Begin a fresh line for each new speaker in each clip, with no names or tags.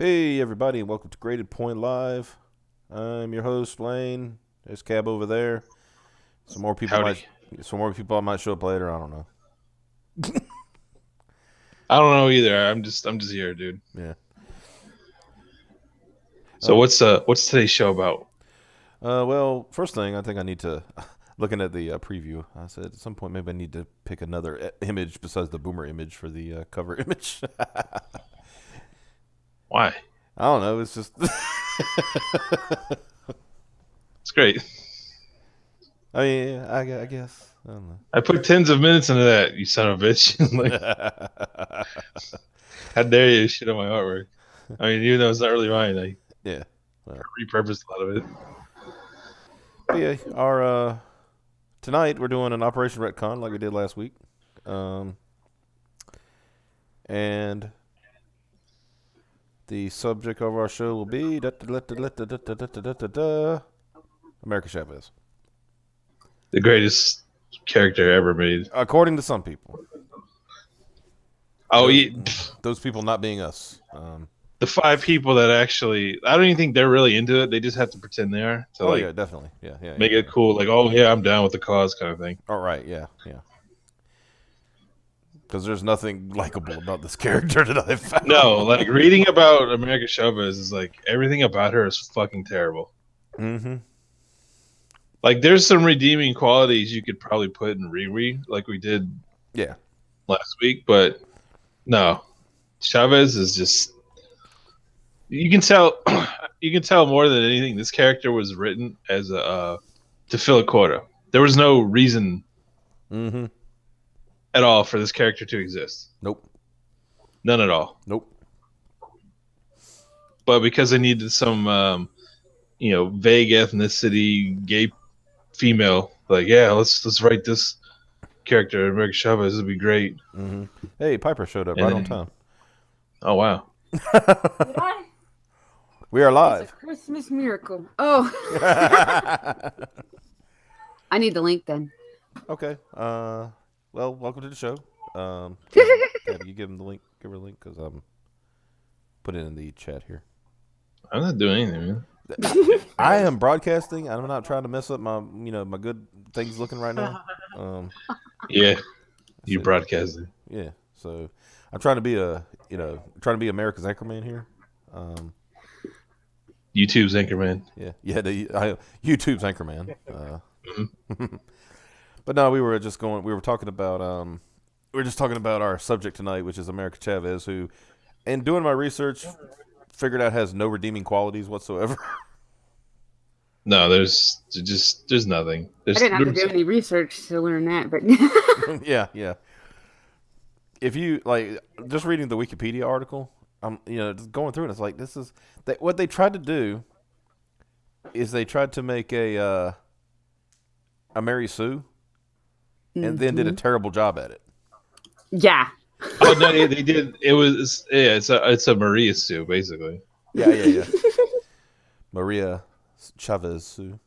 Hey everybody, and welcome to Graded Point Live. I'm your host Lane. There's Cab over there. Some more people
Howdy.
might, some more people might show up later. I don't know.
I don't know either. I'm just here, dude.
Yeah.
So
Oh.
what's today's show about?
Well, first thing I think I need to, looking at the preview, I said at some point maybe I need to pick another image besides the boomer image for the cover image.
Why?
I don't know. It's just.
It's great.
I mean, I guess. I don't
I put tens of minutes into that, you son of a bitch. Like,
know.
how dare you shit on my artwork? I mean, even though it's not really mine, I
Yeah. Well.
repurposed a lot of it.
But yeah, our tonight we're doing an Operation Retcon like we did last week, um, and the subject of our show will be America Chavez,
The greatest character ever made.
according to some people.
Oh,
Those,
yeah,
those people not being us.
the five people that actually, I don't even think they're really into it. They just have to pretend they are to
Oh
like
yeah, definitely. Yeah.
make it cool. Like, oh yeah, I'm down with the cause kind of thing.
All right, yeah. Because there's nothing likable about this character that I've found.
No, like reading about America Chavez is like everything about her is fucking terrible.
Mm-hmm.
Like, there's some redeeming qualities you could probably put in Riri, like we did
Yeah.
last week, but no, Chavez is just. You can tell, you can tell more than anything. This character was written as a to fill a quota. There was no reason
Mm-hmm.
at all for this character to exist.
Nope.
None at all.
Nope.
But because they needed some, vague ethnicity, gay female, like, yeah, let's write this character, America Chavez. It'd be great.
Mm-hmm. Hey, Piper showed up
And
right on
then,
time.
oh wow.
Why?
We are
It's
live.
a Christmas miracle. Oh, I need the link then.
Okay. Well, welcome to the show. Tab, you give him the link. Give her the link because I'm put it in the chat here.
I'm not doing anything, man.
I am broadcasting. I'm not trying to mess up my good things looking right now.
Yeah, you
So,
broadcasted.
yeah. So I'm trying to be America's Anchorman here.
YouTube's Anchorman.
Yeah. YouTube's Anchorman.
Mhm.
But no, we were talking about our subject tonight, which is America Chavez, who, in doing my research, figured out has no redeeming qualities whatsoever.
No, there's nothing.
I didn't have to do any research to learn that, but
Yeah. If you just reading the Wikipedia article, just going through it, it's like what they tried to do is they tried to make a Mary Sue, and then did a terrible job at it.
yeah.
Oh no, they did. It was it's a Maria Sue basically.
Yeah. Maria Chavez Sue.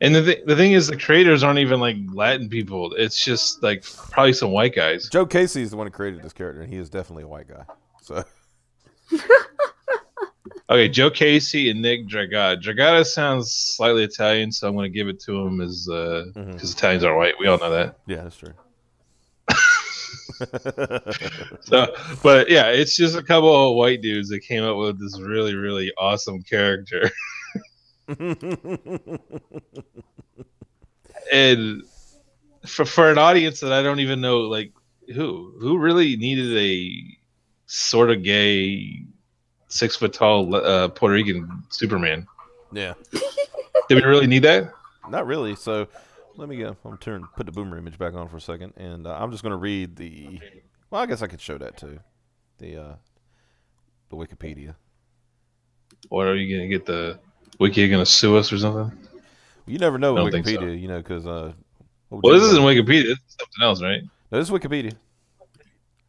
And the thing is, the creators aren't even like Latin people. It's just like probably some white guys.
Joe Casey is the one who created this character, and he is definitely a white guy. So
Okay, Joe Casey and Nick Dragata. Dragata sounds slightly Italian, so I'm going to give it to him as because Italians are white. We all know that.
yeah, that's true.
So, but yeah, it's just a couple of white dudes that came up with this really, really awesome character. And for an audience that I don't even know, like who really needed a sort of gay 6 foot tall Puerto Rican Superman?
Yeah,
Did we really need that?
not really. So let me go. Put the boomer image back on for a second, and I'm just going to read the. Well, I guess I could show that too. The Wikipedia.
What are you gonna get the wiki gonna sue us or something?
You never know
I
with
don't think so.
Wikipedia, because
Well, this isn't Wikipedia. This is something else, right?
No, this is Wikipedia.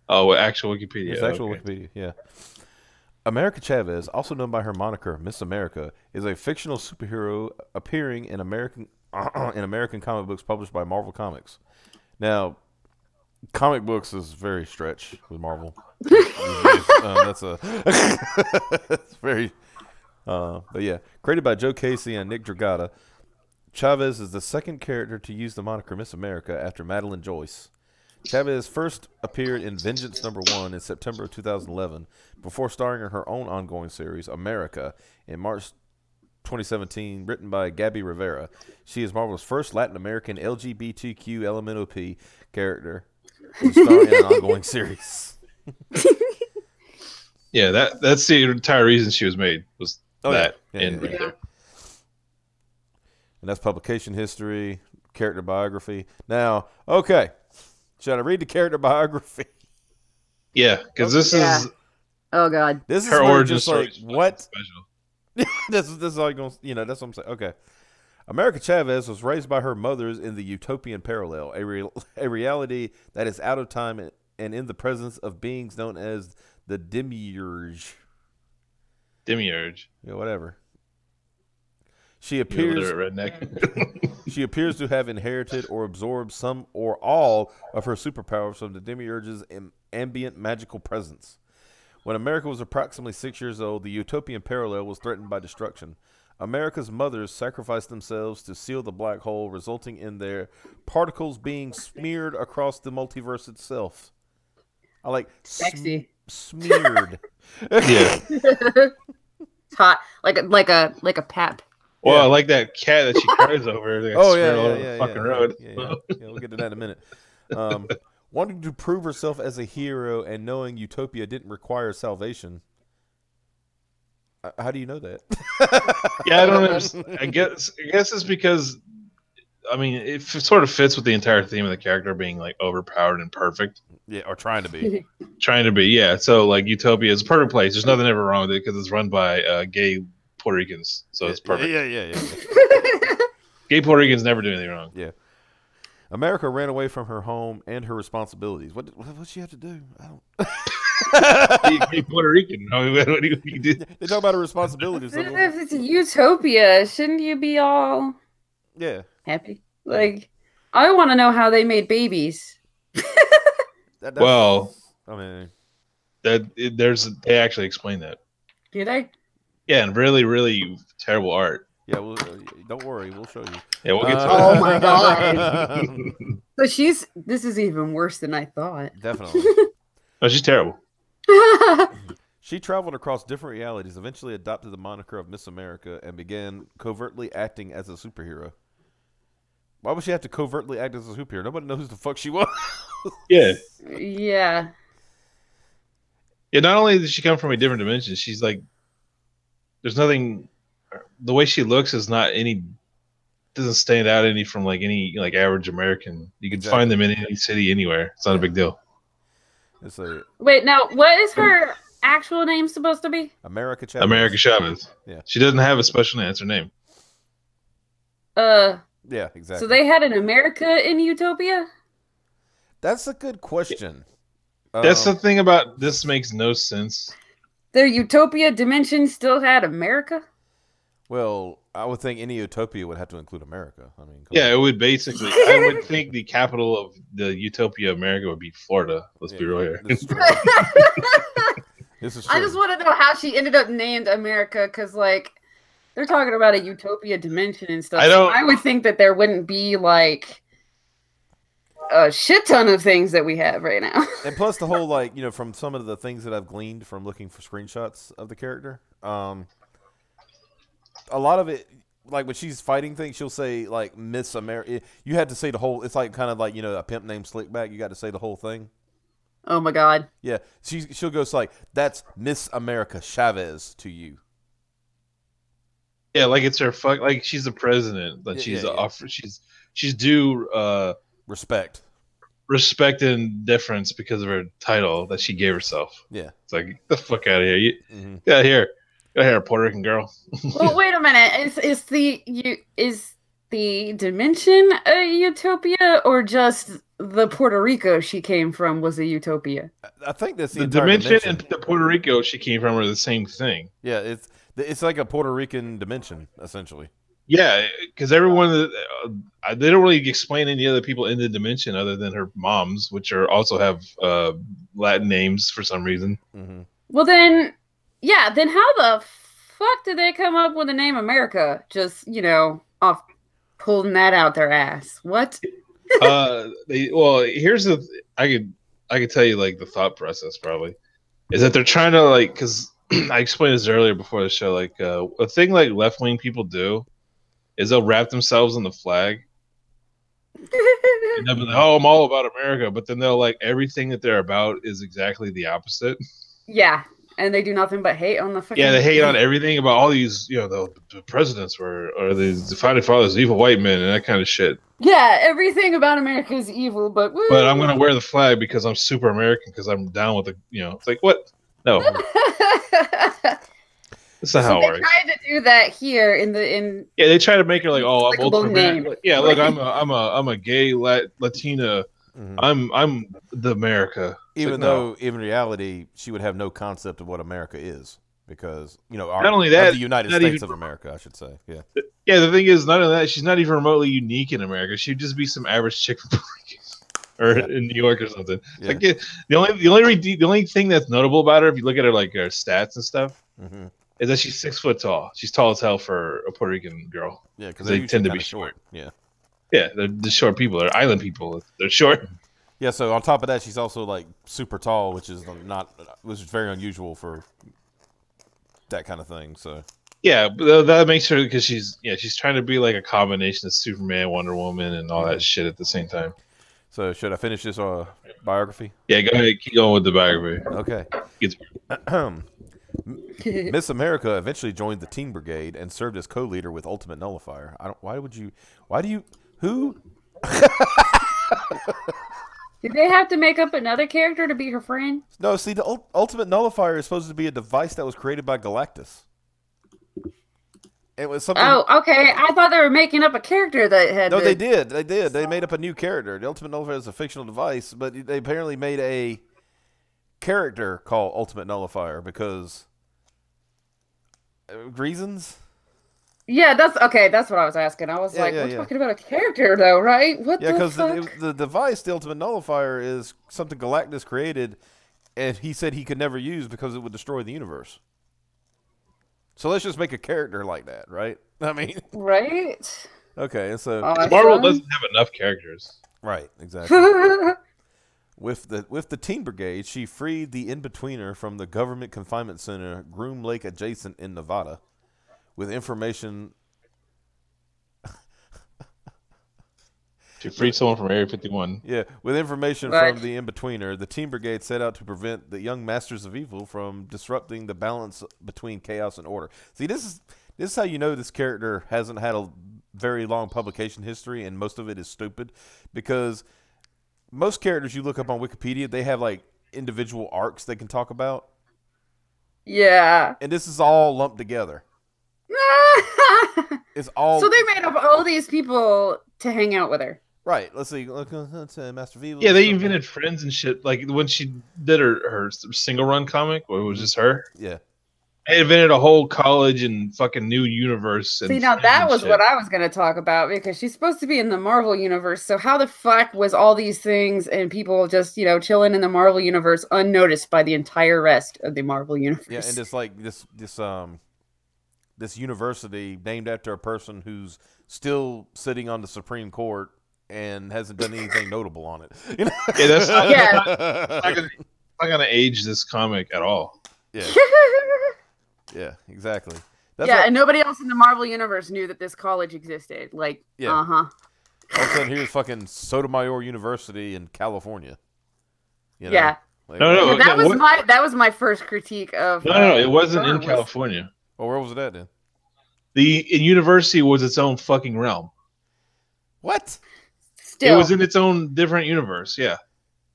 Oh, well, actual Wikipedia.
It's actual
okay.
Wikipedia. Yeah. America Chavez, also known by her moniker Miss America, is a fictional superhero appearing in American comic books published by Marvel Comics. Now, Comic books is very stretch with Marvel. That's a it's very. But yeah, created by Joe Casey and Nick Dragata, Chavez is the second character to use the moniker Miss America after Madeline Joyce. Chavez first appeared in Vengeance #1 in September of 2011, before starring in her own ongoing series, America, in March 2017, written by Gabby Rivera. She is Marvel's first Latin American LGBTQ LMNOP character to star in an ongoing series.
Yeah, that's the entire reason she was made, was
Yeah,
right
yeah.
there.
And that's publication history, character biography. Now, okay, should I read the character biography?
Yeah, because this is
Oh God.
This is
her
where
origin
just
story.
like
is
what?
Special.
this is all going. That's what I'm saying. Okay. America Chavez was raised by her mothers in the utopian parallel, a reality that is out of time and in the presence of beings known as the demiurge.
Demiurge.
Yeah, whatever. She
You
appears
redneck.
she appears to have inherited or absorbed some or all of her superpowers from the demiurge's ambient magical presence. When America was approximately 6 years old, the utopian parallel was threatened by destruction. America's mothers sacrificed themselves to seal the black hole, resulting in their particles being smeared across the multiverse itself. I like
Sexy.
smeared.
Yeah.
It's hot, like a pap.
Well,
Yeah.
I like that cat that she cries over. They got
Oh
smeared
yeah,
all
yeah,
over
yeah,
the fucking
yeah,
road.
yeah. We'll get to that in a minute. Wanting to prove herself as a hero and knowing Utopia didn't require salvation. How do you know that?
Yeah, I don't understand. I guess it's because, I mean, it sort of fits with the entire theme of the character being like overpowered and perfect.
Yeah, or trying to be.
Trying to be, yeah. So like Utopia is a perfect place. There's nothing ever wrong with it because it's run by gay Puerto Ricans, so it's perfect.
Yeah.
Gay Puerto Ricans never do anything wrong.
Yeah. America ran away from her home and her responsibilities. What she have to do? I don't.
Gay Puerto Rican. What do you do?
They talk about her responsibilities.
If it's a utopia, shouldn't you be all
Yeah.
happy? Like, I want to know how they made babies.
Well,
I mean,
they actually explain that.
Do they?
Yeah, and really, really terrible art.
yeah. Don't worry, we'll show you.
Yeah, we'll get to
Oh
that.
my God. So this is even worse than I thought.
Definitely.
Oh, she's terrible.
She traveled across different realities, eventually adopted the moniker of Miss America, and began covertly acting as a superhero. Why would she have to covertly act as a superhero? Nobody knows who the fuck she was.
Yeah.
Yeah.
Yeah, not only does she come from a different dimension, she's like, there's nothing, the way she looks is not any, doesn't stand out any from like any like average American. You can find them in any city anywhere. It's not a big deal.
It's a
Wait, now what is her actual name supposed to be?
America Chavez.
America Chavez.
Yeah.
She doesn't have a special name. It's her name.
Yeah, exactly.
So they had an America in Utopia?
That's a good question.
That's the thing about this makes no sense.
Their Utopia dimension still had America?
Well, I would think any utopia would have to include America. I mean,
Yeah, it would basically. I would think the capital of the Utopia America would be Florida. Let's be real here.
This is true. This is
I
true.
just want to know how she ended up named America, because like they're talking about a Utopia dimension and stuff. I would think that there wouldn't be like a shit ton of things that we have right now.
And plus the whole like, from some of the things that I've gleaned from looking for screenshots of the character, a lot of it, like when she's fighting things, she'll say like Miss America. You had to say the whole. It's like kind of like a pimp named Slickback. You got to say the whole thing.
Oh my God.
Yeah, she'll go like that's Miss America Chavez to you.
Yeah, like it's her like she's the president, but she's due
respect
and deference because of her title that she gave herself.
Yeah,
it's like get the fuck out of here. Get out of here. Get out of here, Puerto Rican girl.
Well, wait a minute. Is the dimension a utopia, or just the Puerto Rico she came from was a utopia?
I think that's
the dimension and the Puerto Rico she came from are the same thing.
Yeah, it's like a Puerto Rican dimension essentially.
Yeah, because everyone they don't really explain any other people in the dimension other than her moms, which are also have Latin names for some reason.
Mm-hmm.
Well, then, yeah, then how the fuck did they come up with the name America? Just, off pulling that out their ass. What?
Here's I could tell you like the thought process probably is that they're trying to like because I explained this earlier before the show like a thing like left wing people do is they'll wrap themselves in the flag. And they'll be like, oh, I'm all about America, but then they'll like everything that they're about is exactly the opposite.
Yeah, and they do nothing but hate on the fucking.
Yeah, they hate on everything about all these, the presidents or the founding fathers, evil white men, and that kind of shit.
Yeah, everything about America is evil, but woo.
But I'm gonna wear the flag because I'm super American because I'm down with the, it's like what? No, that's not how it works.
They tried to do that here in.
Yeah, they try to make her like, oh, I'm ultra
name.
Yeah, look, I'm a gay Latina. Mm-hmm. I'm the America.
Even though in reality she would have no concept of what America is because
not only that,
the United States of America, I should say. Yeah.
Yeah, the thing is, none of that. She's not even remotely unique in America. She'd just be some average chick from or in New York or something. Yeah. Like the only thing that's notable about her, if you look at her like her stats and stuff, is that she's 6 foot tall. She's tall as hell for a Puerto Rican girl.
Yeah, because
they tend to be short.
Yeah.
Yeah, they're the short people. They're island people. They're short.
Yeah, so on top of that, she's also like super tall, which is very unusual for that kind of thing. So
yeah, but that makes her because she's trying to be like a combination of Superman, Wonder Woman, and all that shit at the same time.
So should I finish this biography?
Yeah, go ahead. Keep going with the biography.
Okay. Miss America eventually joined the Teen Brigade and served as co-leader with Ultimate Nullifier. Who?
Did they have to make up another character to be her friend?
No, see, the Ultimate Nullifier is supposed to be a device that was created by Galactus. It was something.
Oh, okay. I thought they were making up a character that had.
No, they did. They made up a new character. The Ultimate Nullifier is a fictional device, but they apparently made a character called Ultimate Nullifier because reasons.
Yeah, that's okay. That's what I was asking. I was we're talking about a character, though, right? What? Yeah, because
the device, the Ultimate Nullifier, is something Galactus created, and he said he could never use because it would destroy the universe. So let's just make a character like that, right? I mean,
right?
Okay, and so
Marvel doesn't have enough characters,
right? Exactly. With the Teen Brigade, she freed the In-Betweener from the government confinement center, Groom Lake adjacent in Nevada, with information.
She freed someone from Area 51.
Yeah, with information from the In-Betweener, the Teen Brigade set out to prevent the young Masters of Evil from disrupting the balance between chaos and order. See, this is how you know this character hasn't had a very long publication history, and most of it is stupid, because most characters you look up on Wikipedia, they have like individual arcs they can talk about.
Yeah.
And this is all lumped together. It's all.
So they made up all these people to hang out with her.
Right. Let's see. Look, that's Master of Evil.
Yeah, they invented friends and shit. Like when she did her single run comic, where it was just her.
Yeah.
They invented a whole college and fucking new universe.
See, now that was what I was going to talk about, because she's supposed to be in the Marvel universe. So how the fuck was all these things and people just, chilling in the Marvel universe unnoticed by the entire rest of the Marvel universe?
Yeah, and it's like this university named after a person who's still sitting on the Supreme Court and hasn't done anything notable on it.
Yeah, that's not gonna age this comic at all.
Yeah. Yeah, exactly.
And nobody else in the Marvel universe knew that this college existed. Like,
All of a sudden, here's fucking Sotomayor University in California.
Yeah.
Like,
no.
That was my first critique of.
No, it wasn't in California.
Well, where was it at then?
The university was its own fucking realm.
What?
Still,
it was in its own different universe. Yeah.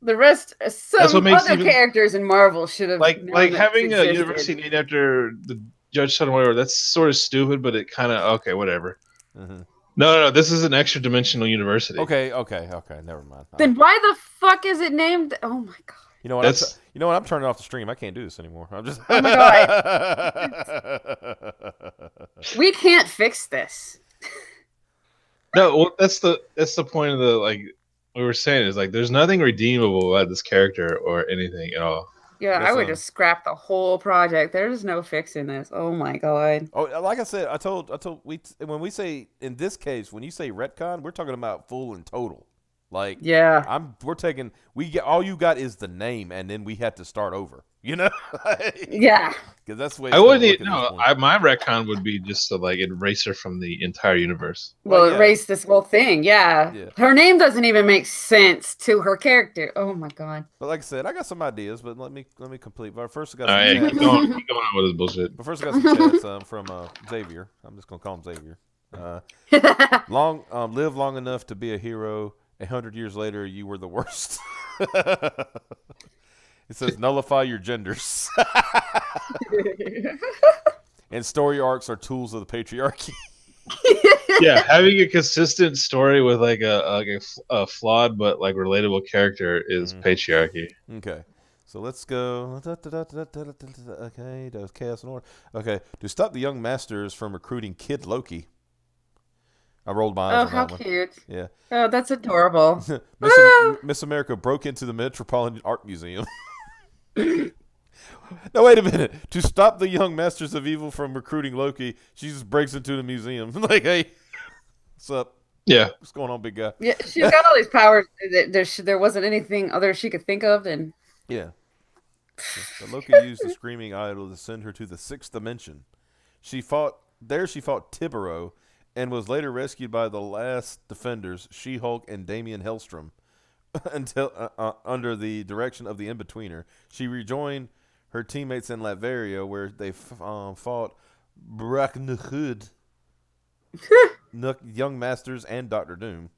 The rest, some other characters in Marvel should have
like having a university named after the Judge Sotomayor. That's sort of stupid, but it kind of whatever. Mm-hmm. No, this is an extra dimensional university.
Okay, never mind.
Then why the fuck is it named? Oh my god!
You know what? You know what? I'm turning off the stream. I can't do this anymore. I'm just.
Oh my god! We can't fix this.
No, well, that's the point of the like we were saying is like there's nothing redeemable about this character or anything at all.
Yeah, I would just scrap the whole project. There's no fixing this. Oh my god.
Oh, like I said, I told when we say in this case, when you say retcon, we're talking about full and total. Like,
yeah,
we're taking all you got is the name, and then we had to start over. You know?
Yeah.
Because that's the way
I wouldn't. No, my retcon would be just to like erase her from the entire universe.
Well, erase this whole thing. Yeah. Her name doesn't even make sense to her character. Oh my god.
But like I said, I got some ideas, but let me complete. But first, I got
some. Keep going on with this bullshit.
But first, I got some chats from Xavier. I'm just gonna call him Xavier. Live long enough to be a hero. 100 years later, you were the worst. It says nullify your genders. And story arcs are tools of the patriarchy.
Yeah, having a consistent story with like a flawed but like relatable character is patriarchy.
Okay. So let's go. Okay, does chaos and order. Okay, to stop the young masters from recruiting Kid Loki. I rolled my eyes on that one.
Oh, how cute.
Yeah.
Oh, that's adorable.
Miss America broke into the Metropolitan Art Museum. No, wait a minute. To stop the young masters of evil from recruiting Loki, she just breaks into the museum. Like, hey, what's up?
Yeah.
What's going on, big guy?
Yeah, she's got all these powers. There wasn't anything other she could think of. And
yeah. So Loki used the screaming idol to send her to the 6th dimension. She fought Tibero, and was later rescued by the last defenders, She-Hulk and Damian Hellstrom, until under the direction of the In-Betweener. She rejoined her teammates in Latveria, where they fought Braknahud, Young Masters, and Doctor Doom.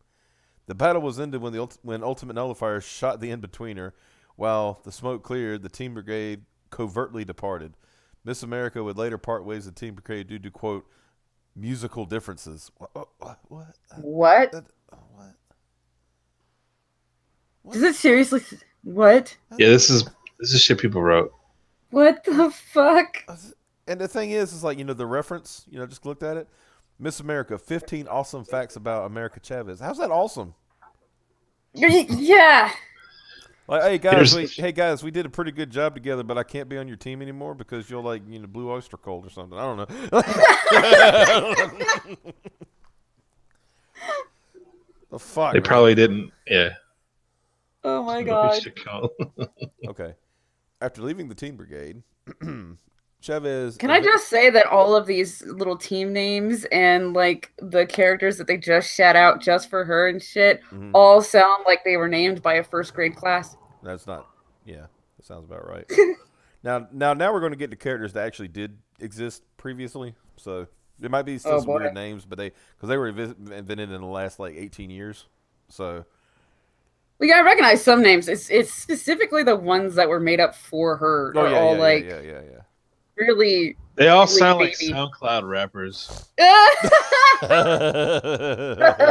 The battle was ended when Ultimate Nullifier shot the In-Betweener. While the smoke cleared, the Team Brigade covertly departed. Miss America would later part ways with Team Brigade due to, quote, musical differences.
What? Does it seriously? What?
Yeah, this is shit people wrote.
What the fuck?
And the thing is like, the reference, just looked at it. Miss America, 15 awesome facts about America Chavez. How's that awesome?
Yeah.
Like, hey guys, we did a pretty good job together, but I can't be on your team anymore because you're like, Blue Oyster Cult or something. I don't know. The fuck.
They probably didn't. Yeah.
Oh my god.
Okay. After leaving the Team Brigade, Chavez.
Can I just say that all of these little team names and like the characters that they just shout out just for her and shit all sound like they were named by a 1st grade class?
That's not. Yeah, that sounds about right. Now we're going to get to characters that actually did exist previously. So it might be still some weird names, but because they were invented in the last like 18 years. So
we gotta recognize some names. It's specifically the ones that were made up for her.
Oh yeah,
all
yeah.
Really,
they all sound like SoundCloud rappers.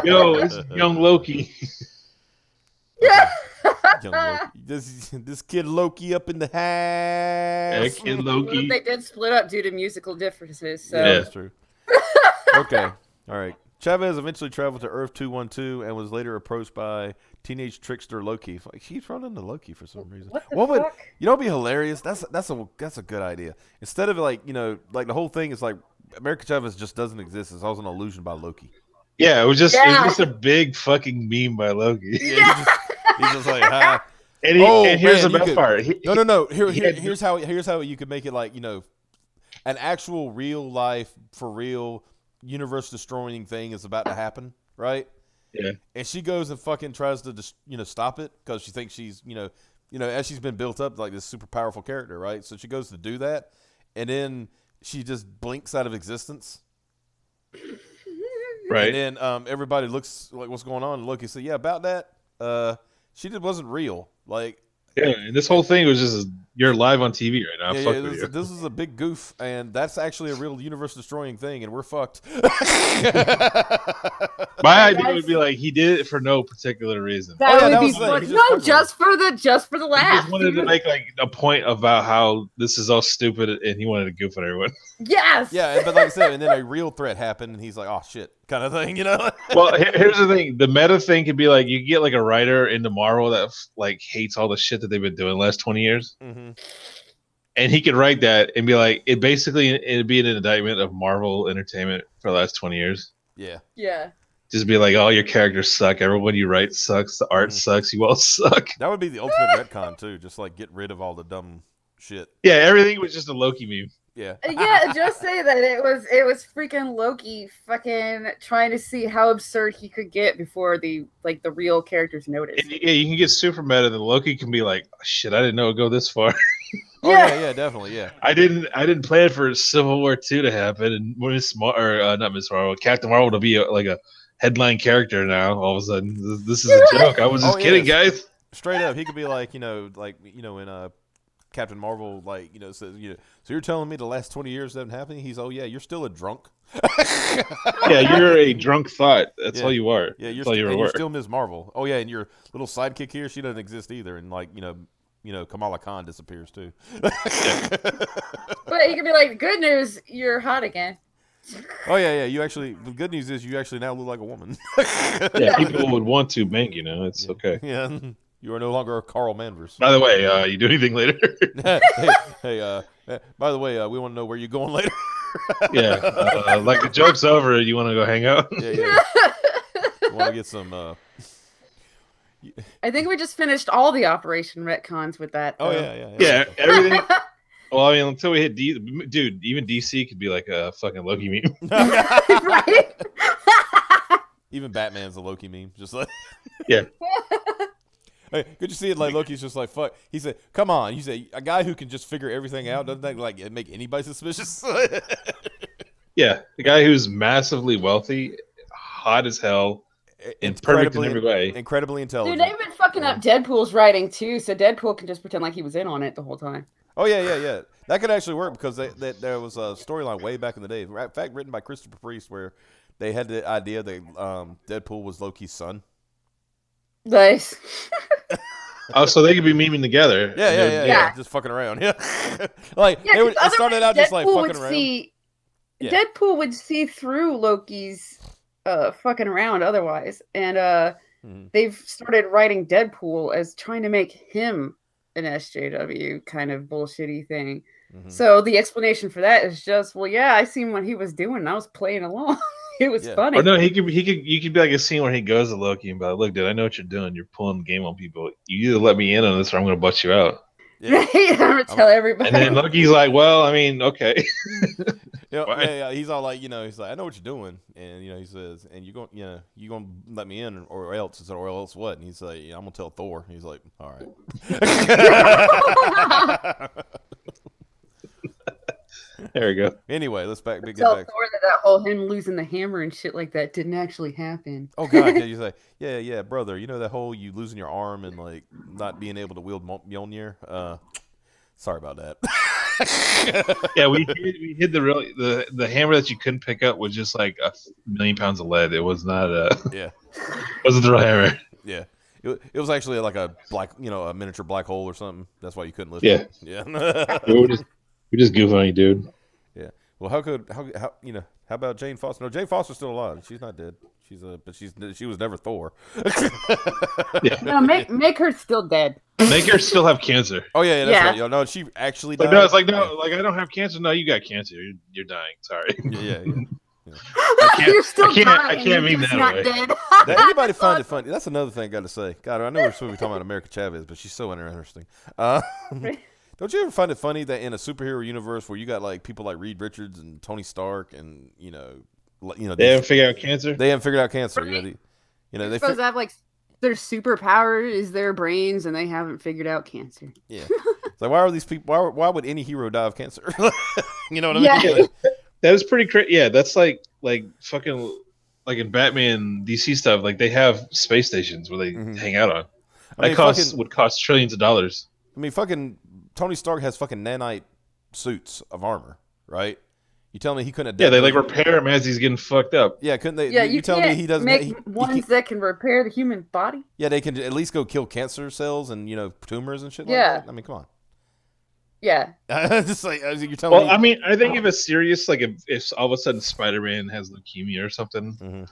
Yo, it's Young Loki.
Yeah.
Young Loki. This kid Loki up in the house.
Yeah, kid Loki.
Well, they did split up due to musical differences. So.
Yeah, that's true. Okay, all right. Chavez eventually traveled to Earth 212 and was later approached by teenage trickster Loki. Like, he's running into Loki for some reason.
What the fuck?
It'd be hilarious? That's a good idea. Instead of like the whole thing is like America Chavez just doesn't exist. It's always an illusion by Loki.
Yeah, it was just a big fucking meme by Loki.
Yeah, he's just like, hi.
And here's the best part.
No. Here's how you could make it like an actual real life for real universe destroying thing is about to happen, right?
Yeah.
And she goes and fucking tries to just stop it because she thinks she's as she's been built up like this super powerful character, right? So she goes to do that, and then she just blinks out of existence.
Right.
And then everybody looks like, what's going on? And Loki said, yeah, about that. She just wasn't real. Like,
yeah, and this whole thing was just you're live on TV right now.
This is a big goof, and that's actually a real universe-destroying thing, and we're fucked.
My idea would be like he did it for no particular reason.
That would be fun. No, just for the laugh.
He just wanted to make like a point about how this is all stupid, and he wanted to goof on everyone.
Yes.
Yeah, but like I said, and then a real threat happened, and he's like, "Oh shit!" kind of thing, you know?
Well, here's the thing: the meta thing could be like you get like a writer into Marvel that like hates all the shit that they've been doing the last 20 years, and he could write that and be like, it'd be an indictment of Marvel Entertainment for the last 20 years.
Yeah.
Yeah.
Just be like, all your characters suck. Everyone you write sucks. The art sucks. You all suck.
That would be the ultimate retcon too. Just like get rid of all the dumb shit.
Yeah, everything was just a Loki meme.
Yeah.
Yeah, just say that it was freaking Loki fucking trying to see how absurd he could get before the real characters notice.
Yeah, you can get super meta. Then Loki can be like, oh, shit, I didn't know it'd go this far.
Oh yeah, definitely, yeah.
I didn't plan for Civil War 2 to happen, and not Miss Marvel, Captain Marvel to be a headline character now. All of a sudden, this is a joke. I was just kidding, guys.
Straight up, he could be like, in Captain Marvel, says, so you're telling me the last 20 years haven't happened? He's, oh yeah, you're still a drunk.
Yeah, you're a drunk thought. That's all you are.
Yeah, you're still Ms. Marvel. Oh yeah, and your little sidekick here, she doesn't exist either, and Kamala Khan disappears too.
But he could be like, good news, you're hot again.
Oh yeah. The good news is you actually now look like a woman.
Yeah, people would want to bang. It's okay.
Yeah, you are no longer a Carl Manvers.
By the way, you do anything later?
hey, by the way, we want to know where you're going later.
Yeah, like the joke's over. You want to go hang out?
Yeah. You want to get some.
I think we just finished all the Operation Retcons with that.
Oh
yeah, everything. Well, I mean, until we hit dude, even DC could be like a fucking Loki meme.
Right?
Even Batman's a Loki meme, just like.
Yeah.
Hey, could you see it? Like Loki's just like fuck. He said, "Come on." He said, "A guy who can just figure everything out doesn't that like make anybody suspicious?"
Yeah, the guy who's massively wealthy, hot as hell. And perfect in every way.
Incredibly intelligent.
Dude, they've been fucking up Deadpool's writing too, so Deadpool can just pretend like he was in on it the whole time.
Oh yeah. That could actually work because there was a storyline way back in the day, in fact, written by Christopher Priest, where they had the idea that Deadpool was Loki's son.
Nice.
Oh, so they could be memeing together.
Yeah. Just fucking around. Yeah. It started out just like fucking around.
Deadpool would see through Loki's fucking around otherwise, and they've started writing Deadpool as trying to make him an SJW kind of bullshitty thing. So the explanation for that is just, well, yeah, I seen what he was doing and I was playing along. It was funny.
Or no, you could be like a scene where he goes to Loki and be like, look, dude, I know what you're doing. You're pulling the game on people. You either let me in on this or I'm gonna butt you out.
Yeah. I'm gonna tell everybody.
And then Loki's like, well, I mean, okay.
Yeah. He's all like, he's like, I know what you're doing, and he says, and you gonna let me in or else? He said, or else what? And he's like, I'm gonna tell Thor. He's like, all right.
There we go.
Anyway, let's get back.
Thor that whole him losing the hammer and shit like that didn't actually happen.
Oh god, you say, yeah, brother. You know that whole you losing your arm and like not being able to wield Mjolnir. Sorry about that.
Yeah, we hid the hammer that you couldn't pick up was just like 1,000,000 pounds of lead. It was not wasn't the real hammer.
Yeah. It was actually like a a miniature black hole or something. That's why you couldn't lift
it.
Yeah.
We just goof on you, dude.
Yeah. Well, how about Jane Foster? No, Jane Foster's still alive. She's not dead. She was never Thor.
Yeah.
No, make her still dead.
Make her still have cancer.
Oh yeah, that's right. No, she actually died.
No, it's like I don't have cancer. No, you got cancer. You're dying. Sorry.
Yeah.
You're still dying.
I can't mean that way.
Dead.
Now, anybody find it funny? That's another thing I got to say. God, I know we're supposed to be talking about America Chavez, but she's so interesting. Don't you ever find it funny that in a superhero universe where you got like people like Reed Richards and Tony Stark and they
haven't figured out cancer.
They haven't figured out cancer.
Right.
They
supposed to have like their superpower is their brains, and they haven't figured out cancer.
Yeah. So why are these people? Why would any hero die of cancer? You know what I mean?
Yeah, that is pretty crazy. Yeah, that's like fucking like in Batman DC stuff. Like they have space stations where they hang out on. Would cost trillions of dollars.
I mean, fucking Tony Stark has fucking nanite suits of armor, right? You tell me he couldn't.
Yeah, they like repair him as he's getting fucked up.
Yeah, couldn't they?
Yeah,
you tell me he doesn't
make ones that can repair the human body.
Yeah, they can at least go kill cancer cells and tumors and shit.
Yeah.
Like that. I mean, come on.
Yeah.
Just like you're telling me.
Well, I mean, I think if it's serious, like if all of a sudden Spider-Man has leukemia or something,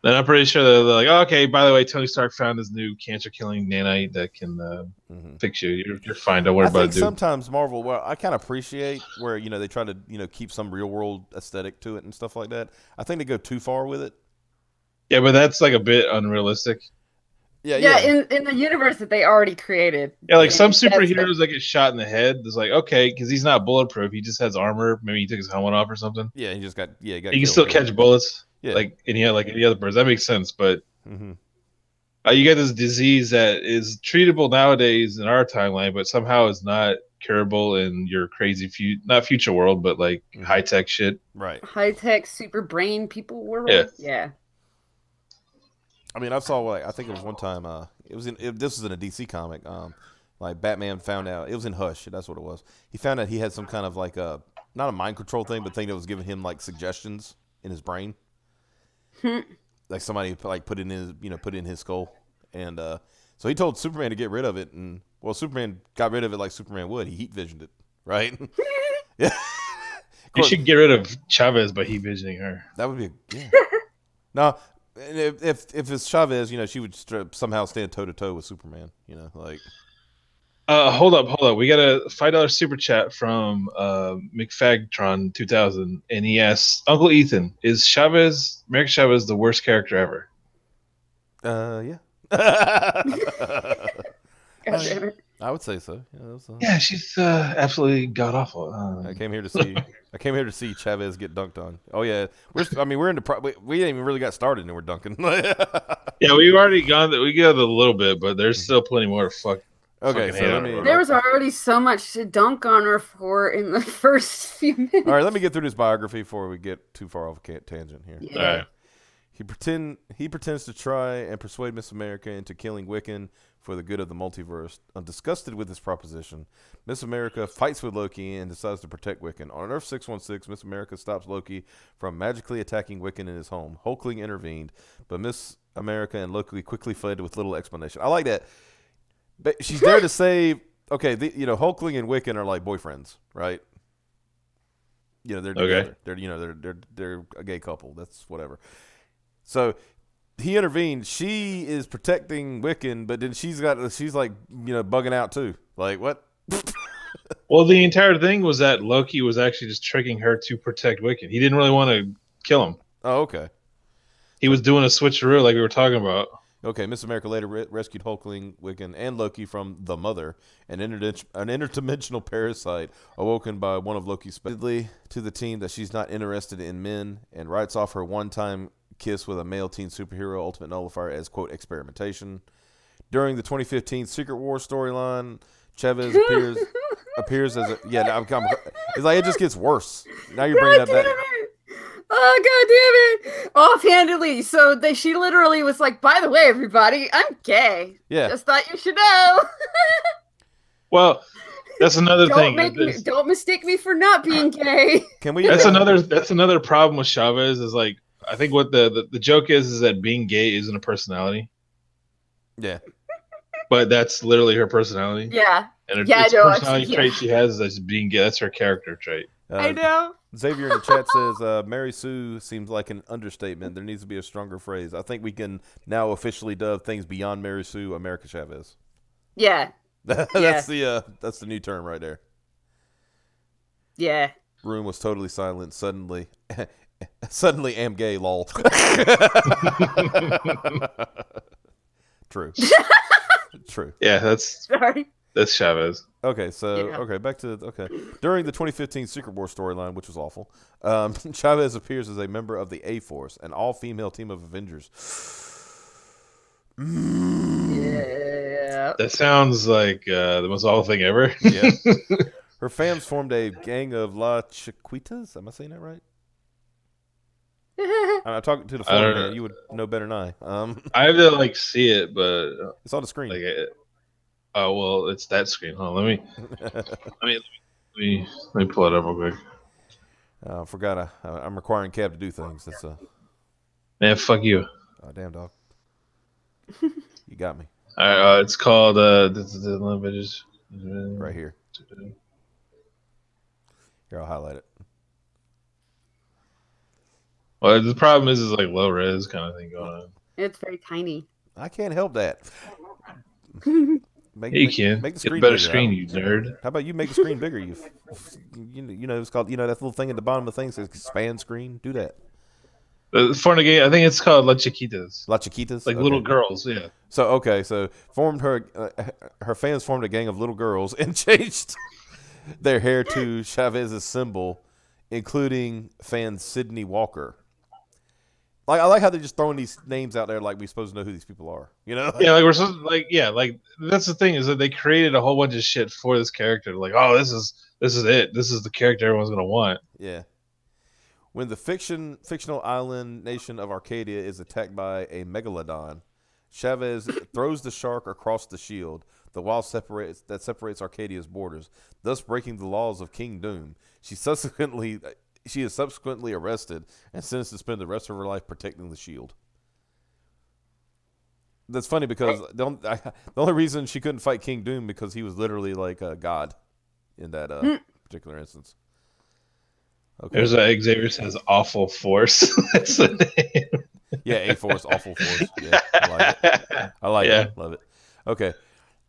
then I'm pretty sure they're like, oh, okay, by the way, Tony Stark found this new cancer-killing nanite that can fix you. You're fine. Don't worry about it, dude.
Sometimes Marvel, well, I kind of appreciate where they try to keep some real-world aesthetic to it and stuff like that. I think they go too far with it.
Yeah, but that's like a bit unrealistic.
Yeah. In the universe that they already created.
Yeah, like some superheroes that get shot in the head, it's like, okay, because he's not bulletproof. He just has armor. Maybe he took his helmet off or something.
Yeah, he just got
He can still catch bullets. Yeah, like any other person. That makes sense. But you get this disease that is treatable nowadays in our timeline, but somehow is not curable in your crazy not future world, but like high tech shit.
Right.
High tech super brain people world. Yeah.
I mean, I saw I think it was one time. This was in a DC comic. Like Batman found out it was in Hush. That's what it was. He found out he had some kind of like not a mind control thing, but thing that was giving him like suggestions in his brain. Like somebody like put it in his skull, and so he told Superman to get rid of it, and Superman got rid of it like Superman would. He heat visioned it, right? Yeah.
You should get rid of Chavez by heat visioning her.
That would be no. If it's Chavez, she would somehow stand toe to toe with Superman. Like.
Hold up. We got a $5 super chat from McFagtron 2000, and he asks, Uncle Ethan, is America Chavez the worst character ever?
Yeah.
God damn it.
I would say so.
Yeah, she's absolutely god awful.
I came here to see Chavez get dunked on. Oh yeah, we're in the we ain't even really got started and we're dunking.
Yeah, we've already gone. We got a little bit, but there's still plenty more to fuck.
Okay, so
there was already so much to dunk on her for in the first few minutes.
All right, let me get through this biography before we get too far off a tangent here.
Yeah.
All right.
He pretends to try and persuade Miss America into killing Wiccan for the good of the multiverse. Disgusted with this proposition, Miss America fights with Loki and decides to protect Wiccan. On Earth 616, Miss America stops Loki from magically attacking Wiccan in his home. Hulkling intervened, but Miss America and Loki quickly fled with little explanation. I like that. But she's there to save. Okay, Hulkling and Wiccan are like boyfriends, right? They're together. They're a gay couple. That's whatever. So he intervened. She is protecting Wiccan, but then she's like bugging out too. Like what?
Well, the entire thing was that Loki was actually just tricking her to protect Wiccan. He didn't really want to kill him.
Oh, okay.
He was doing a switcheroo like we were talking about.
Okay, Miss America later rescued Hulkling, Wiccan, and Loki from the Mother, an interdimensional parasite awoken by one of Loki's to the team that she's not interested in men, and writes off her one-time kiss with a male teen superhero Ultimate Nullifier as, quote, experimentation. During the 2015 Secret War storyline, Chavez appears as a... Yeah, it's like it just gets worse. Now you're bringing up that...
Oh, God damn it. Offhandedly. So she literally was like, by the way, everybody, I'm gay.
Yeah.
Just thought you should know.
Well, that's another thing.
Don't mistake me for not being gay.
Can we?
That's another problem with Chavez is like, I think what the joke is that being gay isn't a personality.
Yeah.
But that's literally her personality.
Yeah.
And it's personality trait she has is being gay. That's her character trait.
I know.
Xavier in the chat says, Mary Sue seems like an understatement. There needs to be a stronger phrase. I think we can now officially dub things beyond Mary Sue America Chavez.
Yeah.
That's the new term right there.
Yeah.
Room was totally silent. Suddenly am gay, lol. True. True.
Yeah, that's Chavez.
Okay, so back to during the 2015 Secret War storyline, which was awful, Chavez appears as a member of the A-Force, an all-female team of Avengers.
Yeah,
that sounds like the most awful thing ever.
Yeah, her fams formed a gang of La Chiquitas. Am I saying that right? I'm talking to the phone man. You would know better than I.
I have to see it, but
it's on the screen.
Oh well, it's that screen. Hold on, let me pull it up real quick.
I forgot. I'm requiring Cab to do things. That's
man, fuck you.
Oh damn dog. You got me.
All right, it's called
right here. Here, I'll highlight it.
Well, the problem is like low res kind of thing going on.
It's very tiny.
I can't help that.
You can
make the
get
screen
a better
bigger.
screen, you nerd.
How about you make the screen bigger? You know, it's called, that little thing at the bottom of the thing says expand screen. Do that.
For the game, I think it's called La Chiquitas.
La Chiquitas,
like little girls. Yeah.
So formed her fans formed a gang of little girls and changed their hair to Chavez's symbol, including fan Sydney Walker. Like, I like how they're just throwing these names out there like we're supposed to know who these people are. You know?
Yeah, like we're supposed to, like that's the thing is that they created a whole bunch of shit for this character. Like, oh, this is it. This is the character everyone's gonna want.
Yeah. When the fictional island nation of Arcadia is attacked by a megalodon, Chavez throws the shark across the shield, the wall that separates Arcadia's borders, thus breaking the laws of King Doom. She is subsequently arrested and sentenced to spend the rest of her life protecting the shield. That's funny because the only reason she couldn't fight King Doom because he was literally like a god in that particular instance. Okay.
There's Xavier says awful force. That's the name.
Yeah, A-Force, awful force. Yeah, I like it. I like it. Love it. Okay.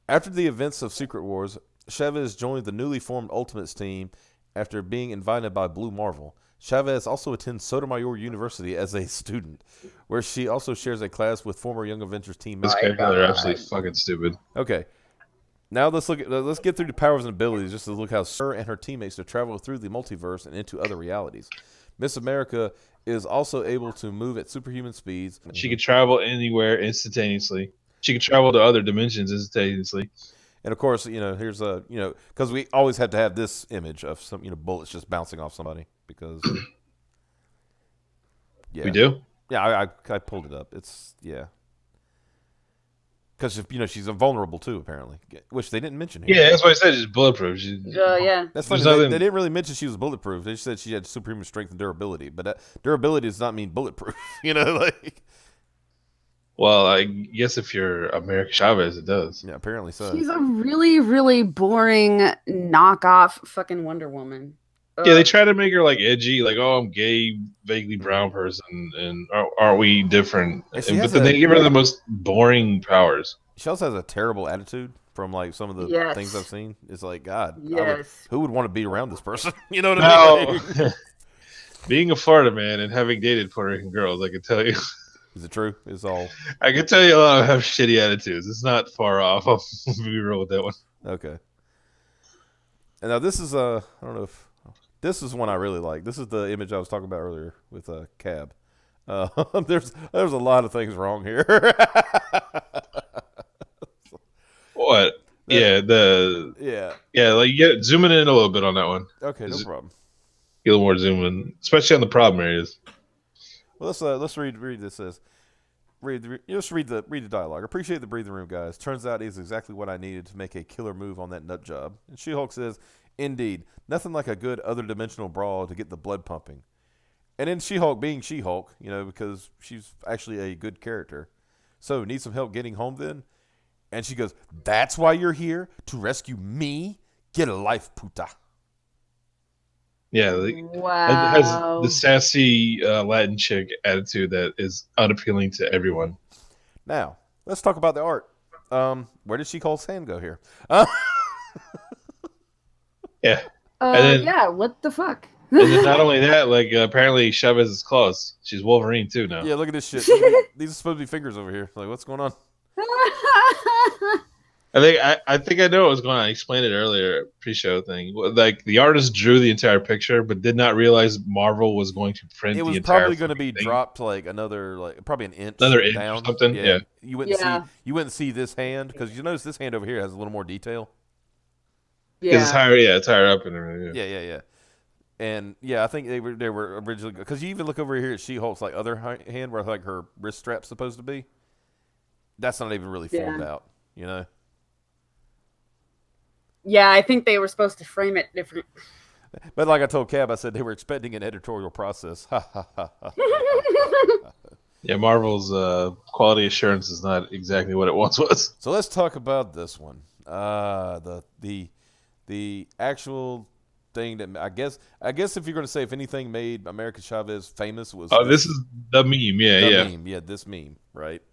After the events of Secret Wars, Chavez joined the newly formed Ultimates team after being invited by Blue Marvel. Chavez also attends Sotomayor University as a student, where she also shares a class with former Young Avengers team members.
This character are absolutely fucking stupid.
Okay. Now let's get through the powers and abilities just to look how her and her teammates to travel through the multiverse and into other realities. Miss America is also able to move at superhuman speeds.
She can travel anywhere instantaneously. She can travel to other dimensions instantaneously.
And of course, here's because we always had to have this image of some, bullets just bouncing off somebody because.
We do?
Yeah, I pulled it up. It's because she's invulnerable too, apparently, which they didn't mention here.
Yeah, that's why I said she's bulletproof.
Yeah,
that's funny. They didn't really mention she was bulletproof. They just said she had superhuman strength and durability, but durability does not mean bulletproof.
Well, I guess if you're America Chavez, it does.
Yeah, apparently so.
She's a really, really boring knockoff fucking Wonder Woman.
Yeah, they try to make her like edgy, like, oh, I'm gay, vaguely brown person, and aren't we different? But then they give her the most boring powers.
She also has a terrible attitude from like some of the things I've seen. It's like, God, who would want to be around this person? You know what I mean?
Being a Florida man and having dated Puerto Rican girls, I can tell you.
Is it true? It's all.
I can tell you a lot of have shitty attitudes. It's not far off. I'll be real with that one.
Okay. And now this is I don't know if this is one I really like. This is the image I was talking about earlier with Cab. There's a lot of things wrong here.
What? Yeah, like you zooming in a little bit on that one.
Okay, no problem.
Get a little more zoom in, especially on the problem areas.
Well, let's read this. Just read the dialogue. Appreciate the breathing room, guys. Turns out it's exactly what I needed to make a killer move on that nut job. And She-Hulk says, "Indeed, nothing like a good other dimensional brawl to get the blood pumping." And then She-Hulk being She-Hulk, because she's actually a good character. So, need some help getting home then? And she goes, "That's why you're here? To rescue me? Get a life, puta."
Yeah,
wow.
It has the sassy Latin chick attitude that is unappealing to everyone.
Now, let's talk about the art. Where did She-Hulk's hand go here?
Yeah.
What the fuck?
And then not only that, like apparently Chavez's claws. She's Wolverine too now.
Yeah, look at this shit. These are supposed to be fingers over here. Like, what's going on?
I think I know what was going on. I explained it earlier, pre-show thing. Like the artist drew the entire picture, but did not realize Marvel was going to print. It was
probably going to be dropped like another, probably an inch, down.
Or something. Yeah.
You wouldn't see this hand because you notice this hand over here has a little more detail.
Yeah, it's higher up and everything.
Yeah. And I think they were originally because you even look over here at She-Hulk's like other hand where like her wrist strap's supposed to be. That's not even really formed out,
Yeah, I think they were supposed to frame it different.
But like I told Cab, I said they were expecting an editorial process.
Yeah, Marvel's quality assurance is not exactly what it once was.
So let's talk about this one. The actual thing that I guess if you're going to say if anything made America Chavez famous was
this is the meme,
yeah, this meme, right?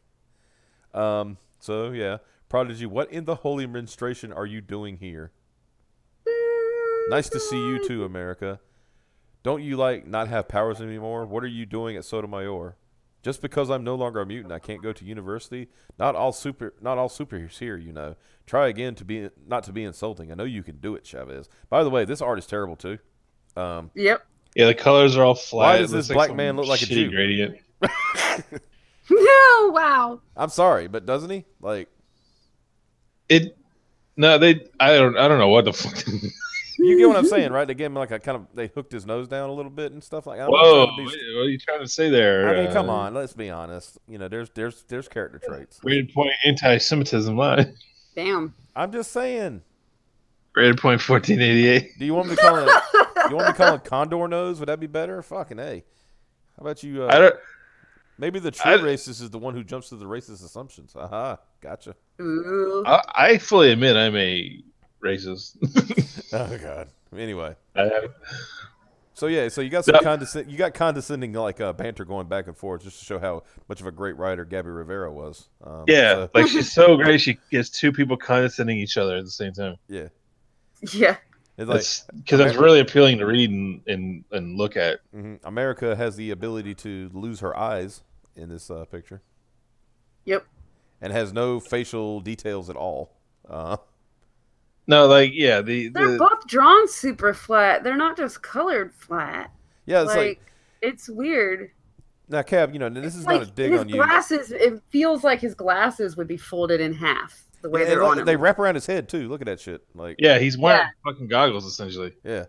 So yeah, Prodigy, what in the holy menstruation are you doing here? Nice to see you too, America. Don't you not have powers anymore? What are you doing at Sotomayor? Just because I'm no longer a mutant, I can't go to university. Not all superheroes here, you know. Try again not to be insulting. I know you can do it, Chavez. By the way, this art is terrible too.
Yep.
Yeah, the colors are all flat.
Why does this black man look like a Jew?
Gradient.
No, wow.
I'm sorry, but doesn't he?
No, I don't know what the fuck.
You get what I'm saying, right? They gave him they hooked his nose down a little bit and stuff like that.
Whoa, what are you trying to say there?
I mean, come on, let's be honest. You know, there's character traits.
Rated point anti-Semitism line.
Damn.
I'm just saying.
Rated point 1488.
Do you want me to call it? You want me to call it Condor Nose? Would that be better? Fucking A. How about you? Maybe the true racist is the one who jumps to the racist assumptions. Aha, gotcha.
Ooh.
I fully admit I'm a racist.
Oh God. Anyway.
I have.
So yeah, so you got some condescending banter going back and forth just to show how much of a great writer Gabby Rivera was.
Yeah, she's so great. She gets two people condescending each other at the same time.
Yeah.
Yeah.
It's
because it's really appealing to read and look at.
Mm-hmm. America has the ability to lose her eyes in this picture.
Yep.
And has no facial details at all.
No, they're
both drawn super flat. They're not just colored flat.
Yeah, it's
it's weird.
Now, Cab, this is not a dig on you.
It feels like his glasses would be folded in half the way they're on him.
They wrap around his head too. Look at that shit.
He's wearing fucking goggles essentially.
Yeah.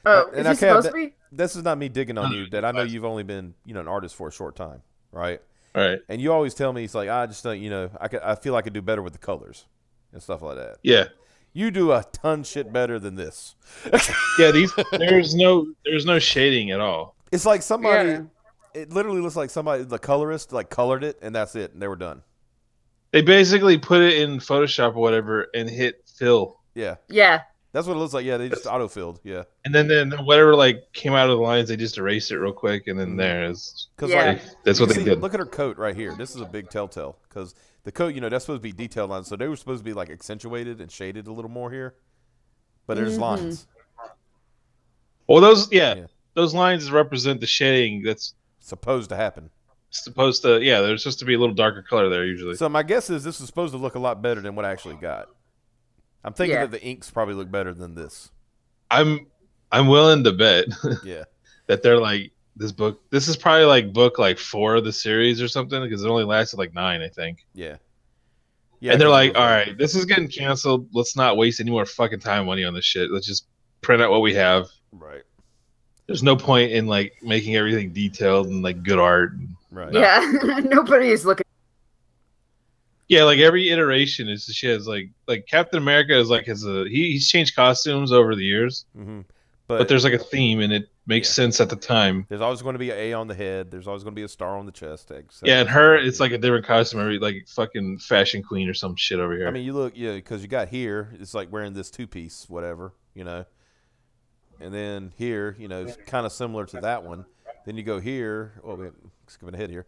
Oh, is he supposed to be?
This is not me digging on you. That I know you've only been an artist for a short time, right?
Right.
And you always tell me it's I just don't I feel I could do better with the colors and stuff like that.
Yeah.
You do a ton shit better than this.
Yeah, there's no shading at all.
It's like somebody. Yeah. It literally looks like somebody, the colorist, colored it, and that's it, and they were done.
They basically put it in Photoshop or whatever and hit fill.
Yeah.
Yeah.
That's what it looks like. Yeah, they just auto-filled. Yeah.
And then whatever came out of the lines, they just erased it real quick, and then there's that's what they did.
Look at her coat right here. This is a big telltale because the coat, that's supposed to be detailed lines, so they were supposed to be accentuated and shaded a little more here, but there's lines.
Well, those lines represent the shading that's
supposed to happen.
There's supposed to be a little darker color there usually.
So my guess is this is supposed to look a lot better than what I actually got. I'm thinking that the inks probably look better than this.
I'm willing to bet that they're this book. This is probably book 4 of the series or something because it only lasted 9, I think.
Yeah.
And they're all right, this is getting canceled. Let's not waste any more fucking time money on this shit. Let's just print out what we have.
Right. There's
no point in making everything detailed and good art.
Right.
Yeah. Nobody is looking.
Yeah, every iteration is she has Captain America is he's changed costumes over the years, but there's a theme and it makes sense at the time.
There's always going to be an A on the head. There's always going to be a star on the chest.
Yeah, and her it's a different costume every fucking fashion queen or some shit over here.
I mean, you look because you got here it's wearing this 2-piece whatever and then here it's kind of similar to that one. Then you go here. Oh, wait, skipping ahead here,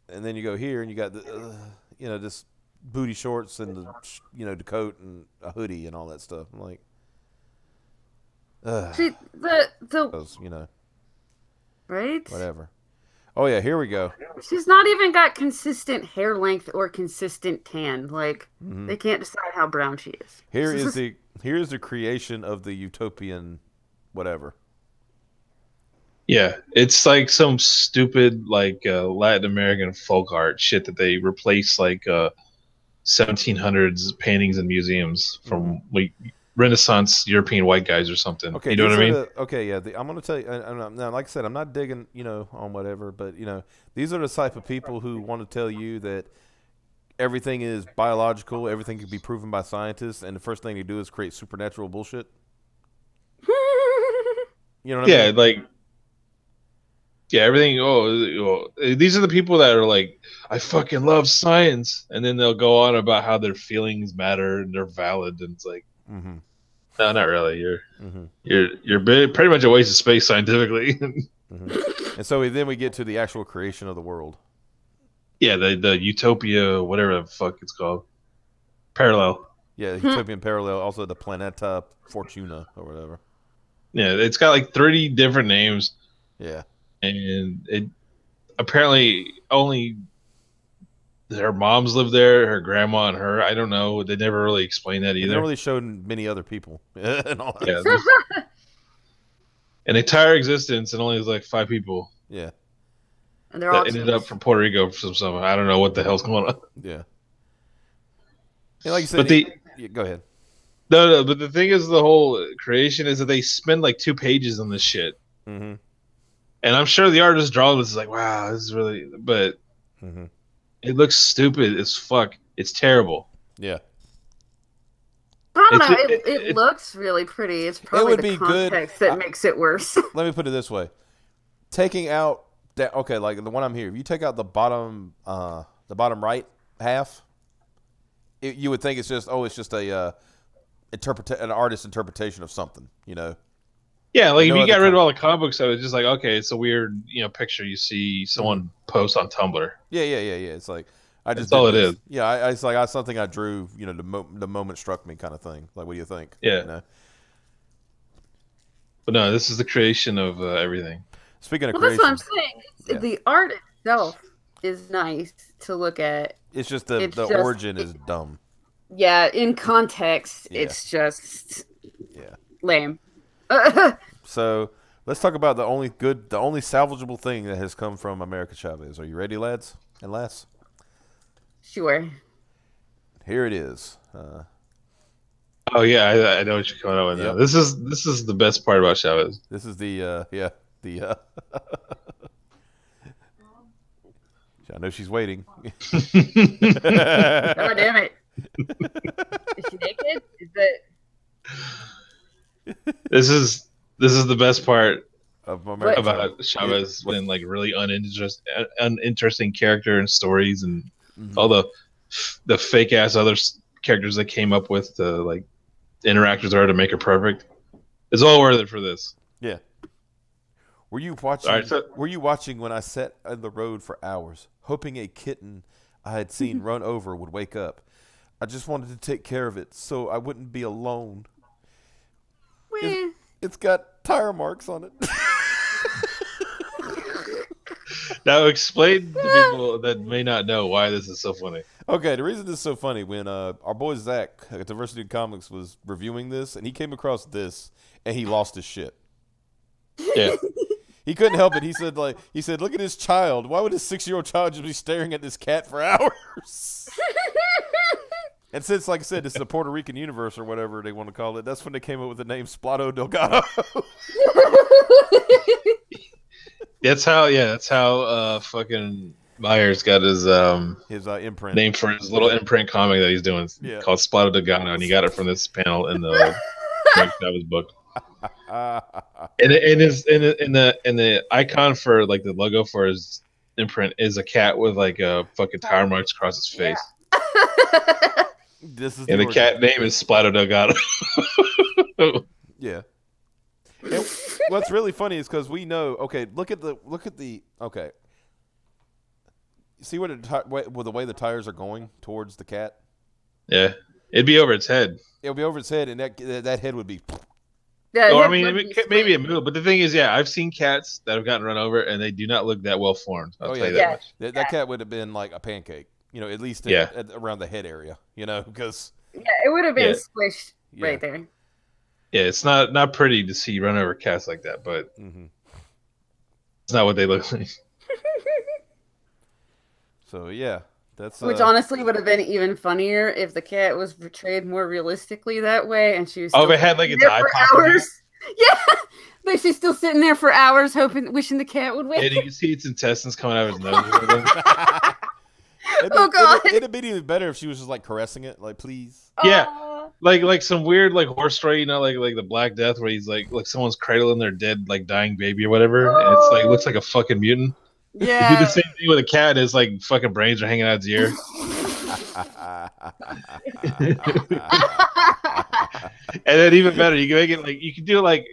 and then you go here and you got the. This booty shorts and the coat and a hoodie and all that stuff. I'm like,
see right?
Whatever. Oh yeah, here we go.
She's not even got consistent hair length or consistent tan. They can't decide how brown she is.
Here is the creation of the utopian, whatever.
Yeah, it's some stupid Latin American folk art shit that they replace 1700s paintings in museums from Renaissance European white guys or something.
Okay,
you know what I mean?
I'm going to tell you. Now, like I said, I'm not digging on whatever, but these are the type of people who want to tell you that everything is biological, everything can be proven by scientists, and the first thing they do is create supernatural bullshit. You know what I mean?
Yeah, everything. These are the people that are I fucking love science, and then they'll go on about how their feelings matter and they're valid, and it's No, not really. You're pretty much a waste of space scientifically.
And so then we get to the actual creation of the world.
Yeah, the Utopia, whatever the fuck it's called, parallel.
Yeah, Utopian parallel. Also, the Planeta Fortuna or whatever.
Yeah, it's got like 30 different names.
Yeah,
and it apparently only her moms live there, her grandma and her. I don't know. They never really explained that either.
They don't really showed many other people. And all that.
Yeah, an entire existence and only was like 5 people.
Yeah,
and they're all
ended up from Puerto Rico for some. I don't know what the hell's going on.
Yeah, and like you said,
but
go ahead.
No, but the thing is, the whole creation is that they spend like 2 pages on this shit.
Mm-hmm.
And I'm sure the artist drawing this is like, wow, this is really, but it looks stupid as fuck. It's terrible.
Yeah.
I don't know. It looks really pretty. It's probably the context that makes it worse.
Let me put it this way: taking out that, okay, like the one I'm here. If you take out the bottom right half, you would think it's just an artist's interpretation of something, you know.
Yeah, like if you got rid of all the comic books, I was just like, okay, it's a weird, picture you see someone post on Tumblr.
Yeah. It's like
that's all it is.
Yeah, it's like something I drew. The moment struck me, kind of thing. Like, what do you think?
Yeah. But no, this is the creation of everything.
Speaking of creation,
that's what I'm saying. Yeah. The art itself is nice to look at.
It's just the origin is dumb.
Yeah, in context, it's just lame.
So let's talk about the only salvageable thing that has come from America Chavez. Are you ready, lads and lass?
Sure.
Here it is.
Oh yeah, I know what you're coming up with now. This is the best part about Chavez.
This is the I know she's waiting.
Oh damn it! Is she naked? Is that?
This is the best part
about
Chavez, when like really uninteresting character and stories and all the fake ass other characters they came up with to like interact with her to make her perfect. It's all worth it for this.
Yeah. Were you watching when I sat on the road for hours, hoping a kitten I had seen run over would wake up? I just wanted to take care of it so I wouldn't be alone. It's got tire marks on it.
Now explain to people that may not know why this is so funny.
Okay, the reason this is so funny, when our boy Zach at Diversity Comics was reviewing this, and he came across this, and he lost his shit.
Yeah.
He couldn't help it. He said, look at his child. Why would his 6-year-old child just be staring at this cat for hours? And since, like I said, it's the Puerto Rican universe or whatever they want to call it, that's when they came up with the name Splato Delgado.
That's how fucking Myers got his
imprint
name for his little imprint comic that he's doing called Splato Delgado, and he got it from this panel in the Chavez book. And in the icon for like the logo for his imprint is a cat with like a fucking tire marks across his face.
Yeah.
The cat name is Splato Delgado.
Yeah. And what's really funny is because we know. Okay, look at the. Okay. See where the way the tires are going towards the cat.
Yeah, it'd be over its head.
It'll be over its head, and that head would be.
Yeah,
well, I mean, maybe it moved, but the thing is, I've seen cats that have gotten run over, and they do not look that well formed. I'll tell you that much.
That cat would have been like a pancake, at least around the head area, because.
Yeah, it would have been squished right there.
Yeah, it's not pretty to see run over cats like that, but it's not what they look like.
So yeah, that's
which honestly would have been even funnier if the cat was portrayed more realistically that way, and she was.
It had like its eye popping.
Yeah, but she's still sitting there for hours, wishing the cat would wake.
And you can see its intestines coming out of his nose.
God!
It'd been even better if she was just like caressing it, like please.
Yeah, like some weird like horror story, like the Black Death, where he's like someone's cradling their dead like dying baby or whatever, and it's like looks like a fucking mutant.
Yeah.
You do the same thing with a cat. Is like fucking brains are hanging out its ear. And then even better, you can make it like you can do like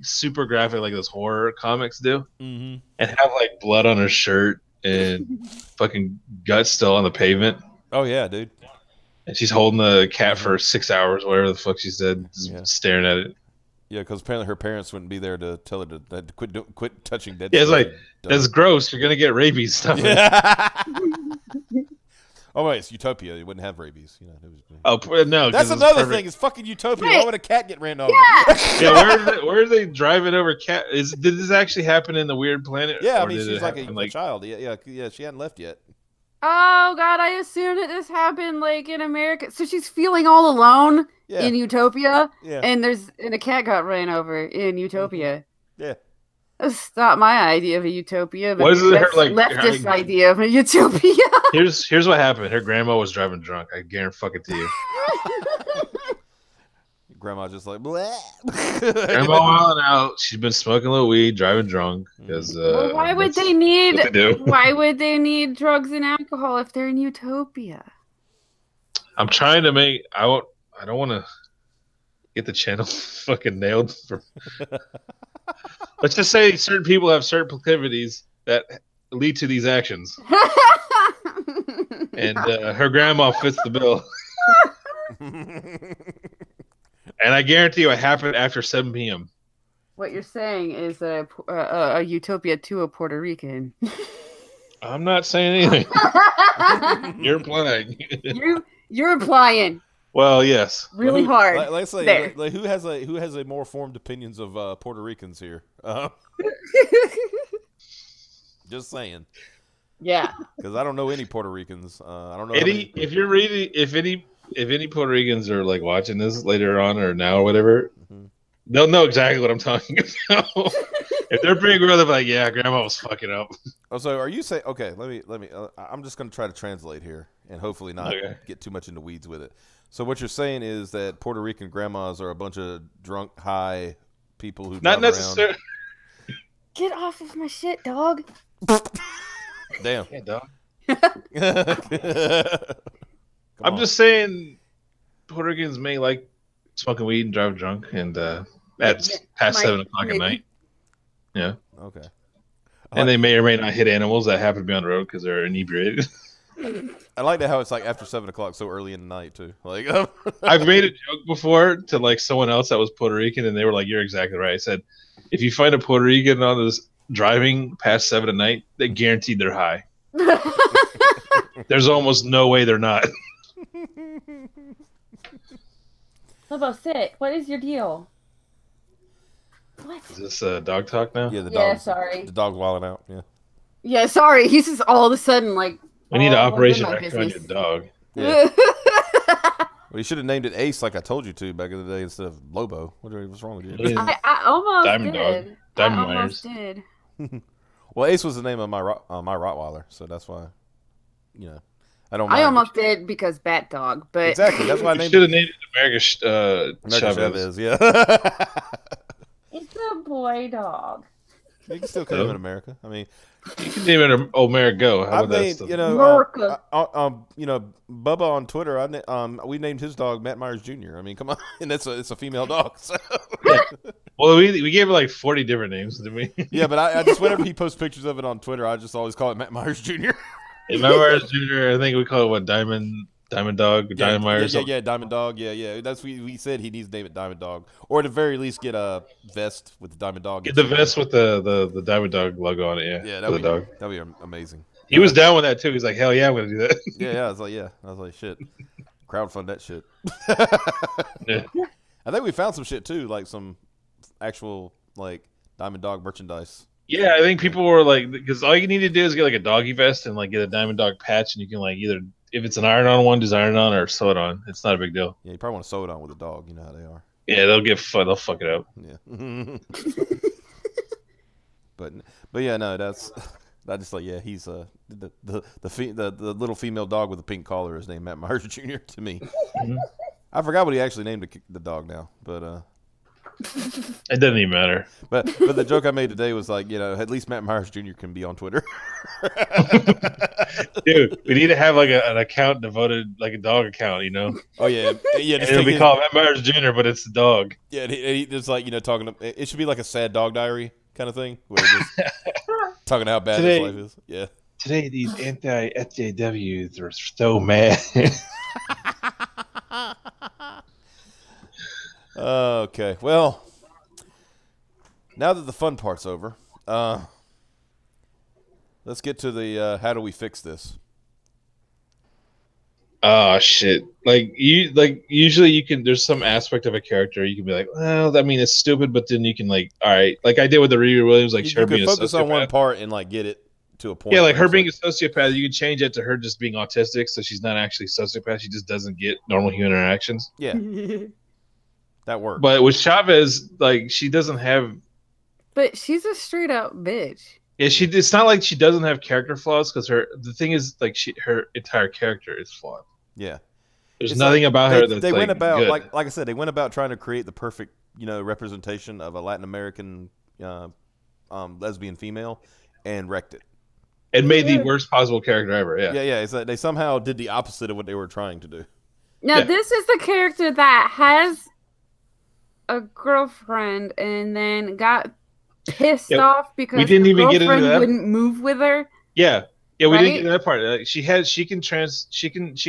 super graphic, like those horror comics do, and have like blood on her shirt and fucking guts still on the pavement.
Oh yeah, dude.
And she's holding the cat for 6 hours, whatever the fuck she said, just staring at it.
Yeah, because apparently her parents wouldn't be there to tell her to quit touching dead.
Yeah, it's like that's gross. You're gonna get rabies stuff. Yeah.
Oh wait, it's Utopia. You wouldn't have rabies. You know.
Oh no,
that's another thing. It's fucking Utopia. Why would a cat get ran over?
Yeah, where are they driving over cat? Did this actually happen in the Weird Planet?
Yeah, I mean she's like a child. Yeah. She hadn't left yet.
Oh God, I assumed that this happened like in America. So she's feeling all alone in Utopia, and a cat got ran over in Utopia.
Yeah,
that's not my idea of a Utopia, but
was it her like
leftist idea of a Utopia?
Here's what happened. Her grandma was driving drunk. I guarantee fuck it to you.
Grandma just like bleh.
Grandma wilding out. She's been smoking a little weed, driving drunk. Because
why would they need? Why would they need drugs and alcohol if they're in Utopia?
I'm trying to make. I don't want to get the channel fucking nailed. Let's just say certain people have certain proclivities that lead to these actions, and her grandma fits the bill. And I guarantee you it happened after 7 p.m.
What you're saying is a Utopia to a Puerto Rican.
I'm not saying anything. You're implying.
You're implying.
Well, yes.
Really hard.
Let's say who has a more formed opinions of Puerto Ricans here? Just saying.
Yeah.
Because I don't know any Puerto Ricans. I don't know
if any Puerto Ricans are like watching this later on or now or whatever, they'll know exactly what I'm talking about. If they're pretty grown, they'll be like, "Yeah, Grandma was fucking up."
Oh, so are you saying? Okay, let me. I'm just going to try to translate here and hopefully not get too much into weeds with it. So what you're saying is that Puerto Rican grandmas are a bunch of drunk, high people who
not necessarily.
Get off of my shit, dog.
Damn.
Yeah, dog. I'm just saying, Puerto Ricans may like smoking weed and drive drunk, and that's past 7 o'clock at night. Yeah.
Okay.
And they may or may not hit animals that happen to be on the road because they're inebriated.
I like that how it's like after 7 o'clock so early in the night too. Like
I've made a joke before to like someone else that was Puerto Rican, and they were like, "You're exactly right." I said, "If you find a Puerto Rican on this driving past 7 at night, they guaranteed they're high." There's almost no way they're not.
Lobo, sit. What is your deal? What?
Is this dog talk now?
Yeah, the dog.
Sorry.
The dog's wilding out. Yeah.
Yeah, sorry. He's just all of a sudden like.
We need an Operation Retcon on your dog.
Yeah. Well, you should have named it Ace like I told you to back in the day instead of Lobo. What's wrong with you?
I almost
Diamond
did.
Dog. Diamond
I almost did.
Well, Ace was the name of my Rottweiler, so that's why, you know, I don't.
I almost did because Bat Dog, but
exactly that's why I named
should have named it America
Chavez. Yeah.
It's a boy dog.
You can still call him in America. I mean,
you can name it Amerigo. How about that stuff?
You know, Bubba on Twitter. We named his dog Matt Myers Jr. I mean, come on, and it's a female dog. So.
Well, we gave it like 40 different names, didn't we?
Yeah, but I just whenever he posts pictures of it on Twitter, I just always call it Matt Myers Jr.
Matt Myers Jr. I think we call it what Diamond Dog, Diamond Myers.
Yeah, Diamond Dog. Yeah. That's we said he needs to name it Diamond Dog, or at the very least get a vest with the Diamond Dog.
Get the vest with the Diamond Dog logo on it. Yeah,
that'd be amazing.
He was down with that too. He's like, hell yeah, I'm gonna do that.
Yeah. I was like, shit, crowdfund that shit.
Yeah.
I think we found some shit too, like some actual like Diamond Dog merchandise.
Yeah, I think people were like, because all you need to do is get like a doggy vest and like get a Diamond Dog patch, and you can like either. If it's an iron-on one, just iron on or sew it on. It's not a big deal.
Yeah, you probably want to sew it on with a dog. You know how they are.
Yeah, they'll fuck it up.
Yeah. but yeah, no, that's I just like he's the little female dog with the pink collar is named Matt Myers Jr. to me. I forgot what he actually named the dog now, but
It doesn't even matter.
But the joke I made today was like, at least Matt Myers Jr. can be on Twitter.
Dude, we need to have like an account devoted, like a dog account,
Oh yeah.
And it'll be called Matt Myers Jr., but it's the dog.
Yeah, and he just like, talking to, it should be like a sad dog diary kind of thing, where he's just talking how bad his life is. Yeah.
Today, these anti-SJWs are so mad.
Okay, well, now that the fun part's over, let's get to the how do we fix this?
Oh shit! Usually you can. There's some aspect of a character you can be like, well, I mean, it's stupid, but then you can all right, like I did with the Riri Williams, like
you can focus on one part and like get it to a point.
Yeah, like her being a sociopath, you can change it to her just being autistic, so she's not actually a sociopath. She just doesn't get normal human interactions.
Yeah, that works.
But with Chavez, like she doesn't have.
But she's a straight out bitch.
Yeah, it's not like she doesn't have character flaws because the thing is like her entire character is flawed.
Yeah,
there's nothing about her that's
they went about
good.
like I said, they went about trying to create the perfect representation of a Latin American lesbian female and wrecked it.
It made the worst possible character ever. Yeah,
yeah. It's like they somehow did the opposite of what they were trying to do.
Now this is the character that has a girlfriend and then got pissed off because
we didn't even get into that.
Wouldn't move with her.
Yeah, we didn't get into that part. Like, she can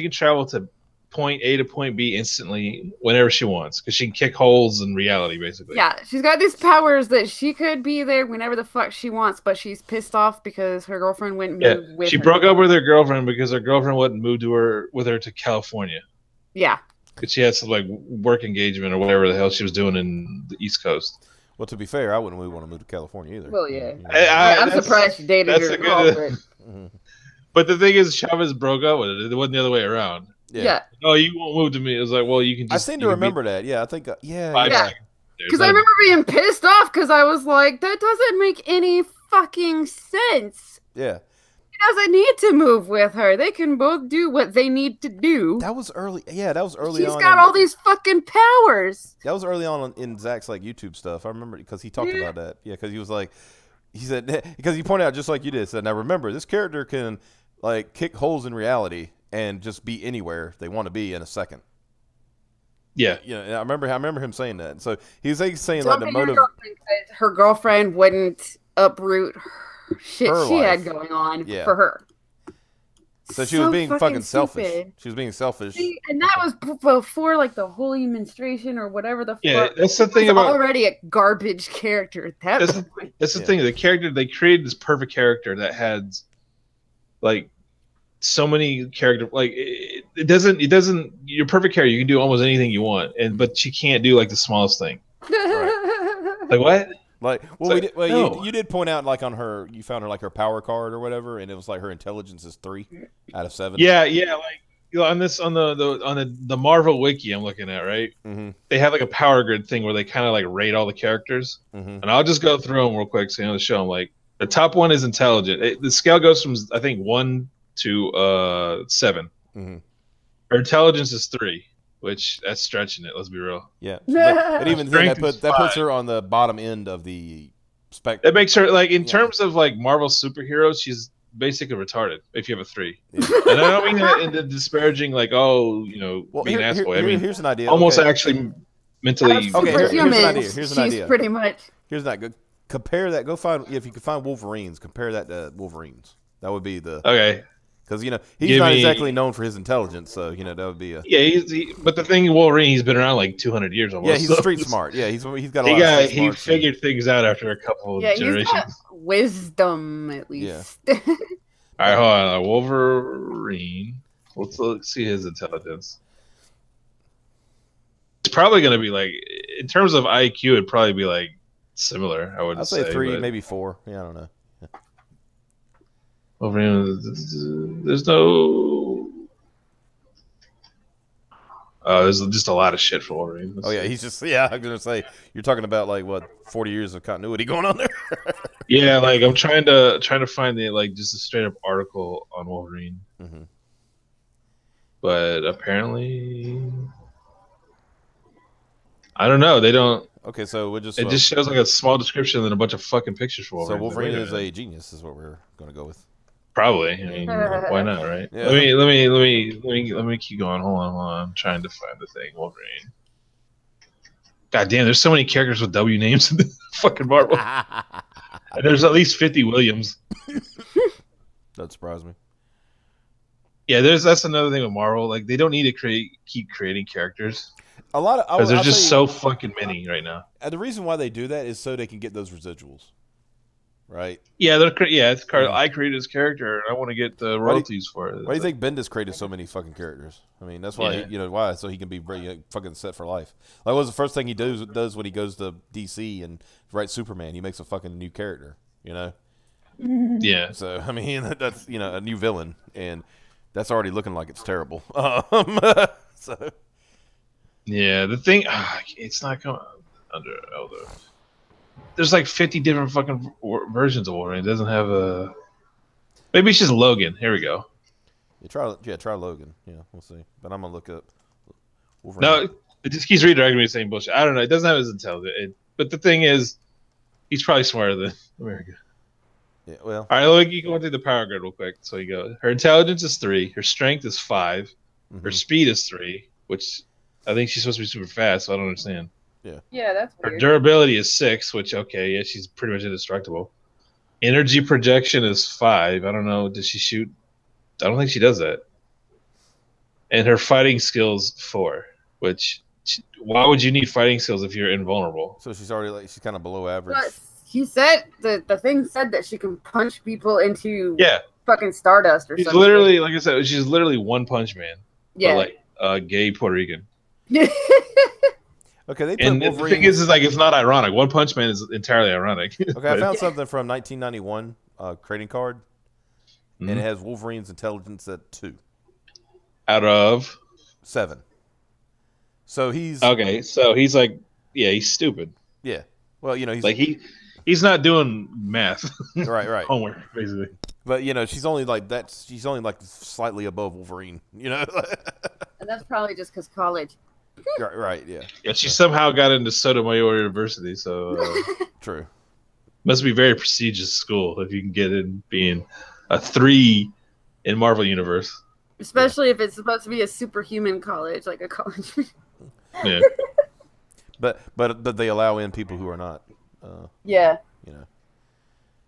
travel to point A to point B instantly whenever she wants because she can kick holes in reality, basically.
Yeah, she's got these powers that she could be there whenever the fuck she wants, but she's pissed off because her girlfriend wouldn't move with her.
She broke up with her girlfriend because her girlfriend wouldn't move with her to California.
Yeah.
Because she had some like work engagement or whatever the hell she was doing in the East Coast.
Well, to be fair, I wouldn't really want to move to California either.
Well, yeah.
I'm
surprised she dated her girlfriend.
But the thing is, Chavez broke up with it. It wasn't the other way around.
Yeah.
Oh, you won't move to me. It was like, well, you can just.
I seem to remember that. Yeah, I think. Yeah.
Because I remember being pissed off because I was like, that doesn't make any fucking sense.
Yeah.
He doesn't need to move with her. They can both do what they need to do.
That was early. Yeah, that was early on.
She's got all these fucking powers.
That was early on in Zach's like YouTube stuff. I remember because he talked about that. Yeah, because he was like, he said because he pointed out just like you did. Said now remember this character can like kick holes in reality and just be anywhere they want to be in a second.
Yeah,
I remember him saying that. So he was saying like the motive.
Her girlfriend wouldn't uproot shit she had going on for her.
So she was being fucking selfish. She was being selfish.
See, and that was before like the holy menstruation or whatever the fuck.
Yeah, that's the thing about
already a garbage character at that point.
That's the thing. The character they created this perfect character that had like so many character like it doesn't your perfect character you can do almost anything you want but she can't do like the smallest thing. Right. Like what?
Like, well, you did point out like on her, you found her like her power card or whatever, and it was like her intelligence is 3 out of 7.
Yeah, like on the Marvel wiki I'm looking at, right?
Mm-hmm.
They have like a power grid thing where they kind of like rate all the characters, and I'll just go through them real quick so you know the show. I'm like, the top one is intelligent. The scale goes from I think 1 to 7.
Mm-hmm.
Her intelligence is 3. Which that's stretching it. Let's be real.
Yeah, but even then, that puts her on the bottom end of the spectrum.
That makes her like in terms of like Marvel superheroes, she's basically retarded. If you have a 3, and I don't mean that in the disparaging like being an asshole. I mean
here's an idea.
Almost actually mentally.
Okay, here's an idea. Here's an idea.
Pretty much.
Here's that. Compare that. Go find if you can find Wolverines. Compare that to Wolverines. That would be the
okay.
Because he's not exactly known for his intelligence, so that would be a
but the thing, Wolverine, he's been around like 200 years almost.
Yeah, he's street smart. Yeah, he's got a lot of street smart.
He figured things out after a couple of generations.
He's got wisdom at least.
Yeah. All right, hold on. Wolverine. Let's see his intelligence. It's probably going to be like in terms of IQ, it'd probably be like similar.
I'd say 3, maybe 4. Yeah, I don't know.
There's no. There's just a lot of shit for Wolverine.
Oh yeah, he's just I'm gonna say you're talking about like what 40 years of continuity going on there.
Yeah, like I'm trying to find the like just a straight up article on Wolverine, but apparently I don't know. They don't.
Okay, so we'll just.
It just shows like a small description and a bunch of fucking pictures for Wolverine.
So Wolverine is a genius, is what we're going to go with.
Probably. I mean, why not, right?
Yeah.
Let me keep going. Hold on. I'm trying to find the thing. Wolverine. God damn, there's so many characters with W names in the fucking Marvel. And there's at least 50 Williams.
Doesn't surprise me.
Yeah, that's another thing with Marvel. Like, they don't need to keep creating characters.
A lot of
because there's just so fucking many right now.
And the reason why they do that is so they can get those residuals, right?
Yeah, I created this character and I want to get the royalties for it.
Why do you think Bendis created so many fucking characters? I mean, that's why why, so he can be fucking set for life. Like, what was the first thing he does when he goes to DC and writes Superman? He makes a fucking new character, you know?
Yeah.
So I mean, that's a new villain, and that's already looking like it's terrible. So.
Yeah, the thing, it's not coming under Elder. There's like 50 different fucking versions of Wolverine. It doesn't have a. Maybe it's just Logan. Here we go.
Try Logan. Yeah, we'll see. But I'm gonna look up
Wolverine. No, it just keeps redirecting me the same bullshit. I don't know. It doesn't have his intelligence. But the thing is, he's probably smarter than America.
Yeah. Well.
All right, look, you go through the power grid real quick. So you go. Her intelligence is 3. Her strength is 5. Mm-hmm. Her speed is 3, which. I think she's supposed to be super fast, so I don't understand.
Yeah, that's weird.
Her durability is 6, which, okay, yeah, she's pretty much indestructible. Energy projection is 5. I don't know. Does she shoot? I don't think she does that. And her fighting skills 4, which, why would you need fighting skills if you're invulnerable?
So she's already she's kind of below average.
But he said, the thing said that she can punch people into fucking stardust or
something.
something.
Literally, like I said, she's literally One Punch Man.
Yeah.
But like gay Puerto Rican.
Okay, they put
and
Wolverine.
The thing is like it's not ironic. One Punch Man is entirely ironic.
Okay, I found something from 1991 trading card, and it has Wolverine's intelligence at 2
out of
7. So he's
okay. So he's like, he's stupid.
Yeah. Well, he's
like he's not doing math.
Right.
Homework, basically.
But she's only like that. She's only like slightly above Wolverine.
And that's probably just because college.
Right. Yeah.
Yeah. She somehow got into Sotomayor University, so
true.
Must be very prestigious school if you can get in being a 3 in Marvel Universe.
Especially if it's supposed to be a superhuman college, like a college.
Yeah.
But they allow in people who are not.
Yeah.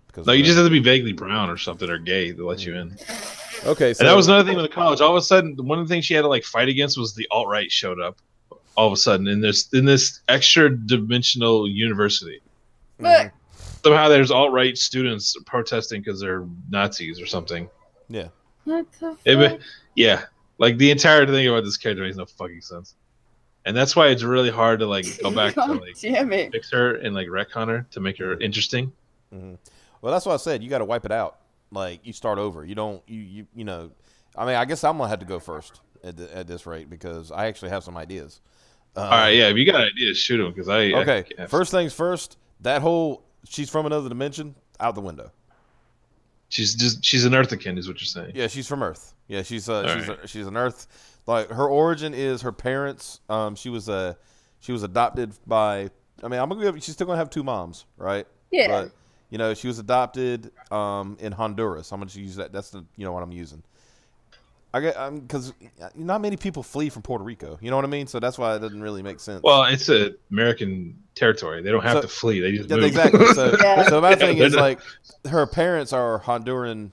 Because
you just have to be vaguely brown or something or gay to let you in.
Okay. So
and that was another thing with the college. All of a sudden, one of the things she had to fight against was the alt-right showed up. All of a sudden, in this extra dimensional university.
Mm-hmm.
Somehow there's alt-right students protesting because they're Nazis or something.
Yeah.
What the fuck?
Yeah. Like the entire thing about this character makes no fucking sense. And that's why it's really hard to go back to fix her and retcon her to make her interesting.
Mm-hmm. Well, that's what I said. You got to wipe it out. You start over. You don't. You know. I mean, I guess I'm gonna have to go first at this rate because I actually have some ideas.
All right. Yeah. If you got ideas, shoot them because I.
Okay. First things first. That whole she's from another dimension out the window.
She's an Earthican, is what you're saying.
Yeah, she's from Earth. Yeah, she's an Earth. Like her origin is her parents. She was adopted by. I mean, she's still gonna have 2 moms, right?
Yeah.
But she was adopted in Honduras. I'm gonna use that. That's the what I'm using. Because not many people flee from Puerto Rico. You know what I mean? So that's why it doesn't really make sense.
Well, it's an American territory. They don't have to flee. They just move.
Exactly. So my thing is her parents are Honduran.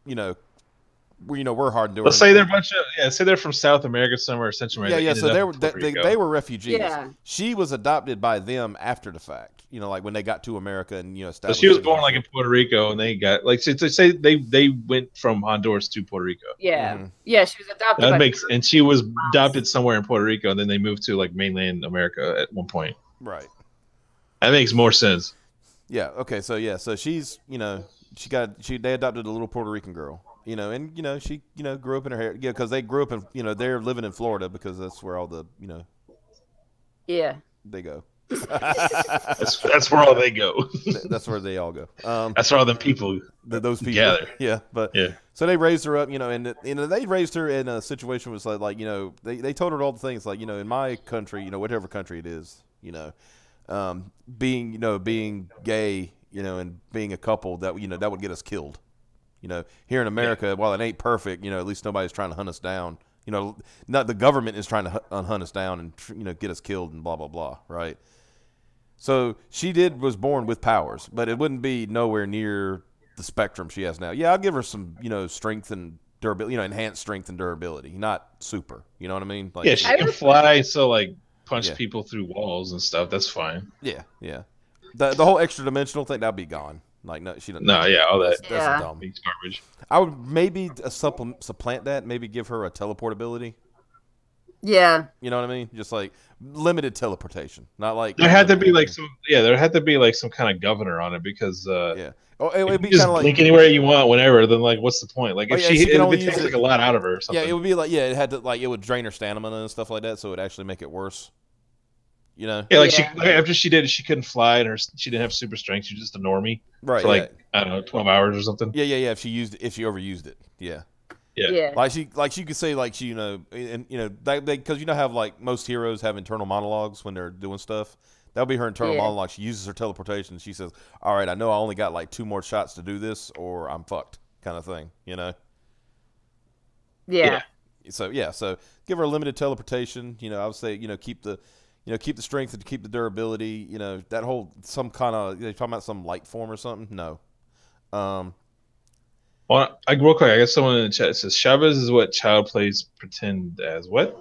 We're Honduran.
Let's say they're a bunch of say they're from South America somewhere, Central America.
Yeah. So they were refugees.
Yeah.
She was adopted by them after the fact. When they got to America and
So she was born in Puerto Rico, and they got say they went from Honduras to Puerto Rico.
Yeah. Mm-hmm. Yeah, she was adopted.
And she was adopted somewhere in Puerto Rico, and then they moved to mainland America at one point.
Right.
That makes more sense.
Yeah. Okay. So she's they adopted a little Puerto Rican girl. And she grew up in her hair. Yeah, because they grew up in they're living in Florida because that's where all the
Yeah.
They go.
That's where all they go.
That's where they all go.
That's where all the people
those people
gather.
Yeah, but so they raised her up, and they raised her in a situation was they told her all the things in my country, whatever country it is, being gay, and being a couple that that would get us killed. Here in America, while it ain't perfect, at least nobody's trying to hunt us down. Not the government is trying to hunt us down and get us killed and blah blah blah, right? So she was born with powers, but it wouldn't be nowhere near the spectrum she has now. Yeah, I'll give her some strength and durability, enhanced strength and durability, not super. You know what I mean?
Like, yeah, she can fly, so like punch people through walls and stuff. That's fine.
Yeah. The whole extra dimensional thing, that'd be gone. Like no, she doesn't.
No, yeah, all that.
That's dumb.
Garbage.
I would maybe supplant that. Maybe give her a teleportability.
Yeah.
You know what I mean? Just like limited teleportation, not like
there had to be like some. Yeah, there had to be like some kind of governor on it because.
It would be
just
kind of like
blink anywhere you want, whenever. Then like, what's the point? Like, if it would take like a lot out of her. Or something.
Yeah, it would be like it had to it would drain her stamina and stuff like that, so it would actually make it worse.
Yeah, like after she did it, she couldn't fly and she didn't have super strength. She was just a normie,
right?
For like I don't know, 12 hours or something.
Yeah. If she overused it, yeah. Like she could say like she because have like most heroes have internal monologues when they're doing stuff. That'll be her internal monologue. She uses her teleportation. She says, "All right, I know I only got like 2 more shots to do this, or I'm fucked," kind of thing.
Yeah.
So give her a limited teleportation. I would say keep the strength and keep the durability. That whole some kind of they're talking about some light form or something. No.
Well, real quick, I guess someone in the chat says Chavez is what child plays pretend as. What?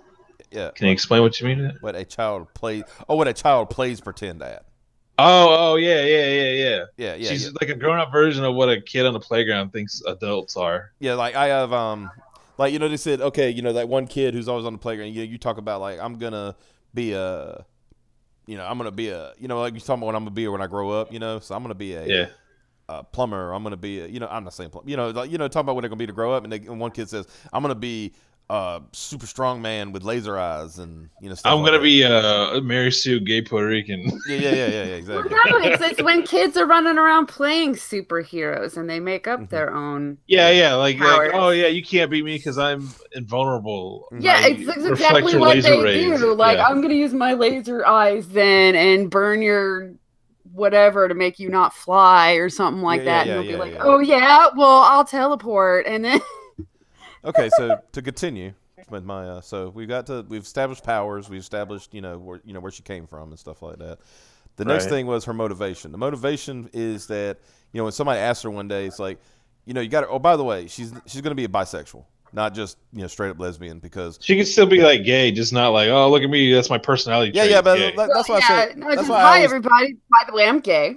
Yeah.
Can you explain what you mean?
What a child plays. Oh, what a child plays pretend at.
Oh, yeah.
Yeah.
She's like a grown-up version of what a kid on the playground thinks adults are.
Yeah, like I have they said, okay, that one kid who's always on the playground. You talk about like I'm gonna be like you're talking about what I'm gonna be when I grow up. So I'm gonna be a plumber. I'm gonna be I'm not saying plumber. Talking about what they're gonna be to grow up, and one kid says I'm gonna be super strong man with laser eyes and stuff.
I'm gonna be a Mary Sue gay Puerto Rican.
Yeah, exactly.
Well, no, it's when kids are running around playing superheroes and they make up their own.
Like oh yeah, you can't beat me because I'm invulnerable.
Yeah, it's exactly what they do. Like I'm gonna use my laser eyes then and burn your whatever to make you not fly or something like that. And they'll be like, oh yeah, well I'll teleport and then.
Okay, so to continue with my so we've established powers, we've established where she came from and stuff like that. The next thing was her motivation. The motivation is that when somebody asked her one day, it's like you got to. Oh, by the way, she's going to be a bisexual, not just straight up lesbian, because
she can still be like gay, just not like oh look at me, that's my personality.
Yeah, but that's why I said.
No, that's why hi everybody. By the way, I'm gay.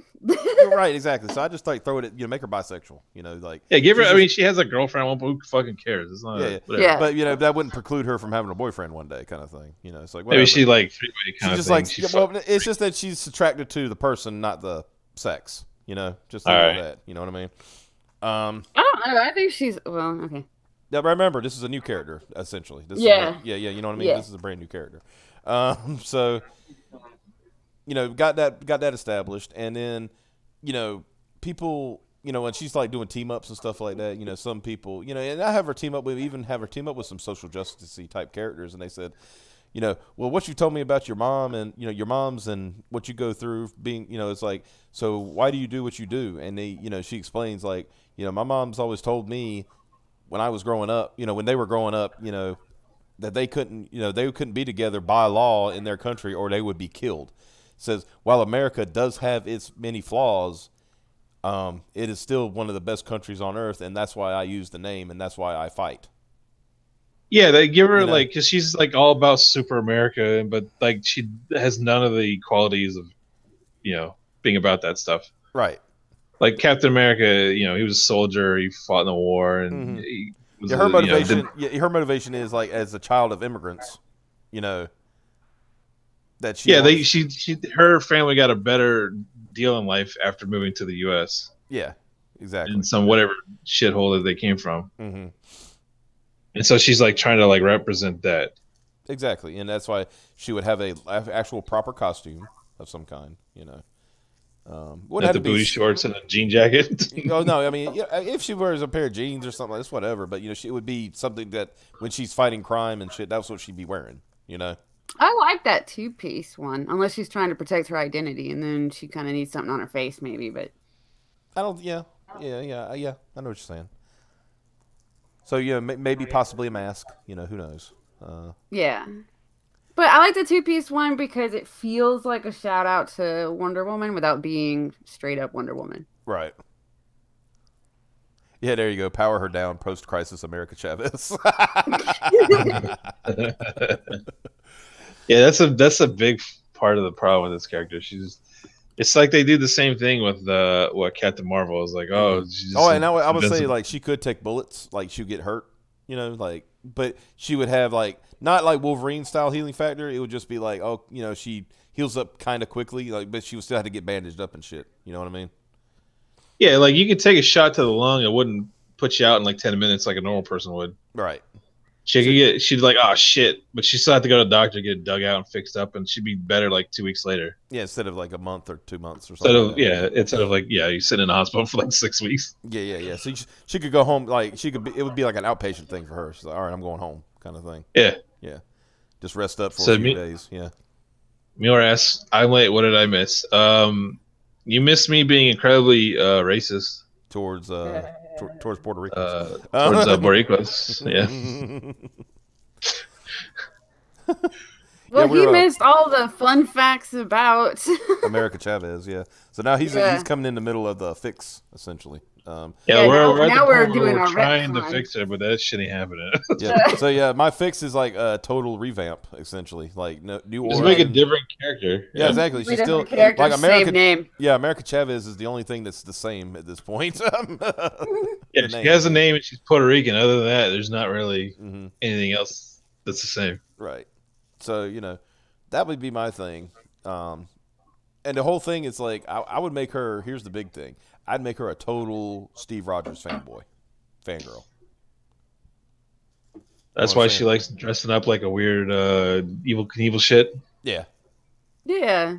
Right, exactly. So I just like throw it at make her bisexual.
Give her. I mean, she has a girlfriend. Who fucking cares? It's not.
Yeah. But that wouldn't preclude her from having a boyfriend one day, kind of thing. It's like whatever.
Maybe she like freeway kind of thing.
It's just that she's attracted to the person, not the sex. Just that. You know what I mean?
I don't know. I think she's okay.
Yeah, but remember, this is a new character essentially. You know what I mean? Yeah. This is a brand new character. So. Got that established, and then, people, when she's like doing team ups and stuff like that, some people, and I have her team up with some social justice-y type characters, and they said, well, what you told me about your mom and your mom's and what you go through being, it's like, so why do you do what you do? And they, she explains like, my mom's always told me when I was growing up, when they were growing up, that they couldn't be together by law in their country or they would be killed. Says while America does have its many flaws, it is still one of the best countries on earth, and that's why I use the name, and that's why I fight.
Yeah, they give her like because she's like all about super America, but like she has none of the qualities of being about that stuff.
Right.
Like Captain America, he was a soldier, he fought in the war, and he was
her motivation. Her motivation is like as a child of immigrants, that she
her family got a better deal in life after moving to the U.S.
Yeah, exactly.
In some whatever shithole that they came from,
and
so she's like trying to like represent that.
Exactly, and that's why she would have a actual proper costume of some kind.
Not the booty shorts and a jean jacket.
Oh no, I mean, if she wears a pair of jeans or something, that's whatever. But she would be something that when she's fighting crime and shit, that's what she'd be wearing.
I like that two-piece one, unless she's trying to protect her identity, and then she kind of needs something on her face, maybe. But
I don't. Yeah. I know what you're saying. So yeah, maybe possibly a mask. Who knows?
yeah. But I like the two-piece one because it feels like a shout out to Wonder Woman without being straight up Wonder Woman.
Right. Yeah, there you go. Power her down, post-crisis America Chavez.
Yeah, that's a big part of the problem with this character. It's like they do the same thing with what Captain Marvel is like. Oh,
and I would say like she could take bullets, like she'd get hurt, but she would have like not like Wolverine style healing factor. It would just be like, she heals up kind of quickly, like, but she would still have to get bandaged up and shit. You know what I mean?
Yeah, like you could take a shot to the lung, it wouldn't put you out in like 10 minutes like a normal person would.
Right.
She'd like, oh shit, but she still had to go to the doctor, get it dug out and fixed up, and she'd be better like 2 weeks later.
Yeah, instead of like a month or 2 months or something.
Instead of like you sit in the hospital for like 6 weeks.
Yeah. So she could go home, like it would be like an outpatient thing for her. She's like, all right, I'm going home, kind of thing.
Yeah.
Just rest up for a few days. Yeah.
Muir asks, I'm late. What did I miss? You missed me being incredibly racist
towards Puerto Rico.
Towards Boricuas. Yeah.
Well, he missed all the fun facts about
America Chavez. Yeah. So now he's coming in the middle of the fix, essentially.
We're doing our
trying to fix it, but that shit ain't happening.
So my fix is like a total revamp, essentially. Like new order.
Just make a different character.
Yeah, exactly. She's still like America. Name. Yeah, America Chavez is the only thing that's the same at this point.
Yeah, she has a name and she's Puerto Rican. Other than that, there's not really anything else that's the same.
Right. So that would be my thing. And the whole thing is like I would make her. Here's the big thing. I'd make her a total Steve Rogers fangirl.
That's why she likes dressing up like a weird evil Knievel shit.
Yeah.
Yeah.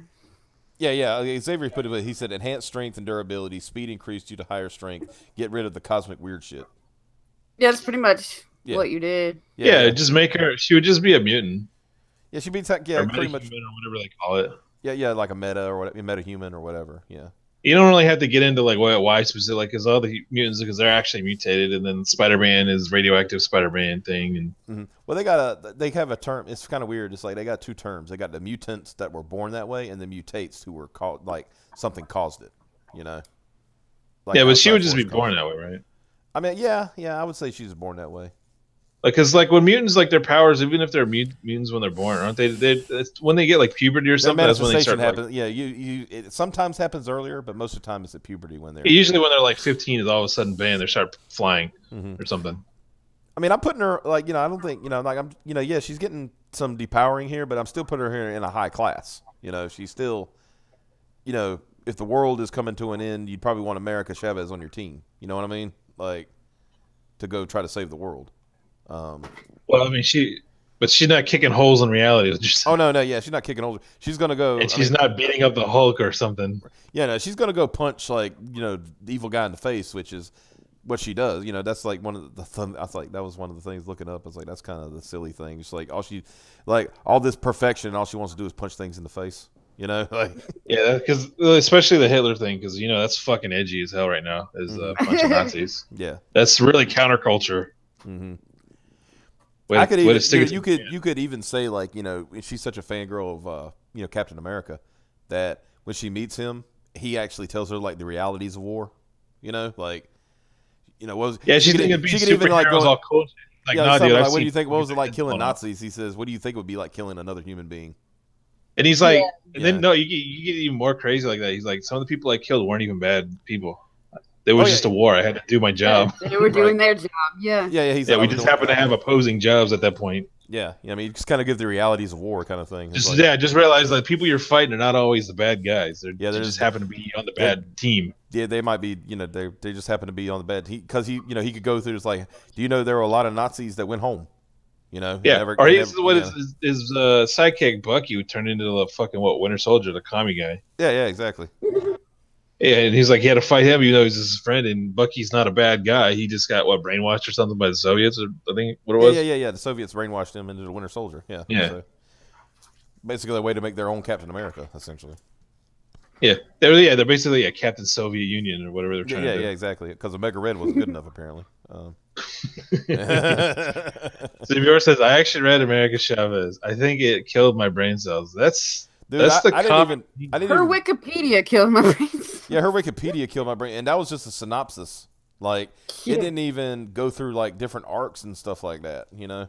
Yeah. Xavier put it. He said, "Enhanced strength and durability, speed increased due to higher strength. Get rid of the cosmic weird shit."
Yeah, that's pretty much what you did.
Yeah, just make her. She would just be a mutant.
Yeah, she'd be
pretty
much
or whatever they call it.
Yeah, like a meta-human or whatever. Yeah.
You don't really have to get into like why specific, like because all the mutants, because they're actually mutated, and then Spider-Man is radioactive Spider-Man thing, and
well, they have a term. It's kind of weird. It's like they got two terms. They got the mutants that were born that way, and the mutates who were called like something caused it. Like
but she would just be born that way, right?
I mean, yeah, I would say she's born that way.
Because like when mutants, like their powers, even if they're mutants when they're born, aren't they? When they get like puberty or something, that's when they start.
Happens. Yeah, it sometimes happens earlier, but most of the time it's at puberty when they're.
Usually when they're like 15, is all of a sudden bam, they start flying or something.
I mean, I'm putting her like I don't think like I'm she's getting some depowering here, but I'm still putting her here in a high class. She's still, if the world is coming to an end, you'd probably want America Chavez on your team. You know what I mean? Like to go try to save the world.
Well, I mean, she's not kicking holes in reality.
Oh no, yeah, she's not kicking holes. She's gonna go,
and she's not beating up the Hulk or something.
Yeah, no, she's gonna go punch like the evil guy in the face, which is what she does. That's like one of the. I was like, that was one of the things looking up. I was like, that's kind of the silly thing. It's like all this perfection, all she wants to do is punch things in the face. Like
yeah, because especially the Hitler thing, because that's fucking edgy as hell right now. Is punching Nazis.
Yeah,
that's really counterculture.
Mm-hmm. I could even you could even say like she's such a fangirl of Captain America that when she meets him he actually tells her like the realities of war, like what was
she's thinking she could even like go all cool like
dude, like, what do you think? What was it like killing Nazis? He says, what do you think would be like killing another human being?
And he's like, then no, you get even more crazy like that. He's like, some of the people I killed weren't even bad people. It was just a war. I had to do my job.
They were doing their job. Yeah.
Yeah.
We just happened to have opposing jobs at that point.
Yeah. I mean, you just kind of give the realities of war kind of thing.
Just realize that people you're fighting are not always the bad guys. They just happen to be on the bad team.
Yeah, they might be. They just happen to be on the bad team because he could go through. It's like, do you know there were a lot of Nazis that went home?
Yeah. His sidekick Bucky who turned into the fucking Winter Soldier, the commie guy.
Yeah. Exactly.
Yeah, and he's like, he had to fight him, he's his friend, and Bucky's not a bad guy. He just got, brainwashed or something by the Soviets, or I think what it was?
Yeah, the Soviets brainwashed him into the Winter Soldier. Yeah.
Yeah.
basically a way to make their own Captain America, essentially.
Yeah, they're basically a Captain Soviet Union or whatever they're trying to do.
Yeah, exactly. Because Omega Red wasn't good enough, apparently.
Viewer says, "I actually read America Chavez. I think it killed my brain cells." That's the
Her
Wikipedia killed my brain cells.
Yeah, her Wikipedia killed my brain, and that was just a synopsis. Like it didn't even go through like different arcs and stuff like that. You know.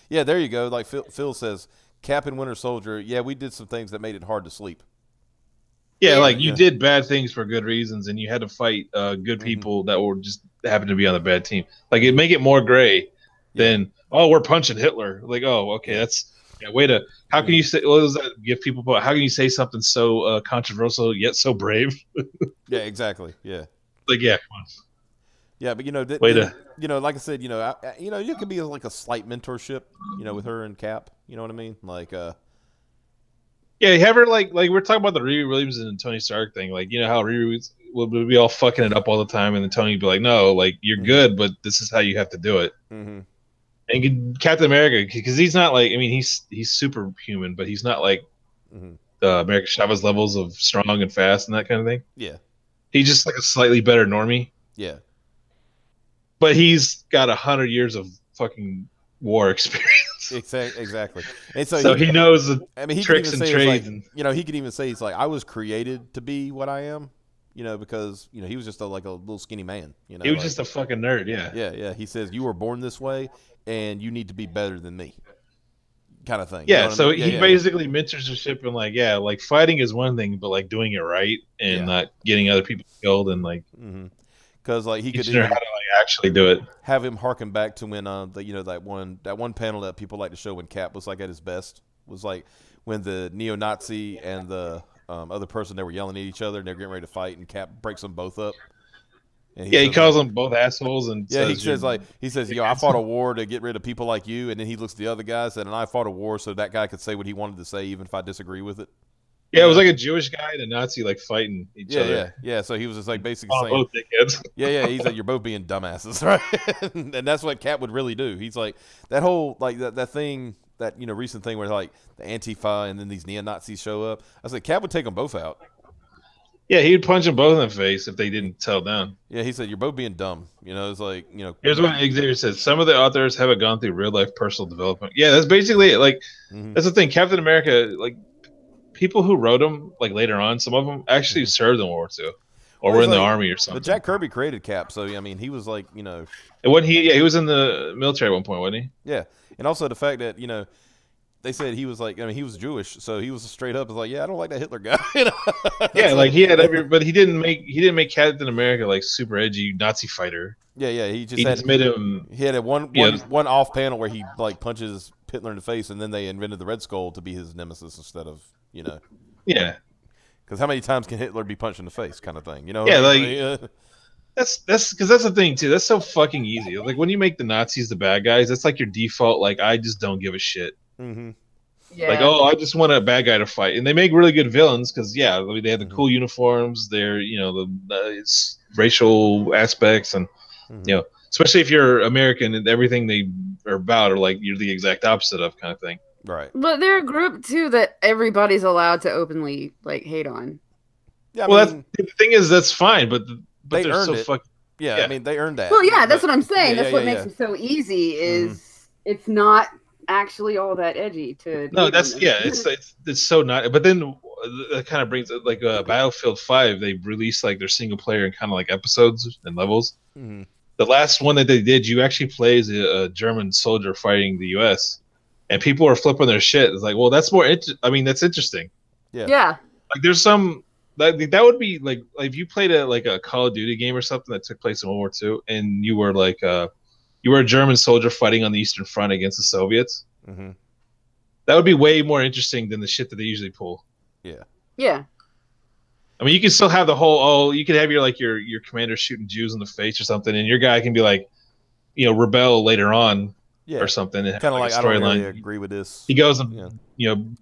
Yeah, there you go. Like Phil says, Cap and Winter Soldier. Yeah, we did some things that made it hard to sleep.
Yeah, like you did bad things for good reasons, and you had to fight good people that were just happened to be on the bad team. Like it make it more gray than we're punching Hitler. Like okay, that's way to. How can you say? What does that give people? How can you say something so controversial yet so brave?
Yeah, exactly. Yeah.
Like come on.
Yeah, but like I said, you could be like a slight mentorship, with her and Cap. You know what I mean? Like,
yeah, have her like we're talking about the Riri Williams and Tony Stark thing. Like, how Riri would be all fucking it up all the time, and then Tony would be like, "No, like you're good, but this is how you have to do it."
Mm-hmm.
And Captain America, because he's not like, I mean, he's superhuman, but he's not like the America Chavez levels of strong and fast and that kind of thing.
Yeah,
he's just like a slightly better normie.
Yeah,
but he's got 100 years of fucking war experience.
Exactly. And
so he knows the tricks and trades.
He could even say he's like, I was created to be what I am, because he was just like a little skinny man.
He was just a fucking nerd. Yeah.
Yeah. He says you were born this way, and you need to be better than me, kind of thing.
Yeah. So he basically mentors the ship and like fighting is one thing, but like doing it right and not getting other people killed and like.
Because like he could
how to like actually do it.
Have him harken back to when that one panel that people like to show when Cap was like at his best was like when the neo-Nazi and the other person, they were yelling at each other and they're getting ready to fight, and Cap breaks them both up.
And he calls them both assholes and
he says I fought a war to get rid of people like you, and then he looks at the other guy and said, and I fought a war so that guy could say what he wanted to say even if I disagree with it.
Yeah, it was like a Jewish guy and a Nazi like fighting each other.
Yeah. So he was just like basically saying,
both dickheads.
Yeah. He's like, you're both being dumbasses, right? And that's what Cap would really do. He's like that whole like that thing that recent thing where like the Antifa and then these neo-Nazis show up. I was like, Cap would take them both out.
Yeah, he'd punch them both in the face if they didn't settle down.
Yeah, he said, you're both being dumb. It's like
Here's what Xavier said: some of the authors haven't gone through real life personal development. Yeah, that's basically it. Like that's the thing. Captain America, like. People who wrote them, like later on, some of them actually served in World War II, or were in the army or something.
But Jack Kirby created Cap, so I mean, he was like,
And when he was in the military at one point, wasn't he?
Yeah, and also the fact that they said he was like, he was Jewish, so he was straight up like, I don't like that Hitler guy.
Yeah, like he had but he didn't make Captain America like super edgy Nazi fighter.
Yeah, he just
made him.
He had one off panel where he like punches Hitler in the face, and then they invented the Red Skull to be his nemesis instead of.
Yeah.
Because how many times can Hitler be punched in the face, kind of thing?
Yeah, that's because that's the thing too. That's so fucking easy. Like when you make the Nazis the bad guys, that's like your default. Like I just don't give a shit.
Mm-hmm.
Yeah.
Like I just want a bad guy to fight, and they make really good villains because they have the cool uniforms. They're it's racial aspects, and especially if you're American and everything they are about are like you're the exact opposite of kind of thing.
Right.
But they're a group too that everybody's allowed to openly like hate on.
Yeah.
Well, the thing is that's fine, but they're so fucking.
Yeah, I mean they earned that.
Well, yeah, that's what I'm saying. That's what makes them so easy. Is it's not actually all that edgy to.
No, it's so not. But then that kind of brings it like Battlefield 5. They released like their single player and kind of like episodes and levels.
Mm-hmm.
The last one that they did, you actually play as a German soldier fighting the U.S. And people are flipping their shit. It's like, well, that's more. That's interesting.
Yeah.
Yeah.
Like, there's some that would be like if you played a Call of Duty game or something that took place in World War II, and you were like you were a German soldier fighting on the Eastern Front against the Soviets.
Mm-hmm.
That would be way more interesting than the shit that they usually pull.
Yeah.
Yeah.
I mean, you can still have the whole. You could have your commander shooting Jews in the face or something, and your guy can be like, rebel later on.
Yeah.
Or something.
Kind of like I don't really agree with this.
He goes and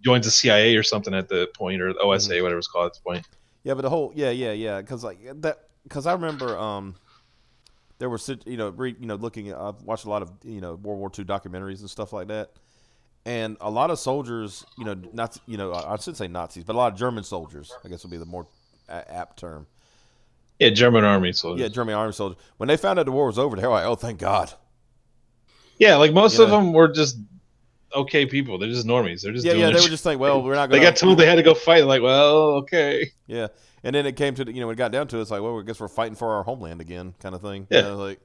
joins the CIA or something at the point, or the OSA, whatever it's called at the point.
Yeah, but the whole because I remember there were looking at, I've watched a lot of World War II documentaries and stuff like that, And a lot of soldiers, not I should say Nazis, but a lot of German soldiers, I guess would be the more apt term.
Yeah, German army soldiers.
Yeah, German army soldiers. When they found out the war was over, they were like, "Oh, thank God."
Yeah, like most of them were just okay people. They're just normies. They're just
they were just like, "Well, we're not going."
They got told they had to go fight. Like, well, okay.
Yeah, and then it came to when it got down to it, it's like, well, I guess we're fighting for our homeland again, kind of thing.
Yeah.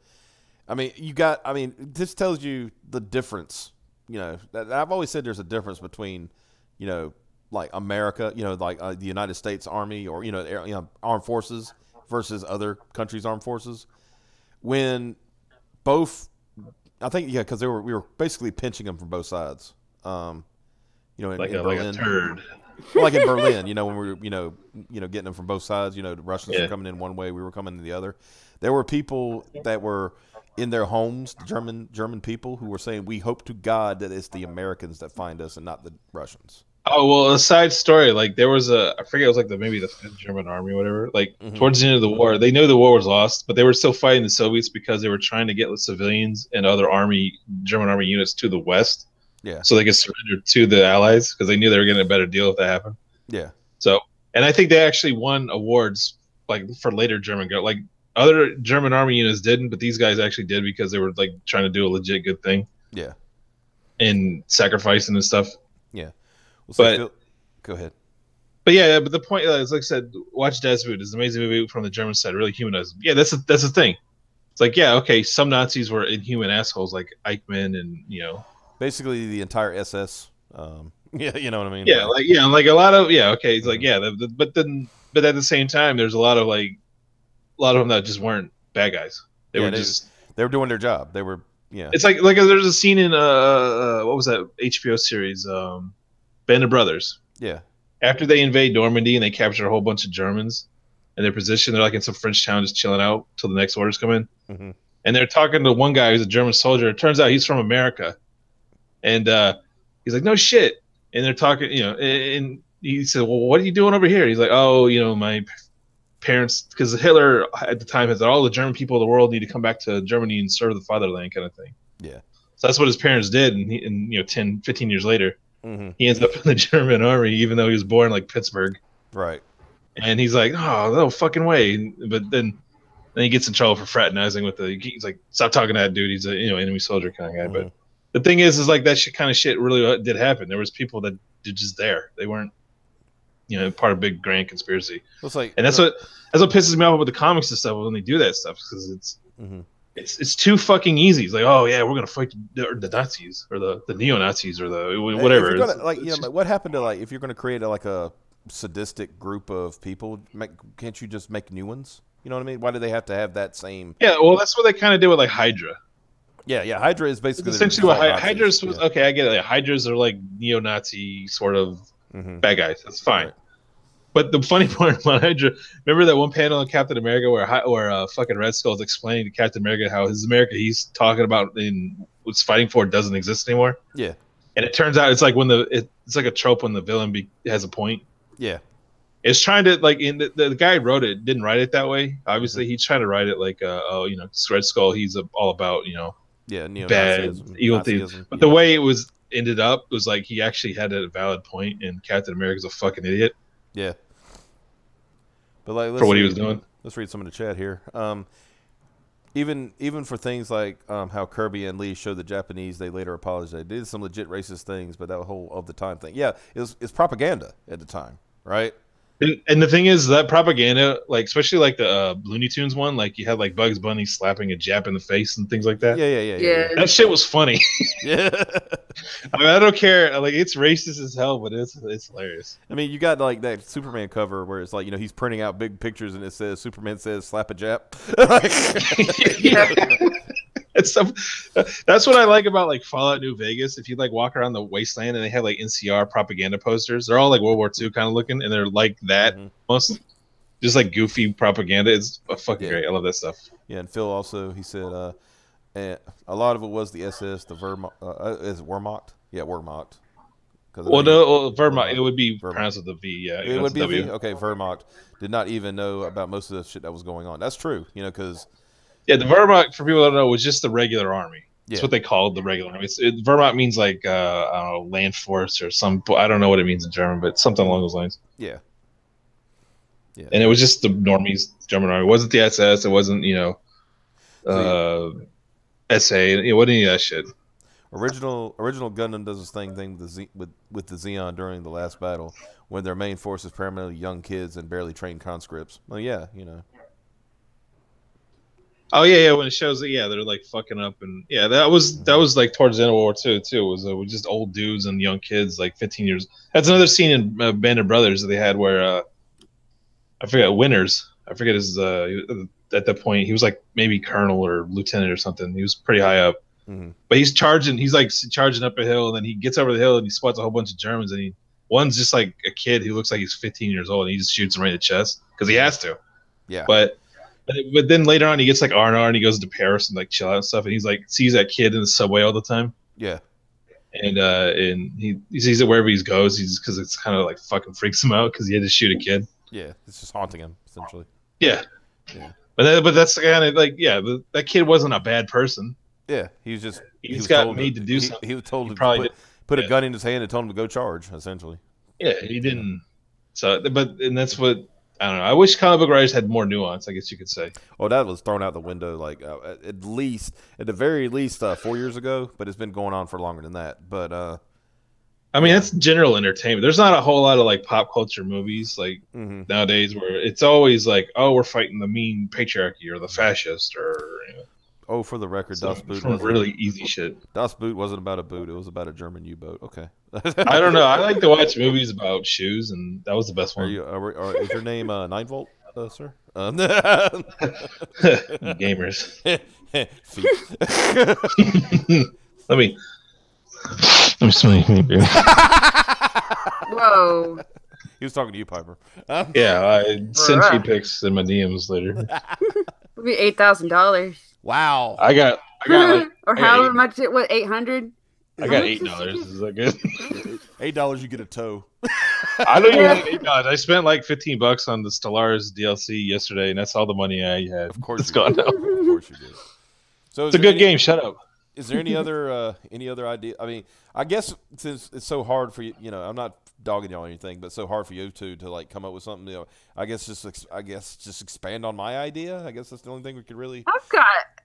This tells you the difference. I've always said there's a difference between, like America, like the United States Army or armed forces versus other countries' armed forces. When both, I think, because we were basically pinching them from both sides. In Berlin,
like a turd.
Like in Berlin, when we were, getting them from both sides. The Russians were coming in one way, we were coming in the other. There were people that were in their homes, German people, who were saying, "We hope to God that it's the Americans that find us and not the Russians."
Oh, well, a side story, like there was I forget, it was like maybe the 5th German Army or whatever. Like towards the end of the war, they knew the war was lost, but they were still fighting the Soviets because they were trying to get the civilians and other German army units to the west.
Yeah.
So they could surrender to the Allies because they knew they were getting a better deal if that happened.
Yeah.
So, and I think they actually won awards like for later German like other German army units didn't, but these guys actually did because they were like trying to do a legit good thing.
Yeah.
And sacrificing and stuff.
Yeah.
Well,
go ahead.
But but the point is, like I said, watch Desmond. It's an amazing movie from the German side. Really humanized. Yeah, that's the thing. It's like, yeah, okay, some Nazis were inhuman assholes like Eichmann and
basically the entire SS. Yeah, you know what I mean.
Yeah, like a lot of okay. It's like but at the same time, there's a lot of them that just weren't bad guys. They
were doing their job. They were
It's like there's a scene in what was that HBO series, Band of Brothers.
Yeah.
After they invade Normandy and they capture a whole bunch of Germans in their position, they're like in some French town just chilling out till the next orders come in.
Mm-hmm.
And they're talking to one guy who's a German soldier. It turns out he's from America. And he's like, no shit. And they're talking, and he said, well, what are you doing over here? He's like, oh, my parents, because Hitler at the time had said all the German people of the world need to come back to Germany and serve the fatherland kind of thing.
Yeah.
So that's what his parents did. And 10, 15 years later,
mm-hmm.
he ends up in the German army, even though he was born like Pittsburgh.
Right. And
he's like, oh, no fucking way. But then he gets in trouble for fraternizing with he's like, stop talking to that dude. He's a, enemy soldier kind of guy. Mm-hmm. But the thing is like that kind of shit really did happen. There was people that did just there. They weren't, part of a big grand conspiracy.
It's like,
and that's what pisses me off with the comics and stuff when they do that stuff, because it's too fucking easy. It's like, oh yeah, we're gonna fight the Nazis or the neo-Nazis or the whatever.
But what happened to if you're gonna create a sadistic group of people, can't you just make new ones? You know what I mean? Why do they have to have that same?
Yeah, well, that's what they kind of did with Hydra.
Yeah. Hydra is basically
essentially what Hydra's was. Okay, I get it. Hydras are like neo-Nazi sort of bad guys. That's fine. Right. But the funny part about Hydra, remember that one panel in Captain America where fucking Red Skull is explaining to Captain America how his America he's talking about was fighting for doesn't exist anymore.
Yeah.
And it turns out it's like it's like a trope when the villain has a point.
Yeah.
It's trying to the guy who wrote it didn't write it that way. Obviously, he's trying to write it like Red Skull. He's all about bad evil things. But the way it was ended up was like he actually had a valid point, and Captain America's a fucking idiot.
Yeah. But
for what he was doing.
Let's read some of the chat here. Even for things like how Kirby and Lee showed the Japanese, they later apologized. They did some legit racist things, but that whole of the time thing, it's propaganda at the time, right?
And the thing is that propaganda, especially the Looney Tunes one, you had Bugs Bunny slapping a Jap in the face and things like that.
Yeah.
That shit was funny.
Yeah.
I mean, I don't care. It's racist as hell, but it's hilarious.
I mean, you got that Superman cover where it's he's printing out big pictures and it says Superman says slap a Jap.
That's what I like about Fallout New Vegas. If you walk around the wasteland and they have NCR propaganda posters, they're all World War II kind of looking, and they're like that almost, just goofy propaganda. It's fucking great. I love that stuff.
Yeah, and Phil also he said a lot of it was the SS, the Wehrmacht. Is it Wehrmacht? Yeah, Wehrmacht.
Wehrmacht. It would be pronounced with the V. Yeah,
it would be a V. Okay, Wehrmacht did not even know about most of the shit that was going on. That's true. Because.
Yeah, the Wehrmacht, for people that don't know, was just the regular army. That's what they call the regular army. Vermont means like I don't know, land force or some. I don't know what it means in German, but something along those lines.
Yeah. Yeah.
And it was just the normies German army. It wasn't the SS. It wasn't SA. It wasn't any of that shit.
Original Gundam does this thing with the Xeon during the last battle when their main force is primarily young kids and barely trained conscripts. Well, yeah,
Oh yeah. When it shows that, they're like fucking up, and that was like towards the end of World War II too. It was just old dudes and young kids, like 15 years. That's another scene in Band of Brothers that they had where I forget Winters. I forget his at that point he was like maybe colonel or lieutenant or something. He was pretty high up.
Mm-hmm.
But he's charging. He's like charging up a hill, and then he gets over the hill and he spots a whole bunch of Germans. And one's just like a kid who looks like he's 15 years old, and he just shoots him right in the chest because he has to.
Yeah.
But then later on, he gets like R&R, and he goes to Paris and like chill out and stuff. And he's like sees that kid in the subway all the time.
Yeah.
And he sees it wherever he goes. He's because it's kind of like fucking freaks him out because he had to shoot a kid.
Yeah, it's just haunting him essentially.
Yeah.
Yeah.
But that's kind of like that kid wasn't a bad person.
Yeah, he was
got made to do something.
He was told to put a gun in his hand and told him to go charge, essentially.
Yeah, he didn't. So, and that's what I don't know. I wish comic book writers had more nuance, I guess you could say.
Oh, that was thrown out the window, like at the very least, 4 years ago. But it's been going on for longer than that. But
I mean, that's general entertainment. There's not a whole lot of like pop culture movies like nowadays where it's always like, oh, we're fighting the mean patriarchy or the fascist or.
Oh, for the record, Das Boot
was really easy shit.
Das Boot wasn't about a boot; it was about a German U-boat. Okay.
I don't know. I like to watch movies about shoes, and that was the best one.
Is your name 9 Volt, sir?
Gamers.
Feet.
Let me smell your beer.
Whoa.
He was talking to you, Piper.
Yeah, I sent feet pics in my DMs later.
It'll be $8,000.
Wow.
I got like,
or however much it was, 800.
I got $8. Is that good?
$8, you get a toe.
I don't even have $8. I spent like $15 on the Stellaris DLC yesterday, and that's all the money I had.
Of course,
it's gone now.
Of course you did. So
it's a good game. Shut up.
Is there any other idea? I mean, I guess since it's so hard for you, I'm not dogging y'all or anything, but so hard for you two to like come up with something. I guess just expand on my idea. I guess that's the only thing we could really.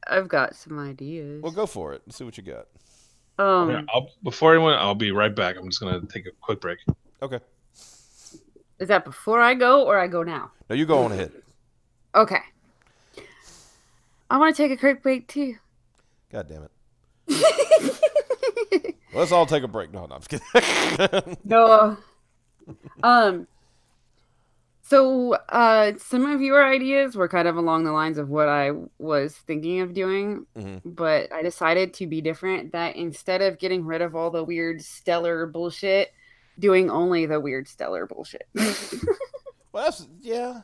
I've got some ideas.
Well, go for it. Let's see what you got.
I'll be right back. I'm just gonna take a quick break.
Okay.
Is that before I go or I go now?
No, you go on ahead.
Okay. I want to take a quick break too.
God damn it. Let's all take a break. No, I'm just kidding.
No. So some of your ideas were kind of along the lines of what I was thinking of doing, but I decided to be different. That instead of getting rid of all the weird stellar bullshit, doing only the weird stellar bullshit.
Well,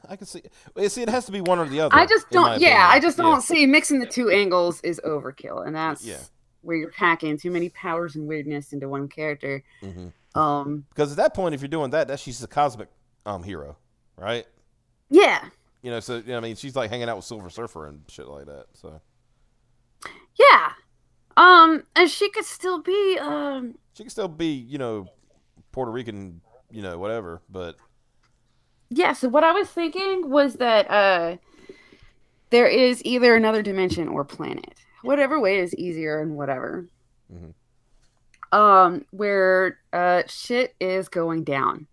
I can see. See, it has to be one or the other.
I just don't see mixing the two angles is overkill, and that's where you're packing too many powers and weirdness into one character.
Because at that point, if you're doing that, she's a cosmic hero, right?
Yeah.
So I mean, she's like hanging out with Silver Surfer and shit like that. So.
Yeah. And she could still be.
She could still be, Puerto Rican, whatever, but.
Yeah. So what I was thinking was that there is either another dimension or planet. Whatever way is easier and whatever. Where shit is going down.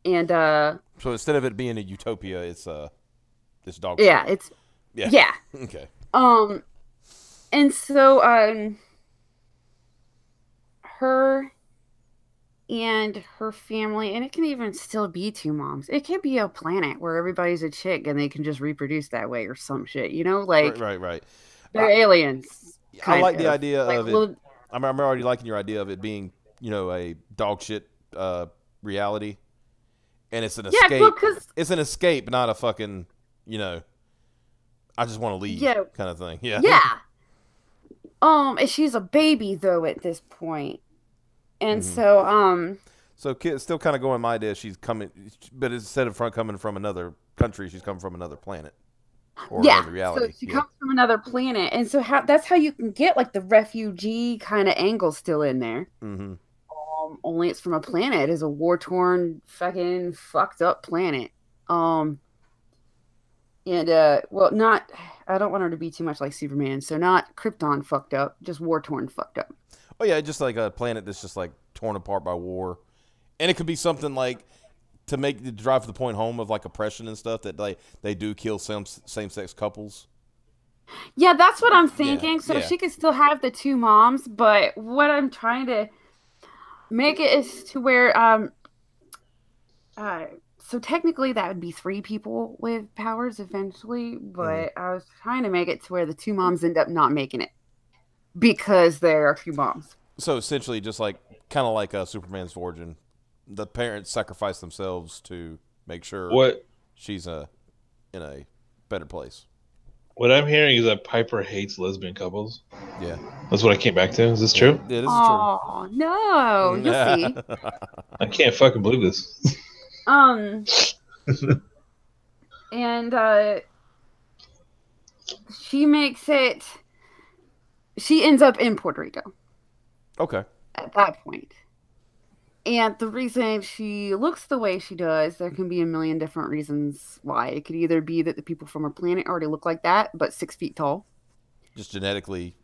And
so instead of it being a utopia, it's dog
shit. Yeah.
Okay.
And so her and her family, and it can even still be two moms. It can be a planet where everybody's a chick and they can just reproduce that way or some shit, like
right.
They're aliens.
I like the idea of it. I'm already liking your idea of it being, a dog shit reality, and it's an escape. It's an escape, not a fucking, I just want to leave kind of thing. Yeah.
Yeah. And she's a baby though at this point, and so
kids still kind of going my idea. She's coming, but instead of coming from another country, she's coming from another planet. or
Yeah,
another
so
reality.
she
Yeah.
comes from another planet, and so that's how you can get like the refugee kind of angle still in there.
Mm-hmm.
Only it's from a planet. It is a war-torn, fucking fucked up planet. Um, and well, not. I don't want her to be too much like Superman, so not Krypton fucked up, just war-torn fucked up.
Oh yeah, just like a planet that's just like torn apart by war, and it could be something like to drive the point home of like oppression and stuff that they do kill some same sex couples.
Yeah, that's what I'm
Yeah,
thinking. So
yeah.
she could still have the two moms, but what I'm trying to make it is to where uh so technically that would be three people with powers eventually,
Mm-hmm.
but I was trying to make it to where the two moms end up not making it because there are two moms.
So essentially, just like kind of like Superman's origin, the parents sacrifice themselves to make sure
What
she's in a better place.
what I'm hearing is that Piper hates lesbian couples.
Yeah,
That's what I came back to. Is this
yeah,
true?
yeah, this is true.
Oh no, you'll see.
I can't fucking believe this.
Um, and she makes it. She ends up in Puerto Rico
Okay.
at that point. And the reason she looks the way she does, there can be a million different reasons why. It could either be that the people from her planet already look like that, but 6 feet tall.
Just genetically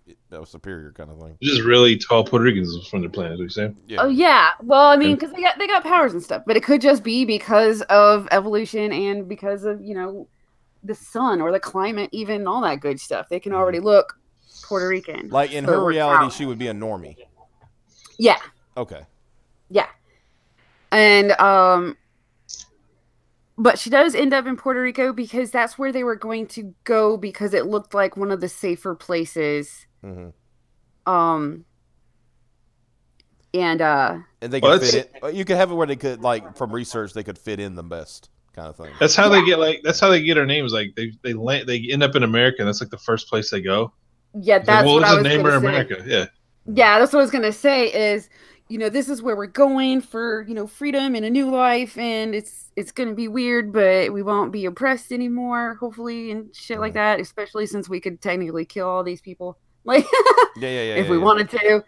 superior kind of thing.
Just really tall Puerto Ricans from the planet. What you saying?
Yeah.
Oh yeah, well, I mean, because they got powers and stuff, but it could just be because of evolution and because of the sun or the climate, even all that good stuff. They can already look Puerto Rican.
Like in
So
her
it works
reality,
out.
she would be a normie.
Yeah,
Okay.
yeah, and but she does end up in Puerto Rico because that's where they were going to go because it looked like one of the safer places.
Mm-hmm.
And
they could fit it. You could have it where they could, like, from research, they could fit in the best kind of thing.
That's how they get that's how they get our names. Like they end up in America. And that's like the first place they go.
yeah, that's
what
what
was
I
the
was
name
going
of
to say.
America? Yeah.
Yeah, that's what I was gonna say is, this is where we're going for, freedom and a new life, and it's gonna be weird, but we won't be oppressed anymore, hopefully, and shit like that, especially since we could technically kill all these people. Like if we wanted to.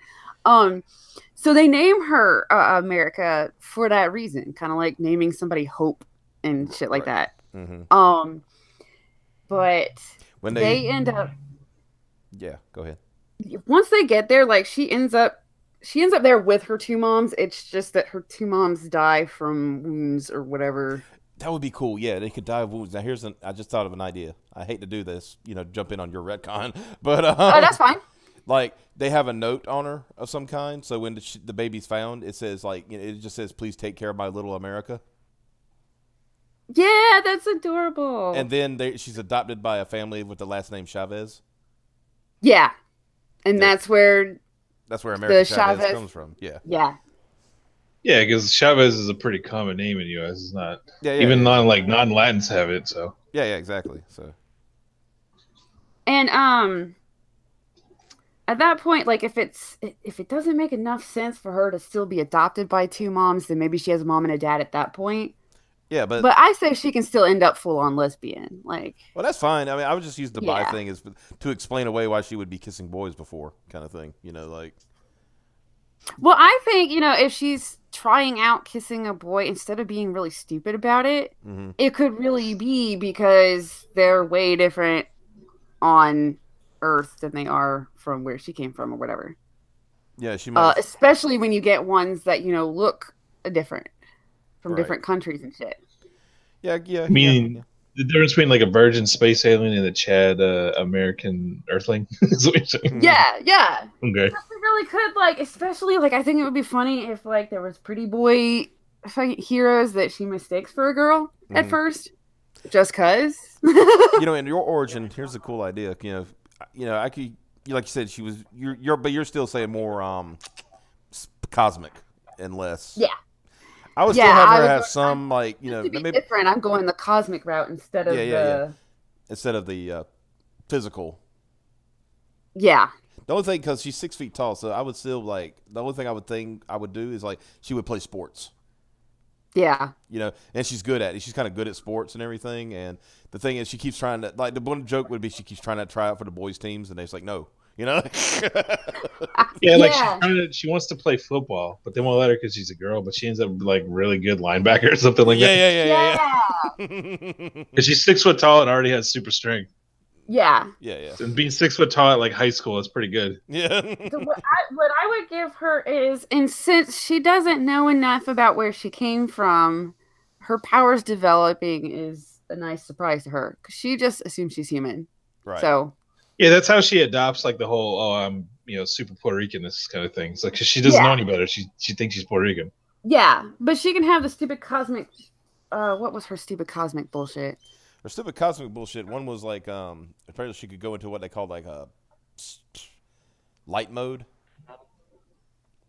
So they name her America for that reason, kind of like naming somebody Hope and shit like that.
Mm-hmm.
But
when
they end up
Yeah, go ahead.
once they get there, like she ends up there with her two moms. It's just that her two moms die from wounds or whatever.
That would be cool. Yeah, they could die of wounds. Now, I just thought of an idea. I hate to do this, jump in on your retcon, but
Oh, that's fine.
like they have a note on her of some kind. So when the baby's found, it says it just says, "Please take care of my little America."
Yeah, that's adorable.
And then she's adopted by a family with the last name Chavez.
Yeah, and that's where
American Chavez
Chavez
comes from. Yeah.
Yeah.
Yeah, because Chavez is a pretty common name in the U.S. It's not.
Yeah,
even non-Latins have it. So.
Yeah, exactly. So.
And at that point, like if it doesn't make enough sense for her to still be adopted by two moms, then maybe she has a mom and a dad at that point.
Yeah, but
I say she can still end up full on lesbian. Like,
well, that's fine. I mean, I would just use the bi thing as to explain away why she would be kissing boys before, kind of thing. Like.
Well, I think if she's trying out kissing a boy instead of being really stupid about it, it could really be because they're way different on Earth than they are from where she came from or whatever.
Yeah, she might.
Especially when you get ones that look different. From different countries and shit.
Yeah.
I mean, the difference between like a virgin space alien and a Chad American Earthling. Is what you're saying?
Yeah.
Okay.
We really could, especially I think it would be funny if there was pretty boy heroes that she mistakes for a girl at first, just cause.
In your origin, here's a cool idea. I could, like you said, she was but you're still saying more cosmic and less.
Yeah.
I would still have her have some
maybe different. I'm going the cosmic route instead of
instead of the physical.
Yeah.
The only thing, because she's 6 feet tall, so I would still the only thing I would think I would do is she would play sports.
Yeah.
You know, and she's good at it. She's kind of good at sports and everything. And the thing is, she keeps trying to, like, the one joke would be she keeps trying to try out for the boys' teams, and they're just like, no, you know?
Yeah, like she wants to play football, but they won't let her because she's a girl, but she ends up like really good linebacker or something like that.
Yeah.
Because she's 6 foot tall and already has super strength.
Yeah.
And being 6 foot tall at like high school is pretty good.
Yeah.
So what I would give her is, and since she doesn't know enough about where she came from, her powers developing is a nice surprise to her because she just assumes she's human.
Right.
So.
Yeah, that's how she adopts like the whole I'm super Puerto Rican, this kind of thing. It's like, 'cause she doesn't know any better. She thinks she's Puerto Rican.
Yeah, but she can have the stupid cosmic. What was her stupid cosmic bullshit?
Her stupid cosmic bullshit. One was like, apparently she could go into what they called like a light mode,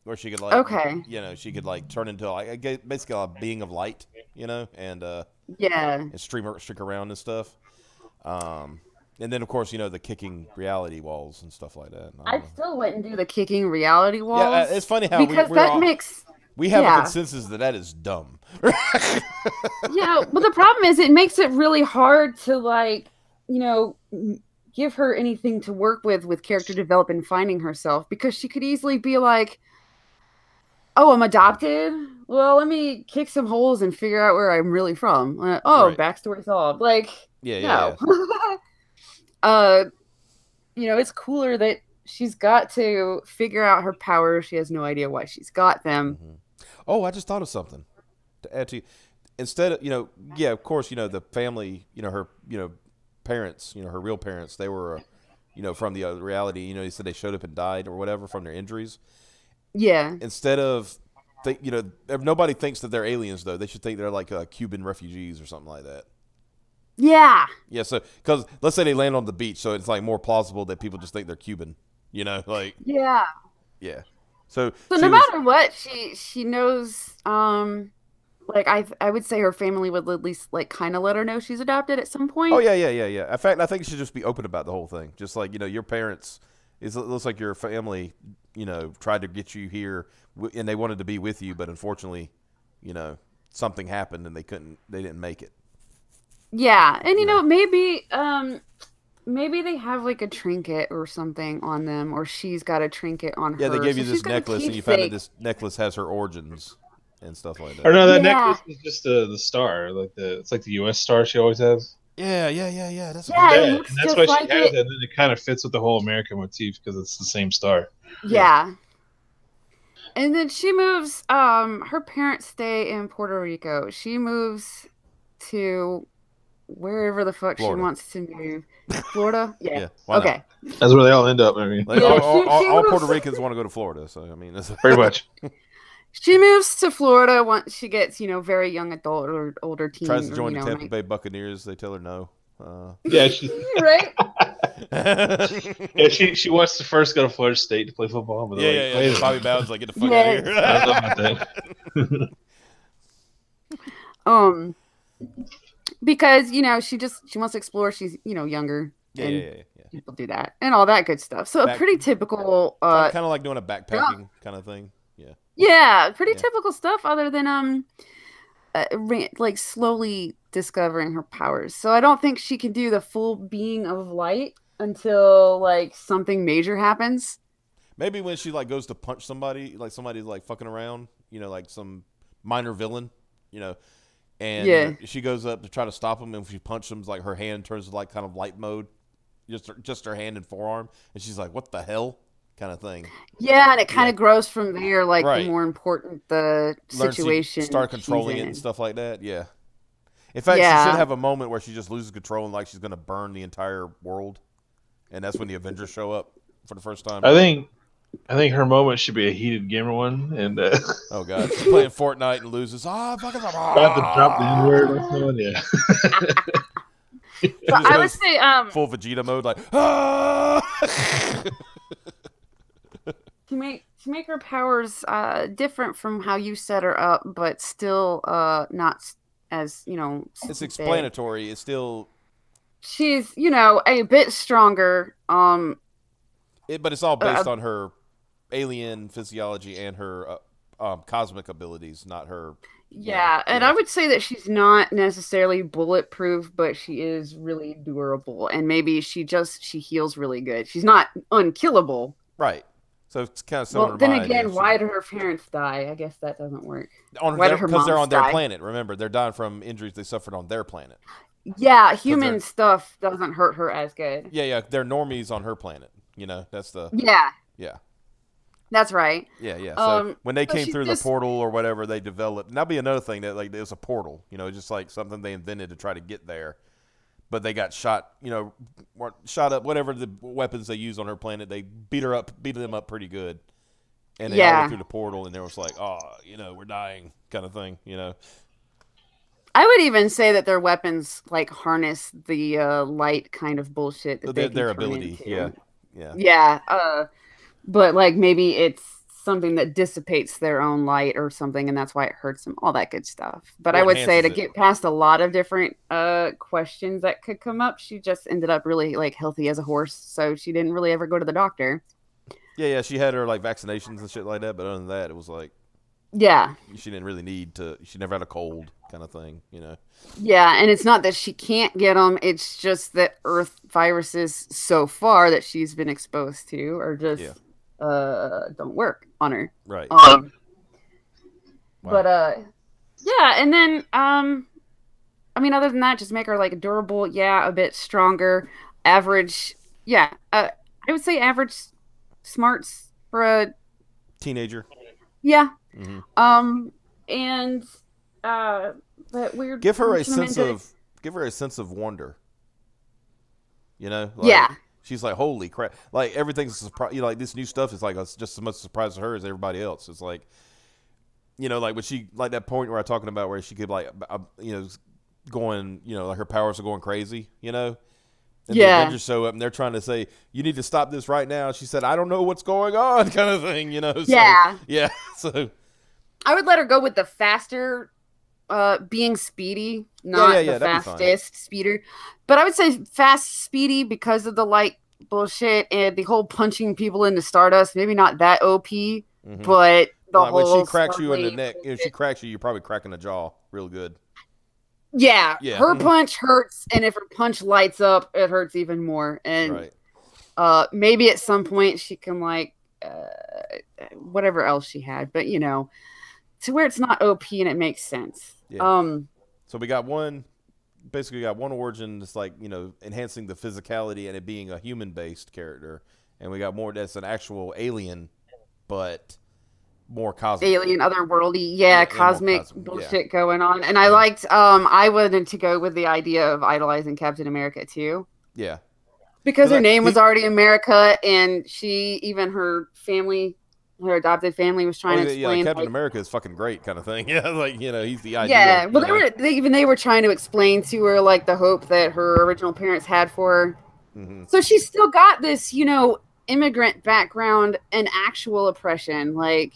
where she could like, she could like turn into like basically a being of light, and and streak around and stuff. And then, of course, the kicking reality walls and stuff like that.
I still wouldn't do the kicking reality walls.
Yeah, it's funny how we have a consensus that is dumb.
Well, the problem is it makes it really hard to, like, give her anything to work with character development and finding herself, because she could easily be like, oh, I'm adopted? Well, let me kick some holes and figure out where I'm really from. Backstory solved. Like, no. It's cooler that she's got to figure out her powers. She has no idea why she's got them.
Mm-hmm. Oh, I just thought of something to add to you. Instead of, of course, the family, her, parents, her real parents, they were, from the reality, they said they showed up and died or whatever from their injuries.
Yeah.
Instead of, if nobody thinks that they're aliens, though, they should think they're like Cuban refugees or something like that.
Yeah.
Yeah, so, because let's say they land on the beach, so it's like more plausible that people just think they're Cuban, like.
Yeah.
Yeah. So
no matter what, she knows, like, I would say her family would at least, like, kind of let her know she's adopted at some point.
Oh, yeah. In fact, I think you should just be open about the whole thing. Just like, your parents, it looks like your family, tried to get you here, and they wanted to be with you, but unfortunately, something happened and they didn't make it.
Yeah, and maybe they have like a trinket or something on them, or she's got a trinket on her.
Yeah, they gave you this necklace, and you found that this necklace has her origins and stuff like that.
Or no, that necklace is just the star, it's like the U.S. star she always has.
Yeah.
That's why she has it, and then it kind of fits with the whole American motif because it's the same star.
Yeah. And then she moves. Her parents stay in Puerto Rico. She moves to wherever the fuck Florida. She wants to move. Florida? Yeah.
Okay.
That's where they all end up. I mean,
like, all Puerto Ricans want to go to Florida. So I mean, that's
pretty much.
She moves to Florida once she gets, very young adult or older teen.
Tries to join the Tampa Bay Buccaneers. They tell her no.
Yeah,
right.
Yeah, she wants to first go to Florida State to play football. But
Bobby Bowden's like, get the fuck out of here.
I love
that.
Because she wants to explore. She's younger.
Yeah.
People do that and all that good stuff. So a pretty typical,
kind of like doing a backpacking kind of thing. Yeah.
Yeah, pretty typical stuff. Other than like slowly discovering her powers. So I don't think she can do the full being of light until like something major happens.
Maybe when she like goes to punch somebody, like somebody's like fucking around, like some minor villain, and she goes up to try to stop him, and if she punches him, like her hand turns to like kind of light mode, just her hand and forearm, and she's like, "What the hell?" kind of thing.
Yeah, and it kind of grows from there. Like the more important the situation,
start controlling it and stuff like that. Yeah. In fact, she should have a moment where she just loses control and like she's gonna burn the entire world, and that's when the Avengers show up for the first time.
I think her moment should be a heated gamer one, and
oh god, she's playing Fortnite and loses. About to
drop the N-word or something. Yeah.
So I would say
full Vegeta mode, like
to make her powers different from how you set her up, but still not as
it's explanatory. It's still
she's a bit stronger.
But it's all based on her alien physiology and her cosmic abilities, not her
Yeah, and I would say that she's not necessarily bulletproof, but she is really durable, and maybe she heals really good. She's not unkillable.
Right. So it's kind of similar.
Well, then again, why did her parents die? I guess that doesn't work.
Because they're on their planet. Remember, they're dying from injuries they suffered on their planet.
Yeah, human stuff doesn't hurt her as good.
Yeah, they're normies on her planet. You know, that's the yeah.
That's right.
Yeah. So when they came through the portal or whatever, they developed. And that'll be another thing that like it was a portal. You know, just like something they invented to try to get there, but they got shot. You know, shot up. Whatever the weapons they used on her planet, they beat them up pretty good. And they all went through the portal, and they was like, "Oh, you know, we're dying," kind of thing. You know.
I would even say that their weapons like harness the light kind of bullshit that
their ability.
Into. Yeah. But like maybe it's something that dissipates their own light or something, and that's why it hurts them. All that good stuff. But I would say to get past a lot of different questions that could come up, she just ended up really like healthy as a horse, so she didn't really ever go to the doctor.
Yeah. She had her like vaccinations and shit like that, but other than that, it was like.
Yeah.
She didn't really need to. She never had a cold kind of thing, you know.
Yeah, and it's not that she can't get them. It's just that Earth viruses so far that she's been exposed to are just don't work on her.
Right.
Wow. But yeah, and then I mean, other than that, just make her like durable. Yeah, a bit stronger. Average. Yeah, I would say average smarts for a
teenager.
Yeah. Mm-hmm. And that weird.
Give her a sense of wonder. You know. Like, she's like, holy crap! Like everything's a surprise. You know, like this new stuff is like just as much a surprise to her as everybody else. It's like, you know, like when she like that point where I'm talking about where she could like, you know, going, you know, like her powers are going crazy. You know. And the Avengers show up and they're trying to say, you need to stop this right now. She said, I don't know what's going on, kind of thing, you know? So, yeah. So
I would let her go with the faster being speedy, not the fastest speeder. But I would say fast, speedy because of the light bullshit and the whole punching people into stardust. Maybe not that OP, but the whole
when she cracks you in the neck, if she cracks you, you're probably cracking the jaw real good.
Yeah, her punch hurts, and if her punch lights up, it hurts even more. And maybe at some point she can like whatever else she had, but you know, to where it's not OP and it makes sense.
Yeah. So we got one origin that's like, you know, enhancing the physicality and it being a human-based character, and we got more that's an actual alien, but more cosmic,
alien, otherworldly, cosmic bullshit going on. And I liked I wanted to go with the idea of idolizing Captain America too, because her name was already America, and her family, her adopted family, was trying to explain
like Captain America is fucking great kind of thing. Like, you know, he's the idea.
Well, they were trying to explain to her like the hope that her original parents had for her. So she's still got this, you know, immigrant background and actual oppression, like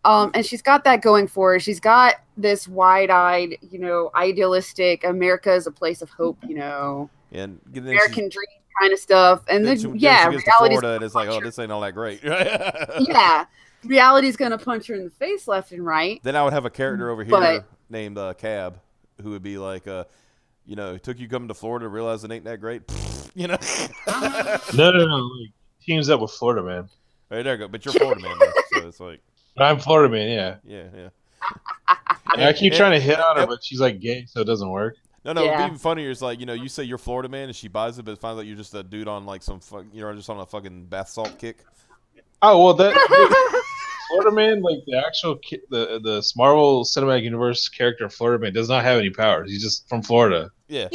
and she's got that going for her. She's got this wide-eyed, you know, idealistic America is a place of hope, you know,
and
American dream kind of stuff. And then
she gets to Florida and it's like, oh, this ain't all that great.
Reality's gonna punch her in the face left and right.
Then I would have a character over here named Cab, who would be like, you know, it took you coming to Florida to realize it ain't that great. You know?
No. Like, teams up with Florida Man.
Right, there you go. But you're Florida Man, though, so it's like.
But I'm Florida Man,
yeah.
I keep trying to hit on her, but she's like gay, so it doesn't work.
No. It'd be even funnier is like, you know, you say you're Florida Man and she buys it, but it finds out you're just a dude on like some, you know, just on a fucking bath salt kick.
Oh well, that Florida Man, like the actual the Marvel Cinematic Universe character Florida Man, does not have any powers. He's just from Florida.
Yeah.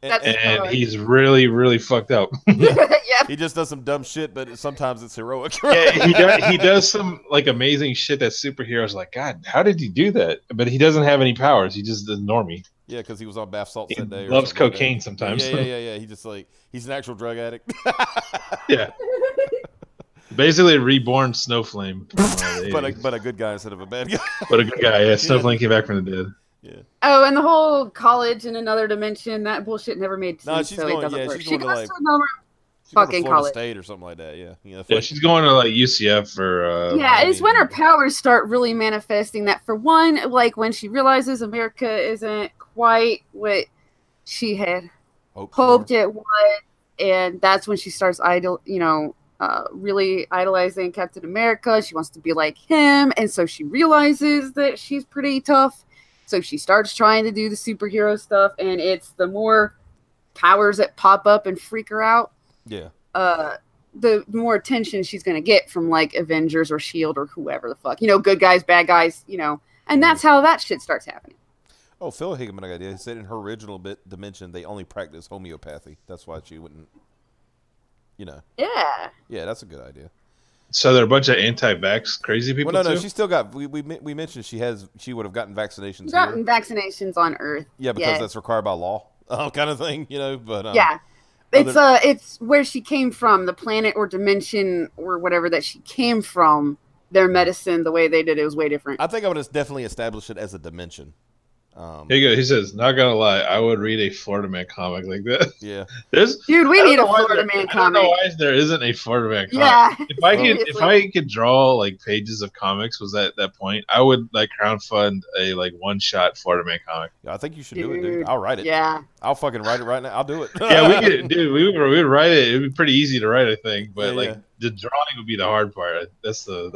And he's really, really fucked up.
He just does some dumb shit, but sometimes it's heroic.
He does some like amazing shit that superheroes like, God, how did he do that? But he doesn't have any powers. He just does normie.
Yeah, because he was on bath salts that day.
Loves cocaine sometimes.
Yeah. He just like he's an actual drug addict.
Yeah. Basically a reborn Snowflame.
But a good guy instead of a bad guy.
But a good guy, yeah. Snowflame came back from the dead.
Yeah.
Oh, and the whole college in another dimension, that bullshit never made sense.
No, she's going,
it doesn't work.
She's going to like, She's going to
fucking
Florida
college.
State or something like that. Yeah,
yeah, she's going to like UCF or.
Yeah, it's when her powers start really manifesting. That for one, like when she realizes America isn't quite what she had hoped it was, and that's when she starts really idolizing Captain America. She wants to be like him, and so she realizes that she's pretty tough. So she starts trying to do the superhero stuff, and it's the more powers that pop up and freak her out.
Yeah.
The more attention she's going to get from like Avengers or S.H.I.E.L.D. or whoever the fuck, good guys, bad guys, and that's how that shit starts happening.
Oh, Phil Hickman got an idea. He said in her original dimension, they only practice homeopathy. That's why she wouldn't, Yeah. Yeah, that's a good idea.
So they're a bunch of anti-vax crazy people.
Well, no, she still got. We mentioned she would have gotten vaccinations.
Gotten vaccinations on Earth.
Yeah, because that's required by law, kind of thing, But
yeah. It's where she came from, the planet or dimension or whatever that she came from. Their medicine, the way they did it was way different.
I think I would have definitely established it as a dimension.
Here you go. He says, "Not gonna lie, I would read a Florida Man comic like that."
Yeah,
dude, we need a Florida Man comic.
I don't know why there isn't a Florida Man comic.
Yeah,
if I could draw like pages of comics, was at that point, I would like crowdfund a like one-shot Florida Man comic.
Yeah, I think you should do it, dude. I'll write it.
Yeah,
I'll fucking write it right now. I'll do it.
Yeah, we could, dude. We would write it. It'd be pretty easy to write, I think, but the drawing would be the hard part. That's the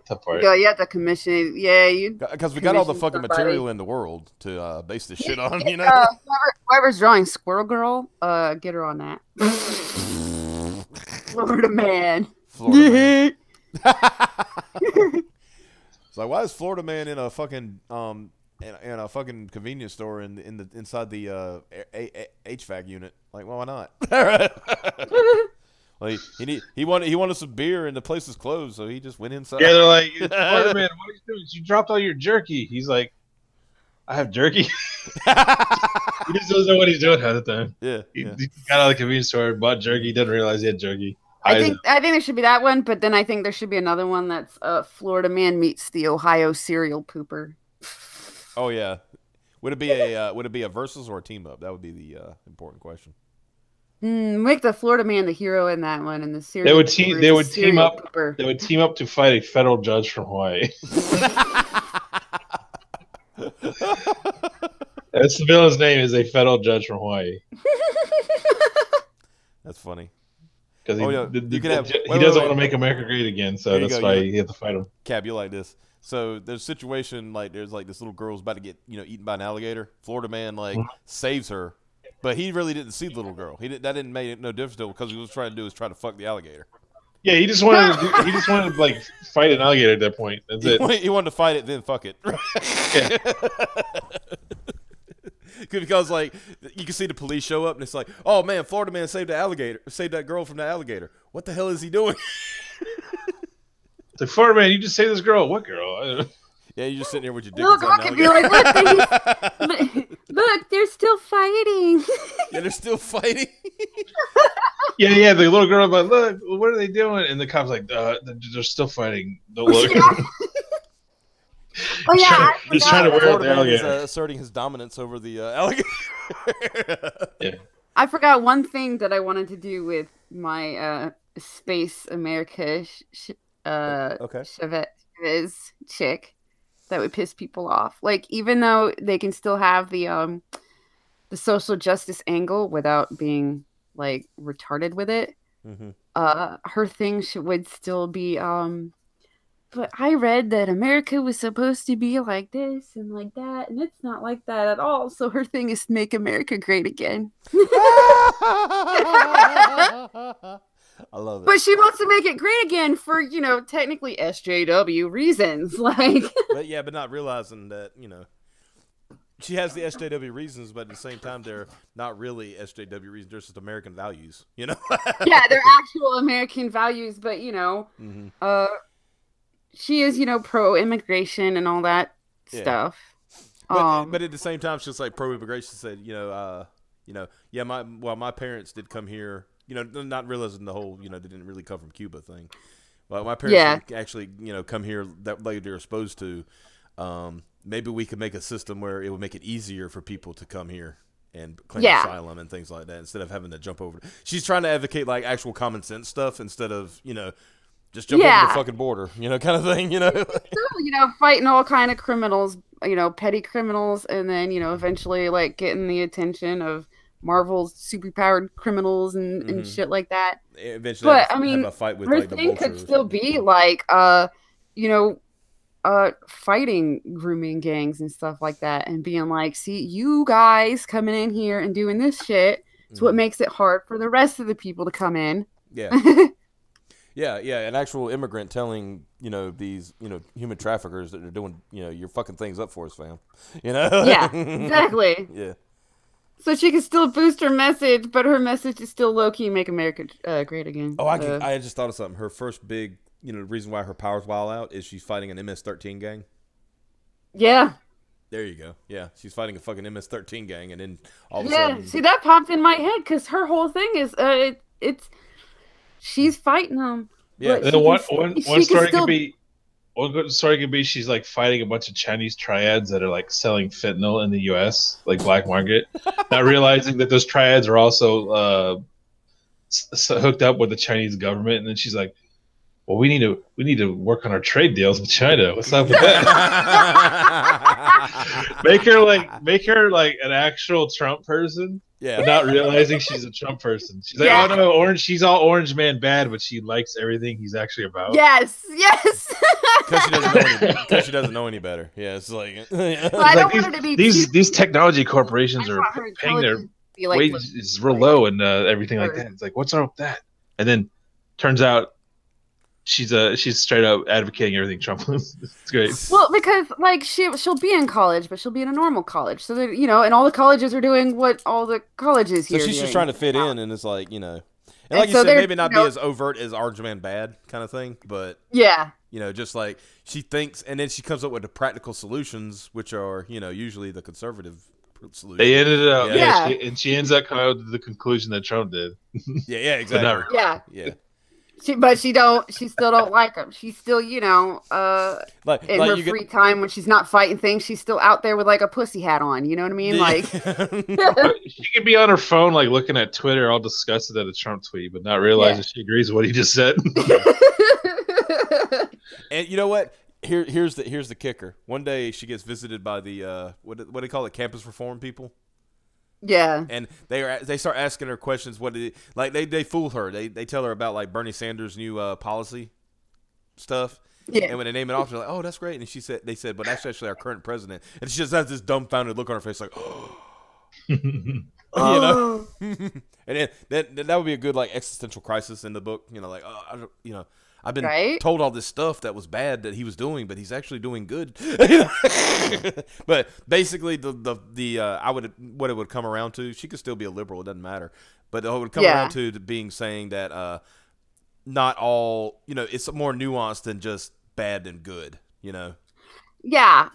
tough part.
Yeah, you have to commission it. Yeah,
because we got all the fucking material in the world to base this shit on.
Whoever's drawing Squirrel Girl, get her on that. Florida Man.
Florida Man. It's like, why is Florida Man in a fucking in a fucking convenience store inside the HVAC unit? Like, well, why not? Like he wanted some beer and the place is closed, so he just went inside.
Yeah, they're like, Florida Man, what are you doing? You dropped all your jerky. He's like, I have jerky. He just doesn't know what he's doing half the time.
Yeah,
he got out of the convenience store, bought jerky, didn't realize he had jerky.
I think there should be that one, but then I think there should be another one that's Florida Man meets the Ohio cereal pooper.
Oh yeah, would it be a versus or a team up? That would be the important question.
Make the Florida Man the hero in that one, and the cereal.
They would team up. Pooper. They would team up to fight a federal judge from Hawaii. That's the villain's name, is a federal judge from Hawaii.
That's funny.
Because he doesn't want to make America great again, so that's why he had to fight him.
Cap, you like this? So there's a situation like there's like this little girl's about to get eaten by an alligator. Florida Man saves her, but he really didn't see the little girl. That didn't make it no difference to him because he was trying to do was try to fuck the alligator.
Yeah, he just wanted to like fight an alligator at that point. That's it.
He wanted to fight it, then fuck it. Yeah. Because like you can see the police show up and it's like, oh man, Florida Man saved that girl from the alligator. What the hell is he doing?
It's like, Florida Man, you just saved this girl. What girl?
Yeah, you're just sitting there with your dick.
Look, I could be like, look, they're still fighting.
Yeah, they're still fighting.
Yeah. The little girl, but look, what are they doing? And the cop's like, they're still fighting. Don't look.
Oh yeah,
he's trying to wear out the alligator.
He's asserting his dominance over the alligator.
Yeah.
I forgot one thing that I wanted to do with my Space America Chavez chick that would piss people off. Like, even though they can still have the social justice angle without being like retarded with it, her thing would still be but I read that America was supposed to be like this and like that, and it's not like that at all. So her thing is to make America great again.
I love it.
But she wants to make it great again for, technically SJW reasons. Like,
but not realizing that, she has the SJW reasons, but at the same time, they're not really SJW reasons. They're just American values,
Yeah, they're actual American values, but, she is, pro-immigration and all that stuff.
But at the same time, she's like pro-immigration. Said, my parents did come here. Not realizing the whole, they didn't really come from Cuba thing. But my parents actually, come here that way they're supposed to. Maybe we could make a system where it would make it easier for people to come here and claim asylum and things like that instead of having to jump over. She's trying to advocate like actual common sense stuff instead of just jump over the fucking border, kind of thing,
Still, fighting all kind of criminals, petty criminals, and then, eventually, like, getting the attention of Marvel's superpowered criminals and shit like that.
Eventually,
but, I mean,
have a fight with,
her
like,
thing
the
could still be, like, fighting grooming gangs and stuff like that and being like, see, you guys coming in here and doing this shit is what makes it hard for the rest of the people to come in.
Yeah. Yeah, an actual immigrant telling, these, human traffickers that are doing, you're fucking things up for us, fam.
Yeah, exactly.
Yeah.
So she can still boost her message, but her message is still low-key make America great again.
Oh, I just thought of something. Her first big, reason why her powers wild out is she's fighting an MS-13 gang.
Yeah.
There you go. Yeah, she's fighting a fucking MS-13 gang, and then all of a sudden...
Yeah, see, that popped in my head, because her whole thing is, she's fighting them.
Yeah, and then one story could be she's like fighting a bunch of Chinese triads that are like selling fentanyl in the U.S. like black market, not realizing that those triads are also hooked up with the Chinese government, and then she's like, "Well, we need to work on our trade deals with China. What's up with that?" make her like an actual Trump person. Yeah, but not realizing she's a Trump person. She's like, oh no, orange. She's all orange man bad, but she likes everything he's actually about.
Yes.
Because she doesn't know any better. Yeah, it's like,
well, I don't want her to be
these technology corporations are paying their wages real low and everything like that. It's like, what's wrong with that? And then turns out she's straight up advocating everything Trump was. It's great.
Well, because like she'll be in college, but she'll be in a normal college. So that and all the colleges are doing what all the colleges here.
So she's just trying to fit in, and it's like and like you said, maybe not be as overt as Orange Man Bad kind of thing, but just like she thinks, and then she comes up with the practical solutions, which are usually the conservative solution.
They ended up, and she ends up coming out with the conclusion that Trump did.
Yeah, exactly.
Yeah. She still don't like him. She's still, in her free time when she's not fighting things, she's still out there with like a pussy hat on. You know what I mean? Like,
she could be on her phone, like looking at Twitter, all disgusted at a Trump tweet, but not realizing she agrees with what he just said.
And you know what? Here's the kicker. One day she gets visited by the what do they call it? Campus reform people.
Yeah,
and they start asking her questions. They fool her. They tell her about like Bernie Sanders' new policy stuff. Yeah, and when they name it off, they're like, "Oh, that's great." And they said, "But that's actually our current president." And she just has this dumbfounded look on her face, like, "Oh." And then that would be a good like existential crisis in the book. Like, I've been told all this stuff that was bad that he was doing, but he's actually doing good. But basically, what it would come around to, she could still be a liberal. It doesn't matter. But it would come around to being saying that not all, it's more nuanced than just bad and good.
Yeah.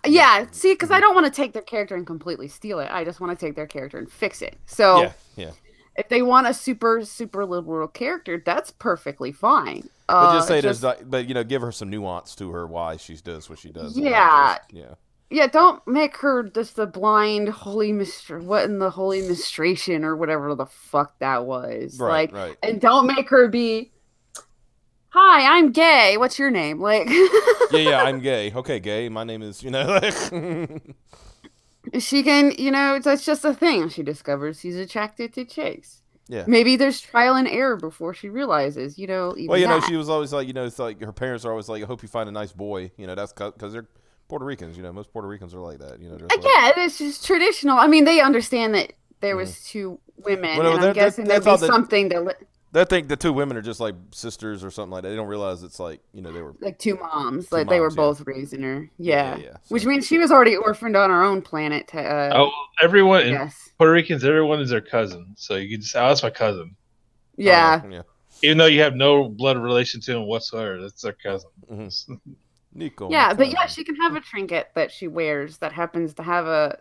See, because I don't want to take their character and completely steal it. I just want to take their character and fix it. So
yeah.
If they want a super, super liberal character, that's perfectly fine.
But just say give her some nuance to her why she does what she does.
Yeah. Don't make her just a blind holy what in the holy mistration or whatever the fuck that was. Right. And don't make her be, hi, I'm gay. What's your name? Like.
yeah, I'm gay. Okay, gay. My name is,
She can, that's just a thing. She discovers she's attracted to chicks.
Yeah.
Maybe there's trial and error before she realizes, she
was always like, it's like her parents are always like, I hope you find a nice boy. That's because they're Puerto Ricans. Most Puerto Ricans are like that.
It's just traditional. I mean, they understand that there was two women, and I'm guessing there'd be something that...
They think the two women are just like sisters or something like that. They don't realize it's like, they were
like two moms. Like they were both raising her. Yeah. Which means she was already orphaned on her own planet.
Everyone in Puerto Ricans, everyone is their cousin. So you can just, that's my cousin.
Yeah.
Even though you have no blood relation to him whatsoever, that's their cousin.
Mm-hmm. Nico.
Yeah, but she can have a trinket that she wears that happens to have a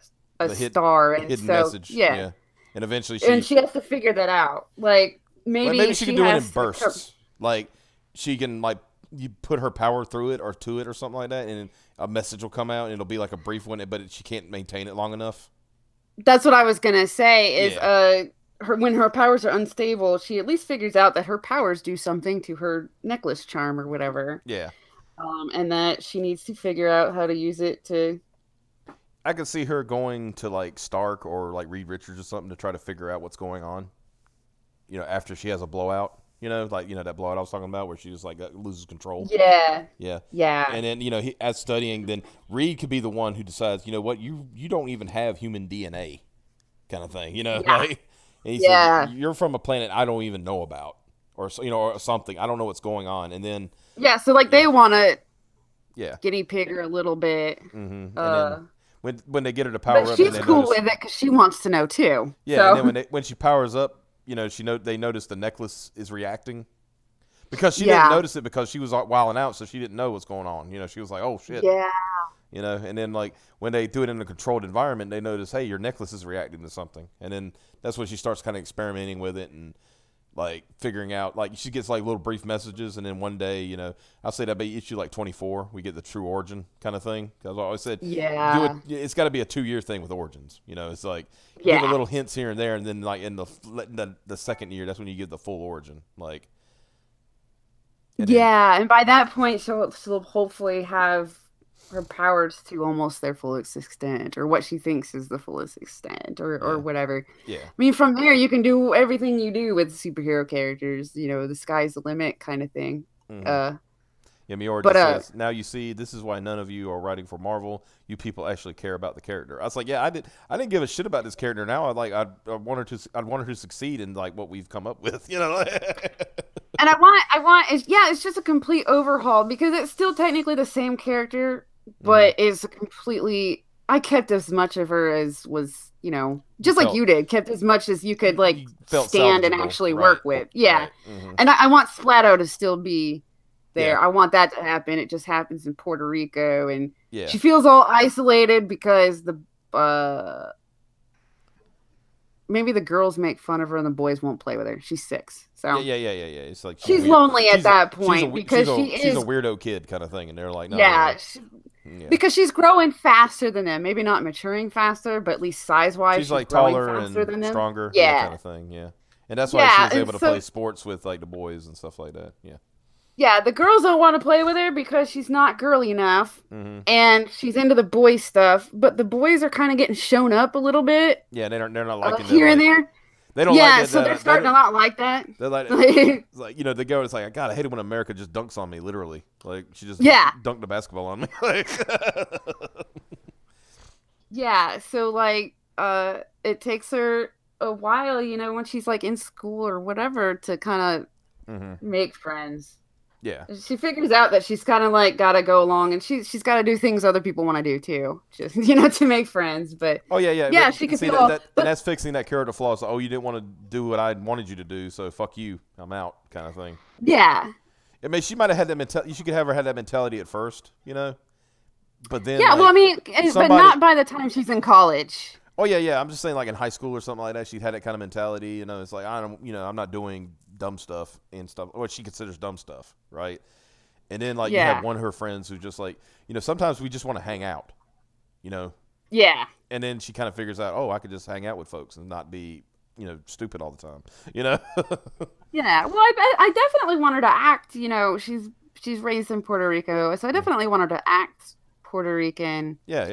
star and
hidden message. Yeah. And eventually
she has to figure that out. Like maybe
she can do it in bursts. Like she can you put her power through it or to it or something like that, and a message will come out and it'll be like a brief one, but she can't maintain it long enough.
That's what I was gonna say. Is when her powers are unstable, she at least figures out that her powers do something to her necklace charm or whatever.
Yeah.
And that she needs to figure out how to use it to.
I could see her going to like Stark or like Reed Richards or something to try to figure out what's going on. After she has a blowout. That blowout I was talking about where she just like loses control.
Yeah.
Yeah.
Yeah.
And then as studying, then Reed could be the one who decides, you know what, you don't even have human DNA, kind of thing.
Yeah.
Like. And he said, you're from a planet I don't even know about, or something. I don't know what's going on. And then
so like they want to guinea pig her a little bit.
Mm-hmm. And then when they get her to power up,
she's cool with it because she wants to know too.
Yeah, so. And then when she powers up, they notice the necklace is reacting because she didn't notice it because she was wilding out, so she didn't know what's going on. She was like, oh shit.
Yeah.
And then like when they do it in a controlled environment, they notice, hey, your necklace is reacting to something, and then that's when she starts kind of experimenting with it and like figuring out. Like she gets like little brief messages, and then one day, I'll say that by issue like 24, we get the true origin kind of thing. Because I always said, it's got to be a 2-year thing with origins. It's like give a little hints here and there, and then like in the second year, that's when you get the full origin. Like,
and by that point, she'll hopefully have her powers to almost their fullest extent, or what she thinks is the fullest extent, or whatever.
Yeah.
I mean, from there, you can do everything you do with superhero characters, the sky's the limit kind of thing.
Mm-hmm. Miora says, now you see, this is why none of you are writing for Marvel. You people actually care about the character. I was like, I didn't give a shit about this character. Now I want her to succeed in like what we've come up with,
And it's just a complete overhaul because it's still technically the same character, but is completely. I kept as much of her as was, just like you did, kept as much as you could like stand and actually work with. Yeah, right. Mm-hmm. And I want Splato to still be there. Yeah. I want that to happen. It just happens in Puerto Rico, and she feels all isolated because maybe the girls make fun of her and the boys won't play with her. She's 6, so
yeah. It's like
she's lonely at that point because she's
a weirdo kid kind of thing, and they're like, no,
because she's growing faster than them. Maybe not maturing faster, but at least size-wise, she's
like taller and stronger, that kind of thing. Yeah, and that's why she was able to play sports with like the boys and stuff like that. Yeah.
Yeah, the girls don't want to play with her because she's not girly enough, and she's into the boy stuff. But the boys are kind of getting shown up a little bit.
Yeah, they're not liking
here and there.
They don't like it.
So they're starting to not like that.
They're like, it's like the girl is like, God, I hate it when America just dunks on me, literally. Like she just dunked the basketball on me.
So like, it takes her a while, when she's like in school or whatever, to kind of make friends.
Yeah,
she figures out that she's kind of like got to go along, and she's got to do things other people want to do too, just to make friends. But she can feel
and that's fixing that character flaw. So, you didn't want to do what I wanted you to do, so fuck you, I'm out, kind of thing.
Yeah,
I mean, she might have had that mentality. You could have her had that mentality at first, but then
but not by the time she's in college.
Oh yeah. I'm just saying, like in high school or something like that, she had that kind of mentality. It's like I'm not doing dumb stuff and stuff, what she considers dumb stuff, right? And then you have one of her friends who just like, sometimes we just want to hang out,
Yeah.
And then she kind of figures out, I could just hang out with folks and not be, stupid all the time,
Yeah. Well, I definitely want her to act. She's raised in Puerto Rico, so I definitely want her to act Puerto Rican.
Yeah.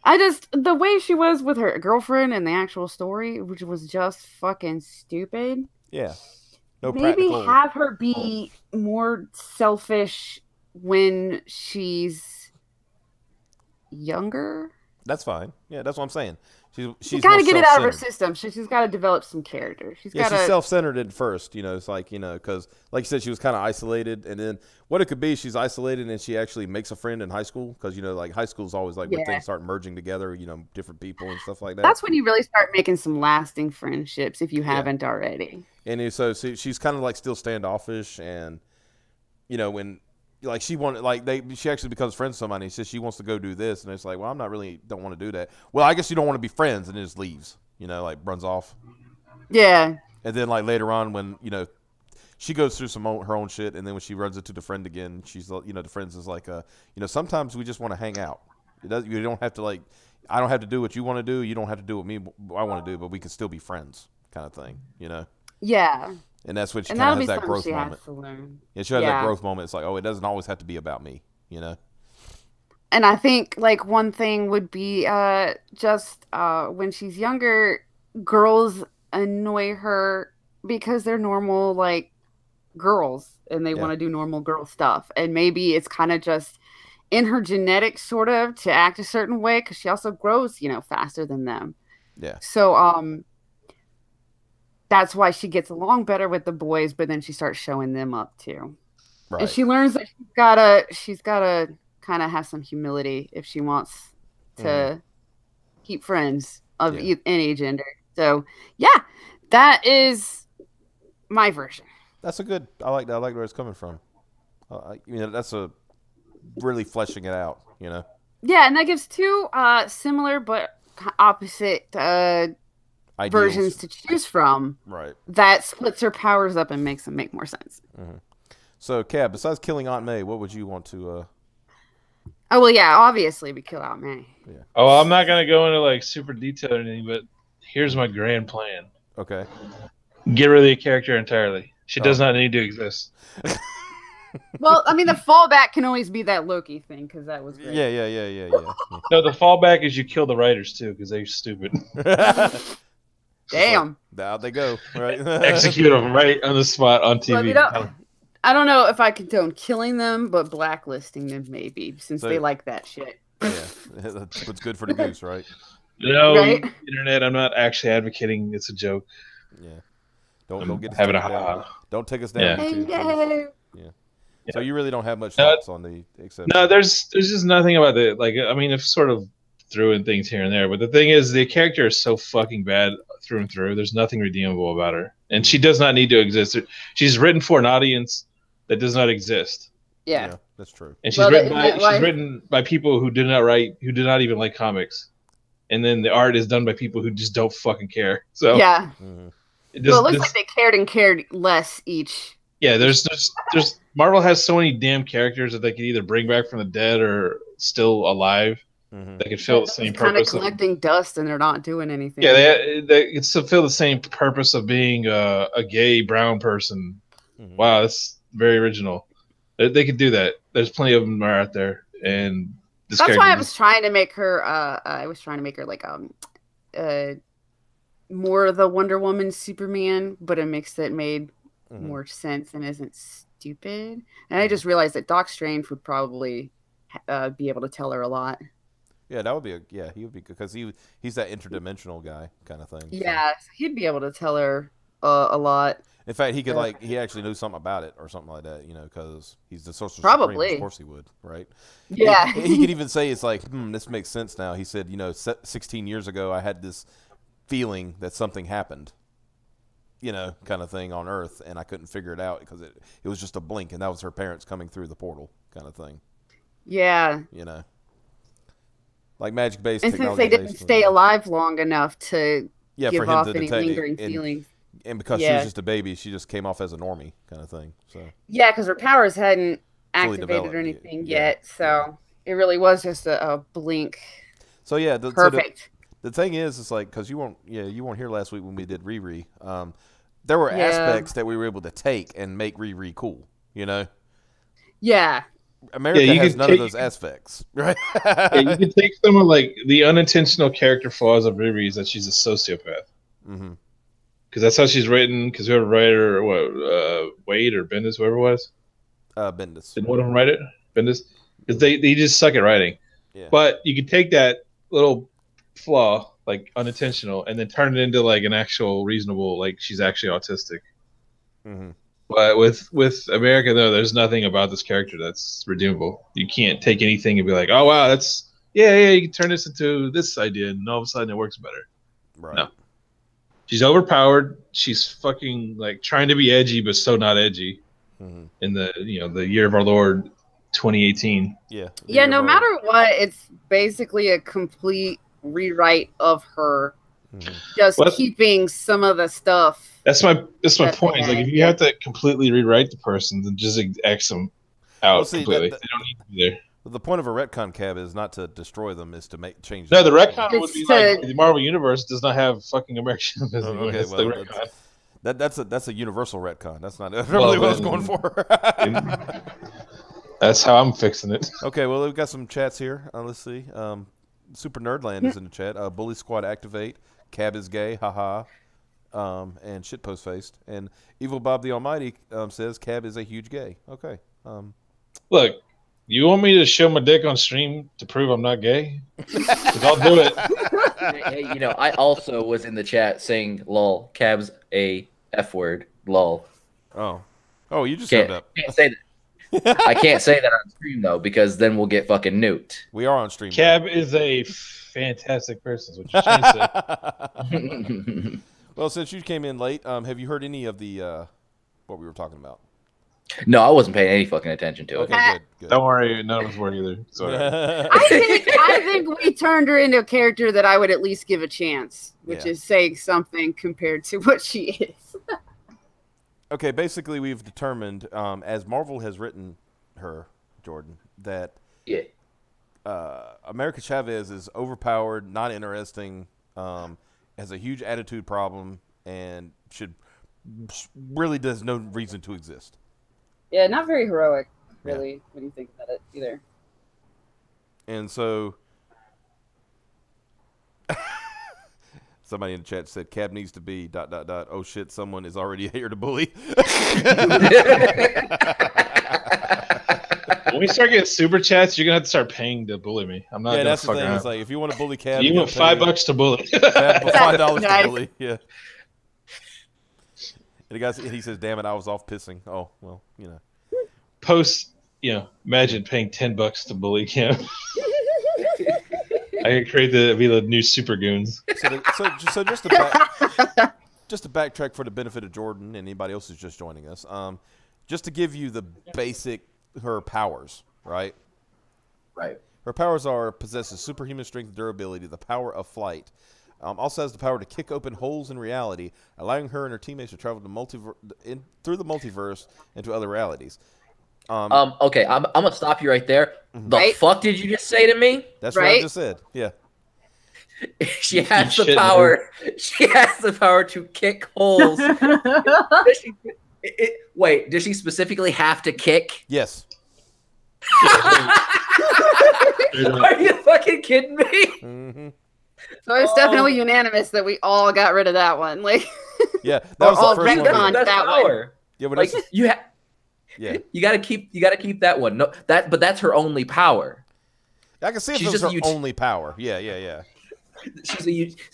The way she was with her girlfriend in the actual story, which was just fucking stupid.
Yeah.
Maybe have her be more selfish when she's younger.
That's fine. Yeah, that's what I'm saying. She's
got to get it out of her system. She's got to develop some character. She's
self-centered at first, it's like, because like you said, she was kind of isolated, and then what it could be, she's isolated and she actually makes a friend in high school, because, like high school is always like when things start merging together, different people and stuff like that.
That's when you really start making some lasting friendships, if you haven't already.
And so she's kind of like still standoffish, and, when like she actually becomes friends with somebody. She says she wants to go do this, and it's like, well, don't want to do that. Well, I guess you don't want to be friends, and it just leaves, like runs off.
Yeah.
And then like later on, when she goes through her own shit, and then when she runs into the friend again, she's the friends is like, sometimes we just want to hang out. You don't have to like. I don't have to do what you want to do. You don't have to do what I want to do, but we can still be friends, kind of thing. You know?
Yeah.
And that's what she kind of has that growth moment.
Has to learn.
Yeah, she has that growth moment. It's like, oh, it doesn't always have to be about me. You know?
And I think like one thing would be just when she's younger, girls annoy her because they're normal like girls and they want to do normal girl stuff. And maybe it's kind of just in her genetics sort of to act a certain way because she also grows, you know, faster than them.
Yeah.
So that's why she gets along better with the boys, but then she starts showing them up too. Right. And she learns that she's gotta kind of have some humility if she wants to keep friends of any gender. So yeah, that is my version.
That's a good. I like that. I like where it's coming from. You know, that's a really fleshing it out. You know.
Yeah, and that gives two similar but opposite versions to choose from.
Right.
That splits her powers up and makes them make more sense.
Mm-hmm. So, Cab, besides killing Aunt May, what would you want to?
Oh well, yeah, obviously we kill Aunt May.
Yeah. Oh, I'm not gonna go into like super detail or anything, but here's my grand plan.
Okay.
Get rid of the character entirely. She does not need to exist.
Well, I mean, the fallback can always be that Loki thing because that was great.
Yeah.
No, the fallback is you kill the writers too because they're stupid.
Damn.
Like, out they go. Right.
Execute them right on the spot on TV.
Well, I don't know if I condone killing them, but blacklisting them maybe since they like that shit.
Yeah, that's what's good for the goose, right?
No, right? Internet. I'm not actually advocating. It's a joke.
Yeah. Don't get
having
down. Don't take us down. Yeah. So you really don't have much thoughts on the except.
No, there's just nothing about the like. I mean, I've sort of threw in things here and there, but the thing is, the character is so fucking bad through and through. There's nothing redeemable about her, and she does not need to exist. She's written for an audience that does not exist.
Yeah,
that's true.
And she's written by people who did not even like comics, and then the art is done by people who just don't fucking care. So
yeah. Mm-hmm. It looks like they cared less each.
Yeah, there's Marvel has so many damn characters that they can either bring back from the dead or still alive. Mm-hmm. They can fill the same purpose. Kind of
collecting dust, and they're not doing anything.
Yeah, they can still fill the same purpose of being a gay brown person. Mm-hmm. Wow, that's very original. They could do that. There's plenty of them out there, and
that's why I was trying to make her. Like more the Wonder Woman Superman, but a mix that made more sense and isn't stupid. And I just realized that Doc Strange would probably be able to tell her a lot.
Yeah, that would be he would be good because he's that interdimensional guy kind of thing.
Yeah, so he'd be able to tell her a lot.
In fact, he could he actually knew something about it or something like that, you know, because he's the social
Supreme.
Of course he would, right?
Yeah.
He could even say it's like, this makes sense now. He said, 16 years ago I had this feeling that something happened, kind of thing on Earth, and I couldn't figure it out because it was just a blink, and that was her parents coming through the portal kind of thing.
Yeah.
Like magic-based
technology. And since they didn't stay alive long enough to give off any lingering feelings.
And because she was just a baby, she just came off as a normie kind of thing. So
yeah, because her powers hadn't activated or anything yet, so it really was just a blink.
So yeah,
perfect.
The thing is, it's like because you weren't here last week when we did Riri. There were aspects that we were able to take and make Riri cool.
Yeah.
America has none of those aspects, right?
You can take some of like the unintentional character flaws of Riri is that she's a sociopath. Mm-hmm. Because that's how she's written. Because whoever wrote her, Wade or Bendis, whoever it was,
Bendis.
Did one of them write it? Bendis, because they just suck at writing. Yeah. But you can take that little flaw, like unintentional, and then turn it into like an actual reasonable, like she's actually autistic. Mm-hmm. But with America, though, there's nothing about this character that's redeemable. You can't take anything and be like, oh wow, that's you can turn this into this idea, and all of a sudden it works better.
Right.
No. She's overpowered. She's fucking like trying to be edgy, but so not edgy. Mm-hmm. In the the year of our Lord, 2018.
Yeah.
Yeah. No matter what, it's basically a complete rewrite of her. Mm-hmm. Just keeping some of the stuff.
That's my point. Like if you have to completely rewrite the person, then just X them out completely. They don't need to be there.
the point of a retcon cab is not to destroy them, is to change.
No, the retcon would be like the Marvel Universe does not have fucking American business.
Oh, okay, well,
the retcon.
That's a universal retcon. That's not really what I was going for.
That's how I'm fixing it.
Okay, well, we've got some chats here. Let's see. Super Nerdland is in the chat. Bully Squad activate. Cab is gay. Haha. And shitpost faced. And Evil Bob the Almighty says Cab is a huge gay. Okay.
Look, you want me to show my dick on stream to prove I'm not gay? 'Cause I'll do it.
Hey, you know, I also was in the chat saying "lol." Cab's a F word. Lol.
Oh, you just showed up.
Can't say that. I can't say that on stream though, because then we'll get fucking nuked.
We are on stream.
Cab is a fantastic person. Is what you're trying to say.
Well, since you came in late, have you heard any of the what we were talking about?
No, I wasn't paying any fucking attention to it.
Okay, good.
Don't worry, none of us were either. Sorry.
I think we turned her into a character that I would at least give a chance, which is saying something compared to what she is.
Okay, basically we've determined, as Marvel has written her, Jordan, that America Chavez is overpowered, not interesting, has a huge attitude problem, and really does no reason to exist.
Yeah, not very heroic, really, when you think about it, either.
And so, somebody in the chat said, Cab needs to be ... Oh shit, someone is already here to bully.
When we start getting super chats, you're gonna have to start paying to bully me. I'm not.
Yeah,
gonna
that's the
fuck
thing.
around.
It's like if you want to bully Cab,
you want $5 to bully.
$5
Nice.
to bully. Yeah. And the guy, he says, "Damn it, I was off pissing." Oh well, you know.
Post, imagine paying $10 to bully Cam. I could create the new super goons.
So just to backtrack for the benefit of Jordan and anybody else who's just joining us, just to give you the basic her powers, right?
Right.
Her powers possesses superhuman strength, durability, the power of flight. Also has the power to kick open holes in reality, allowing her and her teammates to travel through the multiverse into other realities.
Okay, I'm gonna stop you right there. The fuck did you just say to me?
That's what I just said. Yeah.
She has the power. She has the power to kick holes. Wait, does she specifically have to kick?
Yes.
Are you fucking kidding me?
Mm-hmm.
So it's definitely unanimous that we all got rid of that one. Like,
yeah, that was the first one.
That's power.
Yeah, but
like you gotta keep that one. No, but that's her only power.
I can see if it's her only power. Yeah.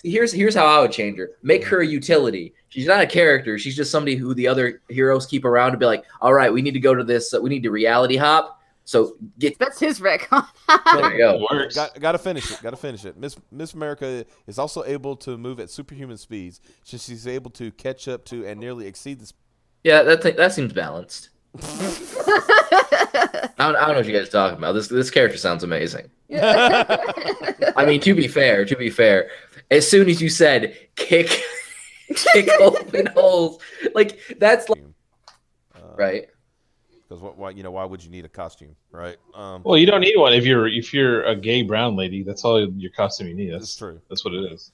Here's how I would change her. Make her a utility. She's not a character. She's just somebody who the other heroes keep around to be like, all right, we need to go to this. We need to reality hop. So
that's his retcon.
There you go.
Gotta finish it. Miss America is also able to move at superhuman speeds. She's able to catch up to and nearly exceed the.
Yeah, that seems balanced. I don't know what you guys are talking about. This character sounds amazing. I mean, to be fair, as soon as you said kick open holes, like that's like, right.
Because why would you need a costume, right?
Well, you don't need one if you're a gay brown lady. That's all your costume you need. That's true. That's what it is.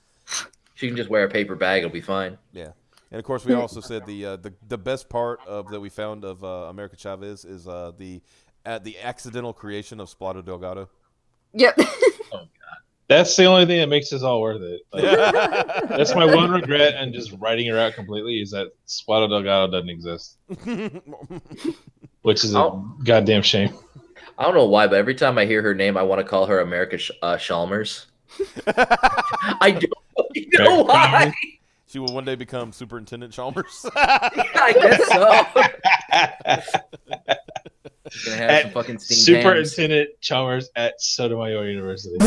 She can just wear a paper bag; it'll be fine.
Yeah, and of course we also said the best part that we found of America Chavez is the accidental creation of Splato Delgado.
Yep.
Oh God, that's the only thing that makes this all worth it. Like, that's my one regret, and just writing her out completely is that Splato Delgado doesn't exist. Which is a goddamn shame.
I don't know why, but every time I hear her name, I want to call her America Chalmers. I don't know why.
She will one day become Superintendent Chalmers.
I guess so. She's gonna have some fucking steamed
Superintendent Chalmers at Sotomayor University.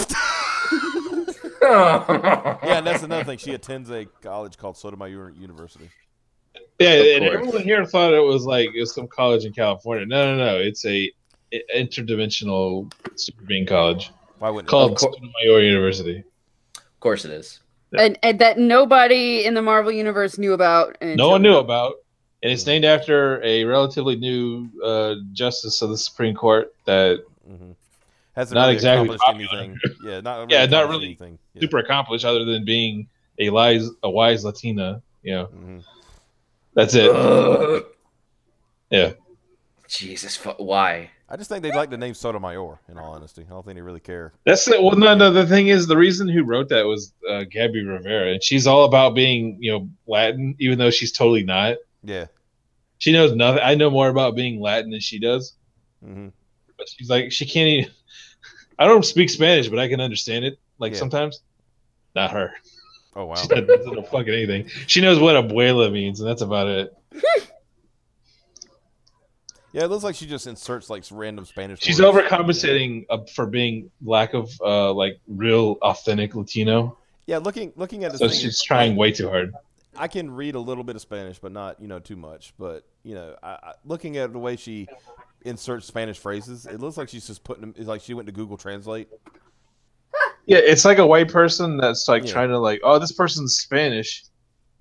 Yeah, and that's another thing. She attends a college called Sotomayor University.
Yeah, and everyone here thought it was some college in California. No. It's a interdimensional super being college.
Why wouldn't
called Sotomayor University?
Of course it is.
And that nobody in the Marvel universe knew about.
No one knew about. And it's named after a relatively new justice of the Supreme Court that
hasn't
not
really
exactly
accomplished
popular.
anything. Yeah, not
not really
anything. Yeah.
super accomplished other than being a wise Latina. You know, that's it. Yeah.
Jesus, why?
I just think they like the name Sotomayor. In all honesty, I don't think they really care.
That's it. Well, no. The thing is, the reason who wrote that was Gabby Rivera, and she's all about being, Latin, even though she's totally not.
Yeah.
She knows nothing. I know more about being Latin than she does.
Mm-hmm.
But she's like, she can't even. I don't speak Spanish, but I can understand it. Like sometimes. Not her.
Oh wow.
She doesn't know fucking anything. She knows what abuela means, and that's about it.
Yeah, it looks like she just inserts like random Spanish.
She's
words.
overcompensating for being lack of like real authentic Latino.
Yeah, looking at this.
So
thing,
she's trying way too hard.
I can read a little bit of Spanish, but not too much. But looking at the way she inserts Spanish phrases, it looks like she's just putting them. It's like she went to Google Translate.
Yeah, it's like a white person that's like trying to like, oh, this person's Spanish,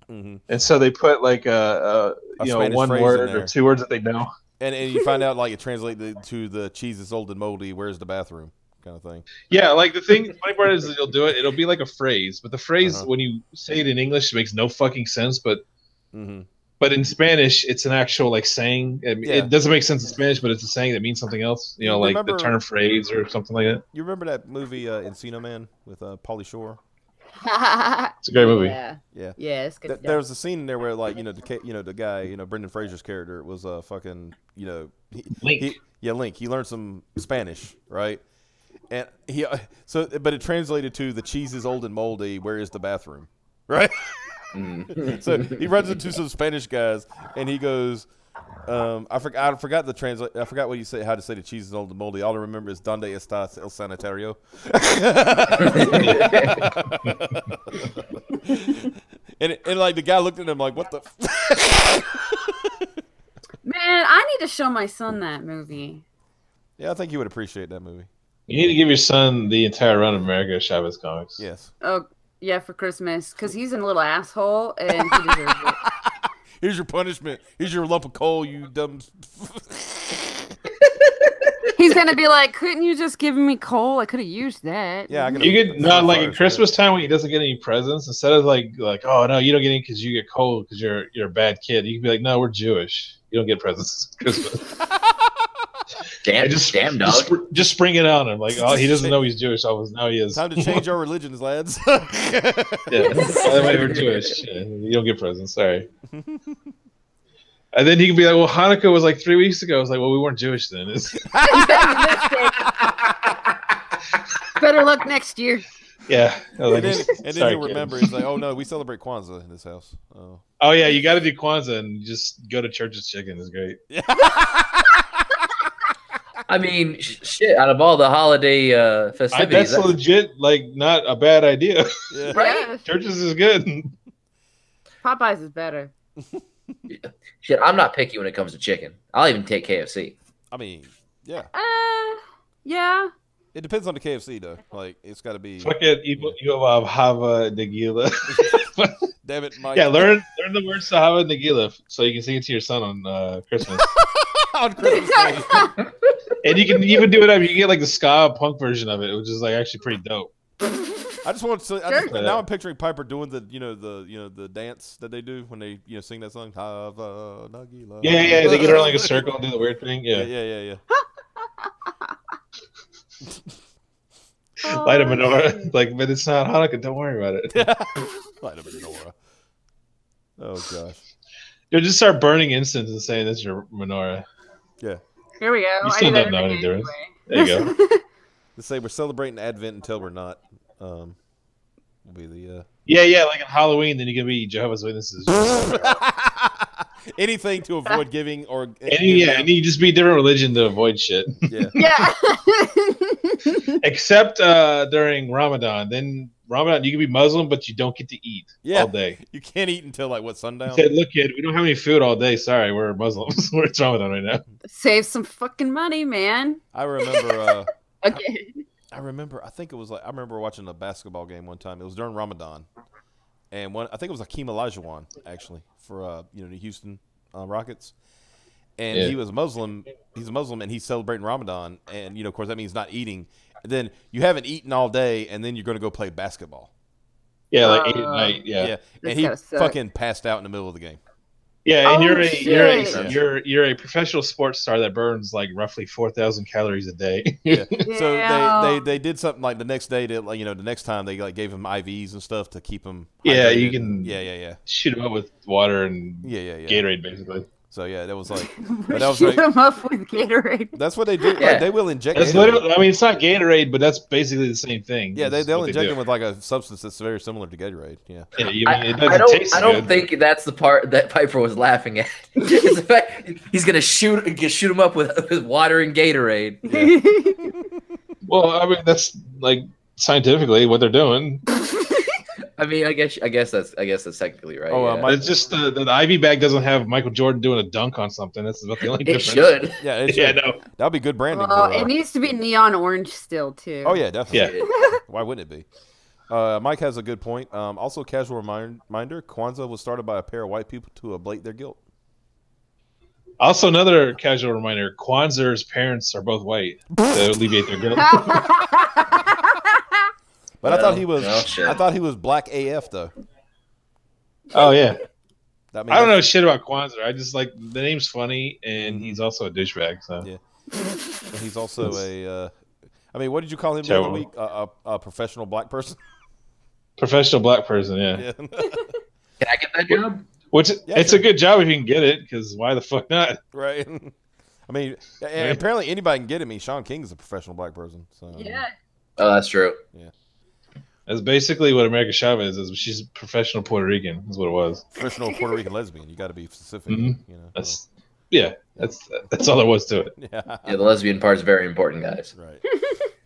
and so they put like a one word or two words that they know.
And you find out like it translates to the cheese is old and moldy. Where's the bathroom? Kind of thing.
Yeah, like the funny part is that you'll do it. It'll be like a phrase, but the phrase when you say it in English makes no fucking sense. But in Spanish, it's an actual like saying. It doesn't make sense in Spanish, but it's a saying that means something else. Like the turn phrase or something like that.
You remember that movie Encino Man with Pauly Shore?
It's a great movie.
Yeah, it's good.
There was a scene in there where like the guy Brendan Fraser's character was fucking
Link.
Link. He learned some Spanish, right? And but it translated to the cheese is old and moldy. Where is the bathroom? Right. So he runs into some Spanish guys and he goes, I forgot the translate. I forgot what you say. How to say the cheese is old and moldy. All I remember is "Donde está el sanitario?" and like the guy looked at him like, "What the?"
Man, I need to show my son that movie.
Yeah, I think he would appreciate that movie.
You need to give your son the entire run of America Chavez comics.
Yes.
Oh yeah, for Christmas, because he's a little asshole and he deserves it.
Here's your punishment. Here's your lump of coal, you dumb.
He's gonna be like, "Couldn't you just give me coal? I could have used that."
Yeah,
you could not like at Christmas time when he doesn't get any presents. Instead of like, oh no, you don't get any because you get coal because you're a bad kid. You can be like, no, we're Jewish. You don't get presents at Christmas.
Damn dog.
Just spring it on him. Like, oh, he doesn't know he's Jewish. Now he is.
Time to change our religions, lads.
Yeah, by the way, we're Jewish. Yeah, you don't get presents. Sorry. And then he could be like, well, Hanukkah was like 3 weeks ago. I was like, well, we weren't Jewish then.
Better luck next year.
Yeah.
And then he'll remember. He's like, oh, no, we celebrate Kwanzaa in this house.
Oh yeah, you got to do Kwanzaa and just go to Church's Chicken. It's great.
I mean, shit, out of all the holiday festivities.
That's legit, like, not a bad idea.
Yeah.
Right?
Church's is good.
Popeyes is better.
Shit, I'm not picky when it comes to chicken. I'll even take KFC.
I mean, yeah.
Yeah.
It depends on the KFC, though. Like, it's got to be.
Fuck it, you have Hava Nagila.
Damn it, Mike.
Yeah, learn the words to Hava Nagila so you can sing it to your son on Christmas.
On Christmas Day.
And you can even do it up. You can get like the ska punk version of it, which is like actually pretty dope.
I just want to. Now I'm picturing Piper doing the dance that they do when they sing that song. Hava Nagila.
Yeah. They get around like a circle and do the weird thing. Yeah. Light a menorah, but it's not Hanukkah. Don't worry about it.
Light a menorah. Oh gosh.
You'll just start burning incense and saying that's your menorah.
Yeah.
Here we go.
You still don't know any difference. There you go.
To say we're celebrating Advent until we're not. Will be the.
Yeah. Like on Halloween, then you can be Jehovah's Witnesses.
Anything to avoid giving or.
And you just be a different religion to avoid shit.
Yeah.
Yeah.
Except during Ramadan. Then Ramadan, you can be Muslim, but you don't get to eat all day.
You can't eat until like what, sundown?
You said, look, kid, we don't have any food all day. Sorry, we're Muslims. It's Ramadan right now.
Save some fucking money, man.
I remember.
Again.
I remember watching a basketball game one time. It was during Ramadan, and I think it was Hakeem Olajuwon actually for the Houston Rockets. and he was Muslim. He's a Muslim, and he's celebrating Ramadan, and of course, that means not eating. And then you haven't eaten all day, and then you're going to go play basketball.
Yeah, like 8 at night. Yeah,
and he fucking passed out in the middle of the game.
Yeah, and you're a professional sports star that burns like roughly 4,000 calories a day.
Yeah. So they did something like the next day to the next time they like gave him IVs and stuff to keep him hydrated.
Yeah, you can shoot him up with water and Gatorade basically.
So yeah, that was like
shoot him up with Gatorade.
That's what they do.
Yeah.
Like, they will inject.
That's literally, I mean, it's not Gatorade, but that's basically the same thing.
Yeah, they'll inject him with like a substance that's very similar to Gatorade. Yeah.
I don't think that's the part that Piper was laughing at. It's the fact he's gonna shoot him up with water and Gatorade.
Yeah.
Well, I mean, that's like scientifically what they're doing.
I mean, I guess that's technically right.
Oh,
yeah.
It's just the IV bag doesn't have Michael Jordan doing a dunk on something. That's about the only difference.
It should.
Yeah, it should.
No.
That'd be good branding.
It needs to be neon orange still too.
Oh yeah, definitely.
Yeah.
Why wouldn't it be? Mike has a good point. Also, casual reminder: Kwanzaa was started by a pair of white people to ablate their guilt.
Also, another casual reminder: Kwanzaa's parents are both white to alleviate their guilt.
But I thought he was black AF though.
Oh yeah.
I
don't know shit about Kwanzaa. I just like the name's funny, and he's also a douchebag. So
yeah, and he's also a. I mean, what did you call him the other week? A professional black person.
Professional black person. Yeah.
Can I get that job?
It's a good job if you can get it, because why the fuck not?
Right. I mean, apparently anybody can get it. I mean, Sean King is a professional black person. So
yeah.
Oh, that's true.
Yeah.
That's basically what America Chavez is. She's a professional Puerto Rican. Is what it was.
Professional Puerto Rican lesbian. You got to be specific.
Mm-hmm. That's all there was to it.
Yeah.
The lesbian part is very important, guys.
Right.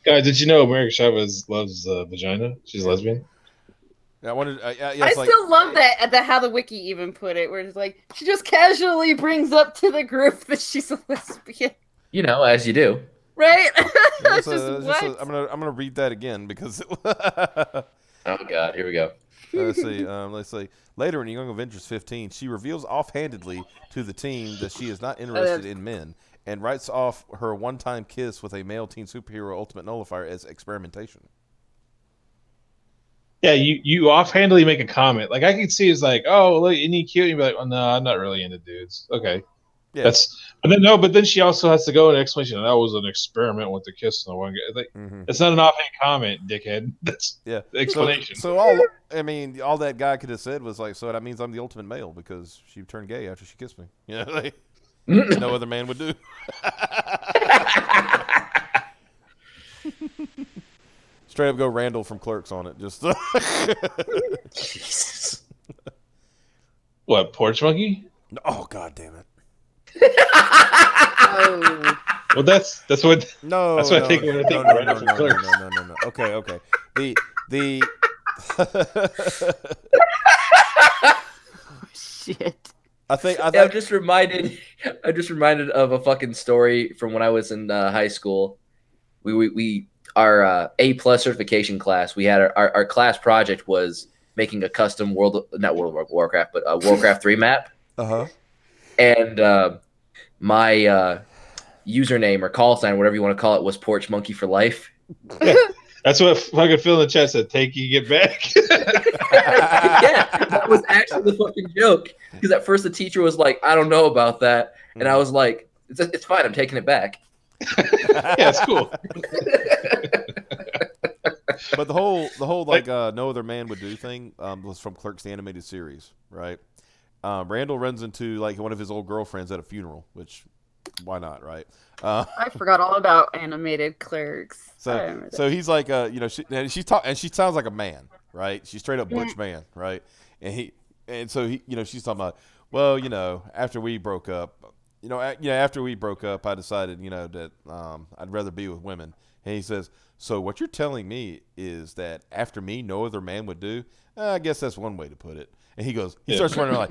Guys, did you know America Chavez loves vagina? She's a lesbian.
I wanted.
I still love that. How the wiki even put it, where it's like she just casually brings up to the group that she's a lesbian.
As you do.
Right?
I'm gonna read that again because.
Oh God! Here we go.
Let's see. Later in Young Avengers 15, she reveals offhandedly to the team that she is not interested in men, and writes off her one-time kiss with a male teen superhero Ultimate Nullifier as experimentation.
Yeah, you offhandedly make a comment. Like I can see it's like, oh, look, isn't he cute? And you'd be like, oh no, I'm not really into dudes. Okay. Yeah. But then she also has to go in explanation. That was an experiment with the kiss on the one guy. Like, it's not an offhand comment, dickhead. That's the explanation.
So all that guy could have said was like, so that means I'm the ultimate male because she turned gay after she kissed me. You know, like, no other man would do. Straight up go Randall from Clerks on it. Just
Jesus.
What, porch monkey?
Oh God damn it.
Oh.
Well, that's what I think when I think Randall from Clerks.
No. Okay. The
Shit.
I'm just reminded of a fucking story from when I was in high school. Our A+ certification class, we had our class project was making a custom not World of Warcraft, but a Warcraft 3 map. And my username or call sign, whatever you want to call it, was Porch Monkey for life.
That's what fucking Phil in the chat said. Take you, get back.
Yeah, that was actually the fucking joke. Because at first the teacher was like, I don't know about that. And I was like, it's fine. I'm taking it back.
Yeah, it's cool.
But the whole like no other man would do thing was from Clerks the animated series, right? Randall runs into like one of his old girlfriends at a funeral, which why not, right?
I forgot all about animated Clerks.
So he's like she sounds like a man, right? She's straight up butch man, right? And so she's talking about, well, after we broke up, I decided, that I'd rather be with women. And he says, so what you're telling me is that after me, no other man would do? I guess that's one way to put it. And he goes, he starts running like,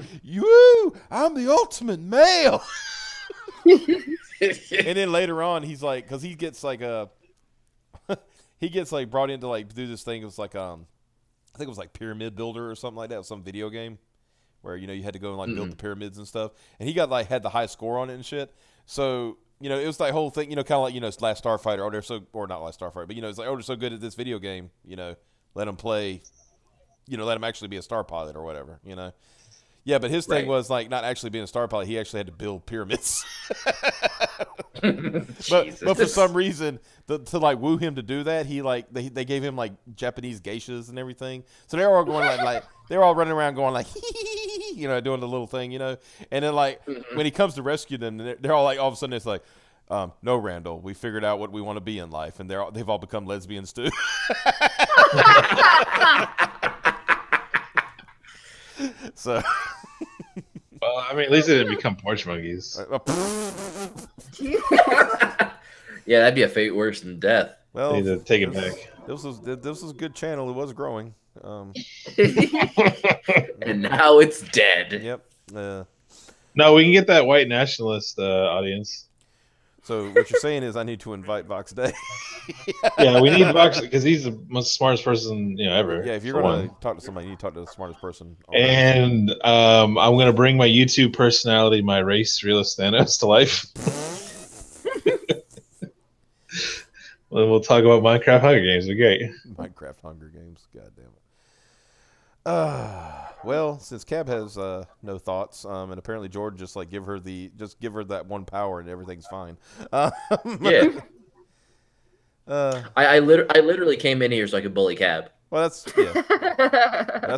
I'm the ultimate male. And then later on, he's like, because he gets like brought in to like do this thing. It was like, I think it was like Pyramid Builder or something like that, some video game where you had to go and like build the pyramids and stuff, and he got like had the high score on it and shit. So it was that whole thing, kind of like it's Last Starfighter, or not Last Starfighter, but it's like, they're so good at this video game, let him play, let him actually be a star pilot or whatever, Yeah, but his thing was like not actually being a star pilot. He actually had to build pyramids. but for some reason, to like woo him to do that, they gave him like Japanese geishas and everything. So they're all going like they're all running around going like doing the little thing, And then like when he comes to rescue them, they're all like all of a sudden it's like, no, Randall, we figured out what we want to be in life, and they've all become lesbians too. So,
well, I mean, at least they didn't become porch monkeys.
Yeah, that'd be a fate worse than death.
Well, need to take it back.
This was a good channel. It was growing.
And now it's dead.
Yep.
No, we can get that white nationalist audience.
So what you're saying is I need to invite Vox Day.
Yeah, we need Vox because he's the most smartest person ever.
Yeah, if you're going to talk to somebody, you need to talk to the smartest person.
And I'm going to bring my YouTube personality, my race, realist Thanos, to life. Well, we'll talk about Minecraft Hunger Games. It'll be great.
Minecraft Hunger Games. God damn it. Well, since Cab has no thoughts, and apparently Jordan just like give her that one power and everything's fine.
Yeah. I literally came in here so I could bully Cab.
Well, that's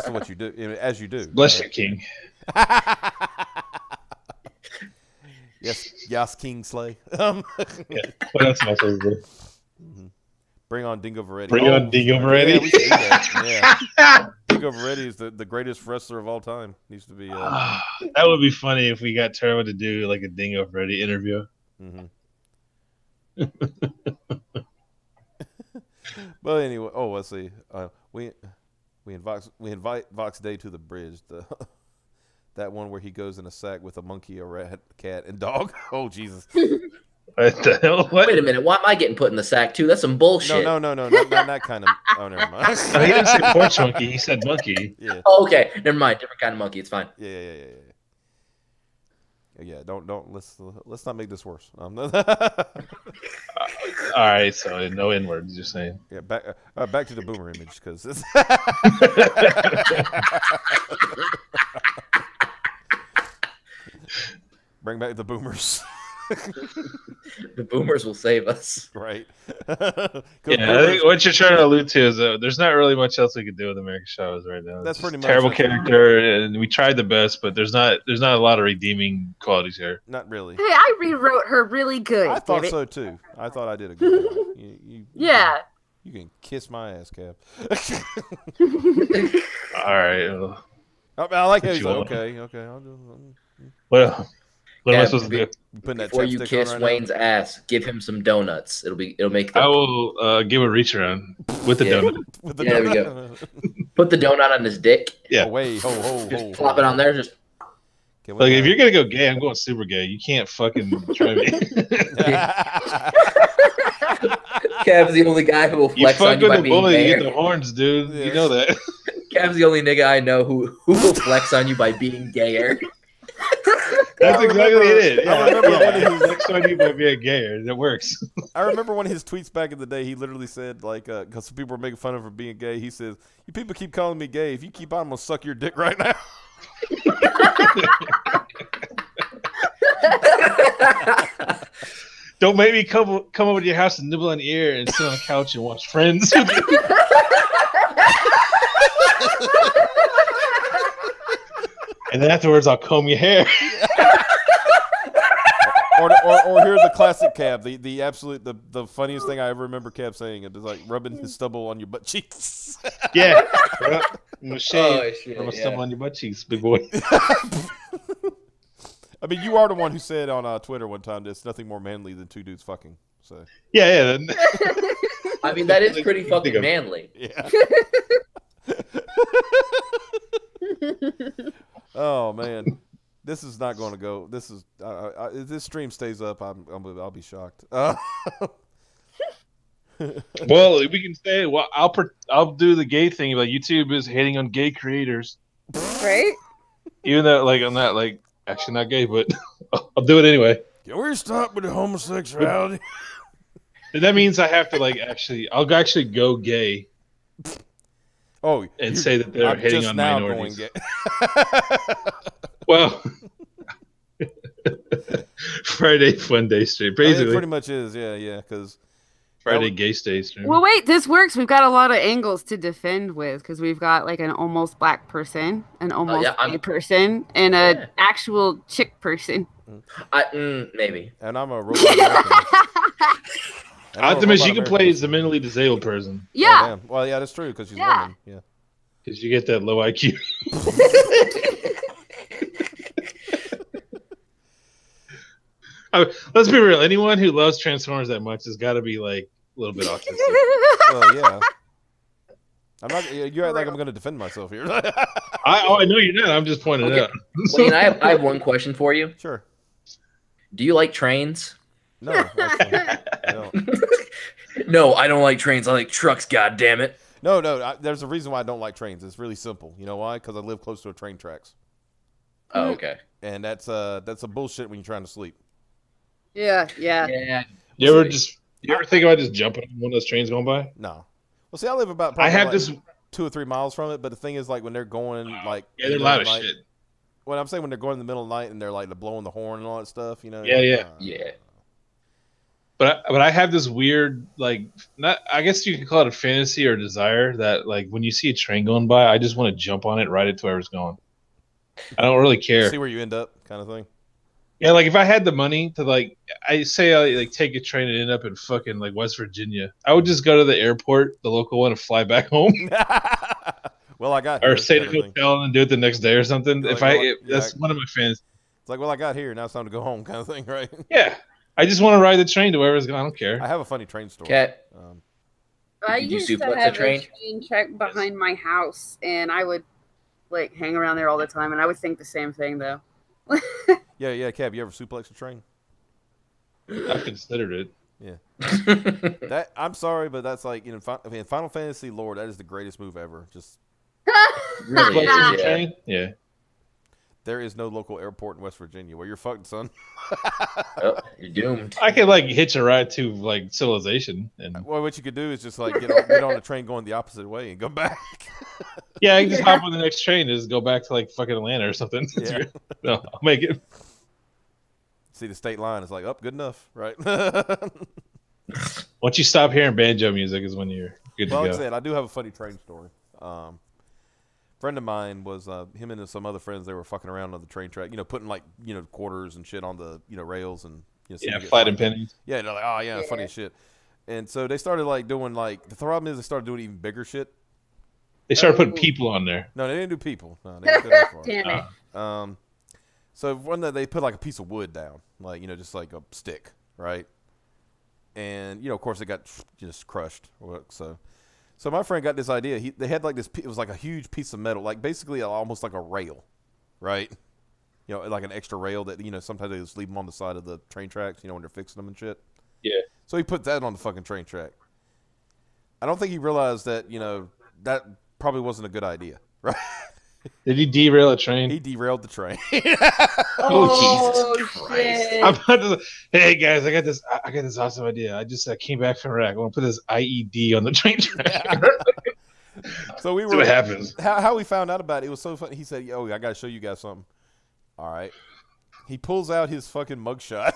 what you do, as you do.
Bless you, King.
Yes, King Slay.
Yeah. What else am I supposed to do?
Bring on Dingo Veretti.
Bring on Dingo Veretti.
Yeah, we should do that. Yeah. Dingo Veretti is the greatest wrestler of all time. Needs to be.
That would be funny if we got Turbo to do like a Dingo Veretti interview.
But anyway, let's see. We invite Vox Day to the bridge. That one where he goes in a sack with a monkey, a rat, cat, and dog. Oh Jesus.
What the hell? What?
Wait a minute. Why am I getting put in the sack too? That's some bullshit.
No, not that kind of. Oh, never mind.
He didn't say porch monkey. He said monkey.
Yeah.
Oh, okay. Never mind. Different kind of monkey. It's fine.
Yeah. Don't let's not make this worse.
All right. So no N words. You're saying.
Yeah. Back to the boomer image because. Bring back the boomers.
The boomers will save us.
Right.
Yeah, I think what you're trying to allude to is there's not really much else we could do with American Chavez right now.
That's pretty much
terrible character, and we tried the best, but there's not a lot of redeeming qualities here.
Not really.
Hey, I rewrote her really good.
I thought so too. I thought I did a good job.
Yeah.
You can kiss my ass, Cap.
All right.
I like how he's like, okay. I'll do.
What am I supposed to do?
Before you kiss Wayne's ass, give him some donuts. It'll make.
I will give a reach around with the donut.
There we go. Put the donut on his dick.
Yeah.
Oh, wait,
just plop it on there. Just.
Like if you're gonna go gay, I'm going super gay. You can't fucking try me.
Cav's the only guy who will flex on you by being gay.
You get the horns, dude. Yeah. You know that.
Cav's the only nigga I know who will flex on you by being gayer.
That's exactly it. Yeah, I remember when he flex on you by being gayer. That works.
I remember one of his tweets back in the day. He literally said, like, because people were making fun of him for being gay. He says, "You people keep calling me gay. If you keep on, I'm gonna suck your dick right now."
Don't make me come over to your house and nibble on your ear and sit on the couch and watch Friends. And then afterwards, I'll comb your hair.
or here's the classic Cab, the absolute the funniest thing I ever remember Cab saying. It is like rubbing his stubble on your butt cheeks.
Yeah, I'm gonna shave. I'm gonna stumble on your butt cheeks, big boy.
I mean, you are the one who said on Twitter one time that it's nothing more manly than two dudes fucking. So
yeah.
I mean, that is pretty fucking manly.
Yeah. Oh man, this is not going to go. This is if this stream stays up, I'll be shocked.
Well, we can say, I'll do the gay thing. Like YouTube is hating on gay creators,
right?
Even though, like, I'm not like actually not gay, but I'll do it anyway.
Can we stop with the homosexuality?
And that means I have to like I'll actually go gay.
Oh,
and say that they're
I'm
hitting
just
on
now
minorities.
Going gay.
Well, Friday Fun Day stream, basically.
It pretty much is, yeah, because
Friday Gay Day stream.
Well, wait, this works. We've got a lot of angles to defend with because we've got like an almost black person, an almost gay person, and an actual chick person.
Maybe.
And I'm a robot American.
Optimus, you can play as a mentally disabled person.
Yeah.
Oh, well, yeah, that's true because she's a woman. Yeah.
Because you get that low IQ. Let's be real. Anyone who loves Transformers that much has got to be like a little bit autistic.
Well, yeah. I'm not. You act like I'm going to defend myself here.
I know you're not. I'm just pointing it out.
Well, I have one question for you.
Sure.
Do you like trains?
No. I don't.
No, I don't like trains. I like trucks. God damn it.
No. There's a reason why I don't like trains. It's really simple. You know why? Because I live close to a train tracks.
Oh, okay.
And that's a bullshit when you're trying to sleep.
Yeah.
You ever think about just jumping on one of those trains going by?
No. Well, see, I live about.
I have
like
this
2 or 3 miles from it, but the thing is, like when they're going, like
yeah, they're loud as shit.
Well, I'm saying when they're going in the middle of the night and they're like blowing the horn and all that stuff, you know.
Yeah.
But
But I have this weird, like, not, I guess you could call it a fantasy or desire that, like, when you see a train going by, I just want to jump on it and ride it to where it's going. I don't really care.
See where you end up, kind of thing.
Yeah, like if I had the money to like, I like take a train and end up in fucking like West Virginia, I would just go to the airport, the local one, and fly back home.
Well, I got
or
here,
stay at a hotel and do it the next day or something.
Like,
That's one of my fans.
It's like, well, I got here, now it's time to go home, kind of thing, right?
Yeah, I just want to ride the train to wherever it's going. I don't care.
I have a funny train story.
Cat.
I
Did you
used to
suplex a
have
train?
a train track behind my house, and I would like hang around there all the time, and I would think the same thing though.
Yeah, Kev, you ever suplex a train?
I've considered it.
Yeah. That I'm sorry, but that's like in Final Fantasy lore, that is the greatest move ever. Just
Really
Flex
is,
the train? Yeah.
there is no local airport in West Virginia. Well, you're fucked, son.
Oh, you're doomed.
I could like hitch a ride to like Civilization, and
Well, what you could do is just like get on a train going the opposite way and go back.
yeah, I can just hop on the next train and just go back to like fucking Atlanta or something.
Yeah.
No, I'll make it.
See the state line. It's like, oh, good enough, right?
Once you stop hearing banjo music is when you're good
Well,
to
like I
go.
said, I do have a funny train story. Friend of mine was him and some other friends. They were fucking around on the train track, putting like quarters and shit on the rails and
Yeah, flat and pennies.
Yeah, they're like, oh yeah, funny as shit. And so they started like doing like the problem is they started doing even bigger shit.
They started putting people on there.
No, they didn't do people. No, they didn't go that far.
Damn it.
So one day they put like a piece of wood down, like just like a stick, right? And of course it got just crushed. So my friend got this idea. They had like this. It was like a huge piece of metal, like basically almost like a rail, right? Like an extra rail that sometimes they just leave them on the side of the train tracks, when they're fixing them and shit.
Yeah.
So he put that on the fucking train track. I don't think he realized that that probably wasn't a good idea, right?
Did he derail a train?
He derailed the train.
Oh, Jesus Christ.
shit.
I'm about to. Hey guys, I got this awesome idea. I just came back from Iraq. I want to put this IED on the train track.
So we
See
were.
what happens.
How we found out about it was so funny. He said, "Yo, I got to show you guys something." All right. He pulls out his fucking mugshot.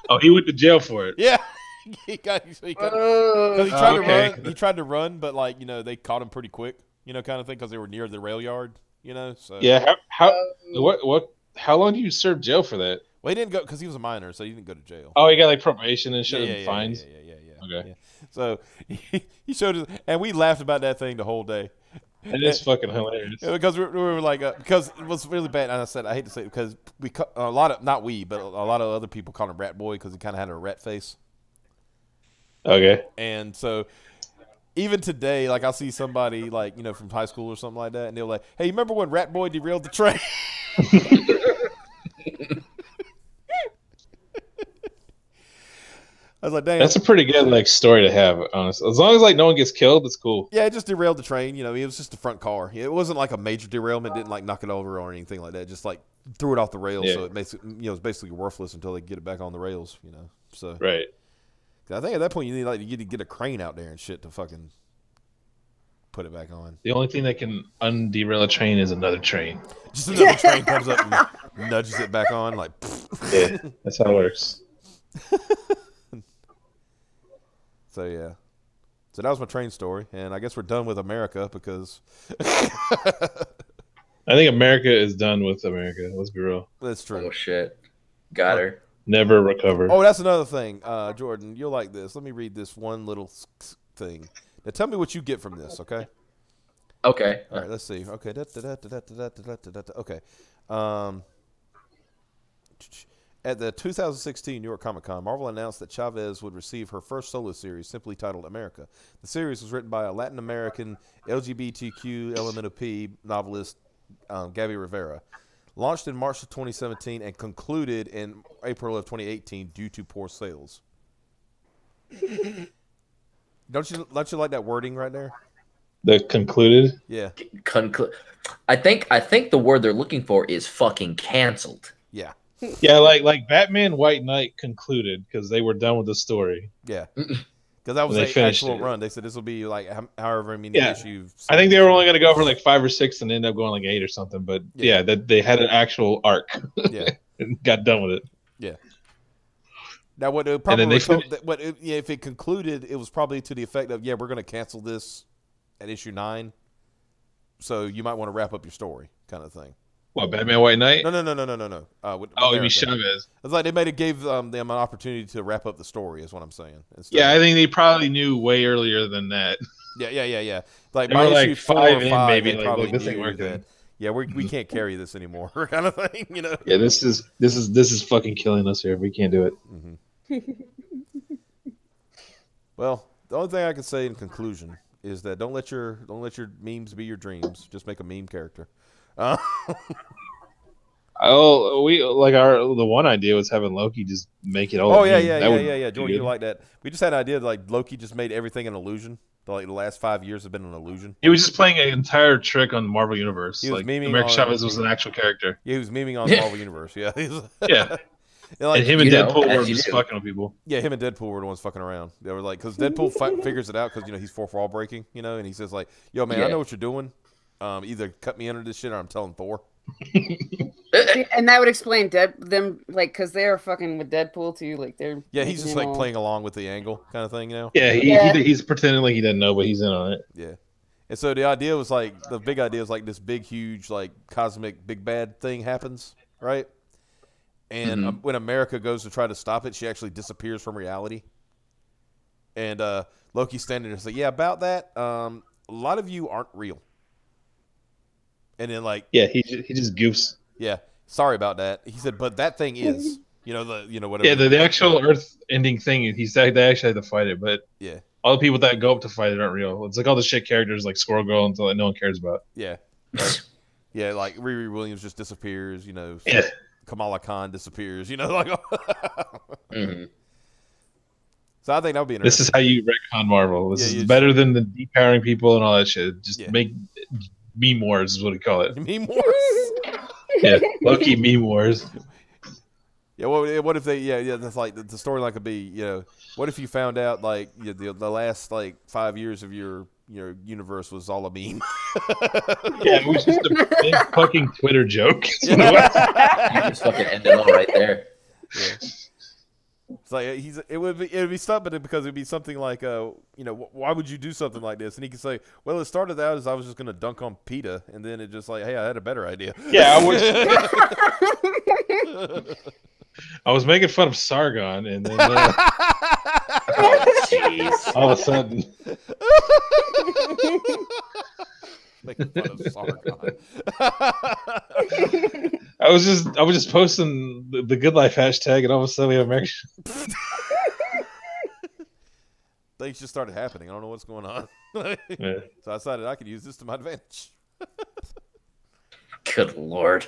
Oh, he went to jail for it.
Yeah. He tried to run. He tried to run, but they caught him pretty quick. Kind of thing because they were near the rail yard. So
Yeah. How long do you serve jail for that?
Well, he didn't go because he was a minor, so he didn't go to jail.
Oh, he got like probation and shit
Yeah,
and fines.
Yeah.
Okay.
Yeah. So he showed us, and we laughed about that thing the whole day.
It is fucking hilarious.
Because we were like, because it was really bad. And I said, I hate to say it, because a lot of, not we, but a lot of other people called him Rat Boy because he kind of had a rat face.
Okay.
And so even today, like I'll see somebody like, from high school or something like that. And they're like, hey, you remember when Rat Boy derailed the train? I was like, damn.
That's a pretty good like story to have, honestly. As long as like no one gets killed, it's cool.
Yeah, it just derailed the train. You know, it was just the front car. It wasn't like a major derailment. Didn't like knock it over or anything like that. Just like threw it off the rails, so it makes it, it's basically worthless until they get it back on the rails. You know, so
right.
I think at that point you need like to get a crane out there and shit to fucking put it back on.
The only thing that can underail a train is another train.
Just another train comes up and nudges it back on, like.
Yeah, that's how it works.
So yeah, so that was my train story, and I guess we're done with America because
I think America is done with America. Let's be real.
That's true.
Oh shit, got her.
Never recover.
Oh, that's another thing, Jordan. You'll like this. Let me read this one little thing. Now tell me what you get from this, okay?
Okay.
All right, let's see. Okay. Okay. At the 2016 New York Comic Con, Marvel announced that Chavez would receive her first solo series, simply titled America. The series was written by a Latin American LGBTQ LMNOP novelist, Gabby Rivera. Launched in March of 2017 and concluded in April of 2018 due to poor sales. Don't you like that wording right there?
The concluded?
Yeah.
I think the word they're looking for is fucking canceled.
Yeah.
Yeah, like Batman White Knight concluded because they were done with the story.
Yeah. Because that was the actual run. They said this will be like however many issues.
I think they were only going to go for like 5 or 6 and end up going like 8 or something. But yeah, that they had an actual arc.
Yeah.
And got done with it.
Yeah. Now, what it probably if it concluded, it was probably to the effect of, we're going to cancel this at issue 9, so you might want to wrap up your story, kind of thing.
What, Batman White Knight?
No.
You mean Chavez?
It's like they gave them an opportunity to wrap up the story, is what I'm saying.
Yeah, I think they probably knew way earlier than that.
Yeah. Like
they
by
were
issue
like
4
5
or
in,
5,
maybe
they
like,
probably
look, this ain't
knew
working.
that. Yeah, we can't carry this anymore, kind of thing. You know.
Yeah, this is fucking killing us here. We can't do it.
Mm-hmm. Well, the only thing I can say in conclusion is that don't let your memes be your dreams. Just make a meme character.
The one idea was having Loki just make it all.
Oh yeah. Jordan, you like that? We just had an idea like Loki just made everything an illusion. Like the last 5 years have been an illusion.
He was just playing an entire trick on the Marvel Universe.
He was
like
memeing
America Chavez was an actual character.
Yeah, he was memeing on the Marvel Universe. Yeah.
Yeah.
Like,
and him and Deadpool were just fucking with people.
Yeah, him and Deadpool were the ones fucking around. They were like, because Deadpool figures it out because he's fourth wall breaking, and he says like, "Yo, man, I know what you're doing. Either cut me under this shit or I'm telling Thor."
And that would explain them, like, because they're fucking with Deadpool too. Like they're
he's just like playing along with the angle kind of thing,
Yeah, he's pretending like he doesn't know, but he's in on it.
Yeah. And so the idea was like the big idea is like this big, huge, like cosmic big bad thing happens, right? And when America goes to try to stop it, she actually disappears from reality. And Loki's standing there and like, "Yeah, about that. A lot of you aren't real." And then like,
he just goofs.
Yeah, sorry about that. He said, "But that thing is, whatever."
Yeah, the actual Earth-ending thing. They actually had to fight it, but all the people that go up to fight it aren't real. It's like all the shit characters like Squirrel Girl until no one cares about.
Yeah, like Riri Williams just disappears. Kamala Khan disappears. Like. So I think that would be interesting.
This is how you retcon Marvel. This is better than the depowering people and all that shit. Just make meme wars is what we call it.
Meme wars.
Yeah, Loki meme wars.
Yeah, what if they? Yeah. That's like the storyline could be. What if you found out like the last like 5 years of your universe was all a meme?
Yeah, it was just a big fucking Twitter joke.
You just fucking end it all right there.
Yeah. It's like it would be something because it'd be something like why would you do something like this? And he could say, well, it started out as I was just gonna dunk on PETA, and then it just like, hey, I had a better idea.
Yeah, I was making fun of Sargon, and then all of a sudden,
making fun of Sargon.
I was just posting the Good Life hashtag, and all of a sudden we have American.
Things just started happening. I don't know what's going on.
Yeah.
So I decided I could use this to my advantage.
Good Lord.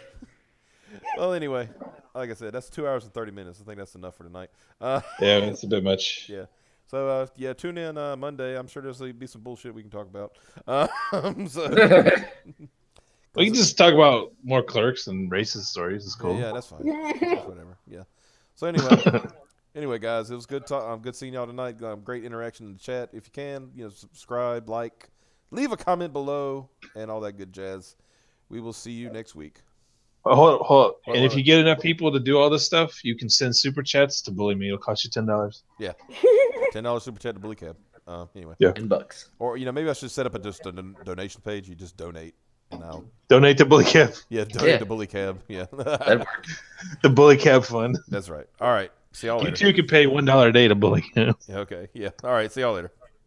Well, anyway, like I said, that's 2 hours and 30 minutes. I think that's enough for tonight.
Yeah, it's a bit much.
Yeah. So tune in Monday. I'm sure there'll be some bullshit we can talk about.
We can just talk about more Clerks and racist stories. It's cool.
Yeah, that's fine. That's whatever. Yeah. So anyway, guys, it was good. Good seeing y'all tonight. Great interaction in the chat. If you can, subscribe, like, leave a comment below, and all that good jazz. We will see you next week.
Hold on. And if you get enough people to do all this stuff, you can send super chats to Bully Me. It'll cost you $10.
Yeah, $10 super chat to Bully Cab. Anyway,
yeah,
$10.
Or maybe I should set up a donation page. You just donate. And I'll
donate to Bully Cab.
Yeah, donate to Bully Cab. Yeah,
that'd work.
The Bully Cab Fund.
That's right. All right. See y'all later.
You too can pay $1 a day to Bully Cab.
Okay. Yeah. All right. See y'all later.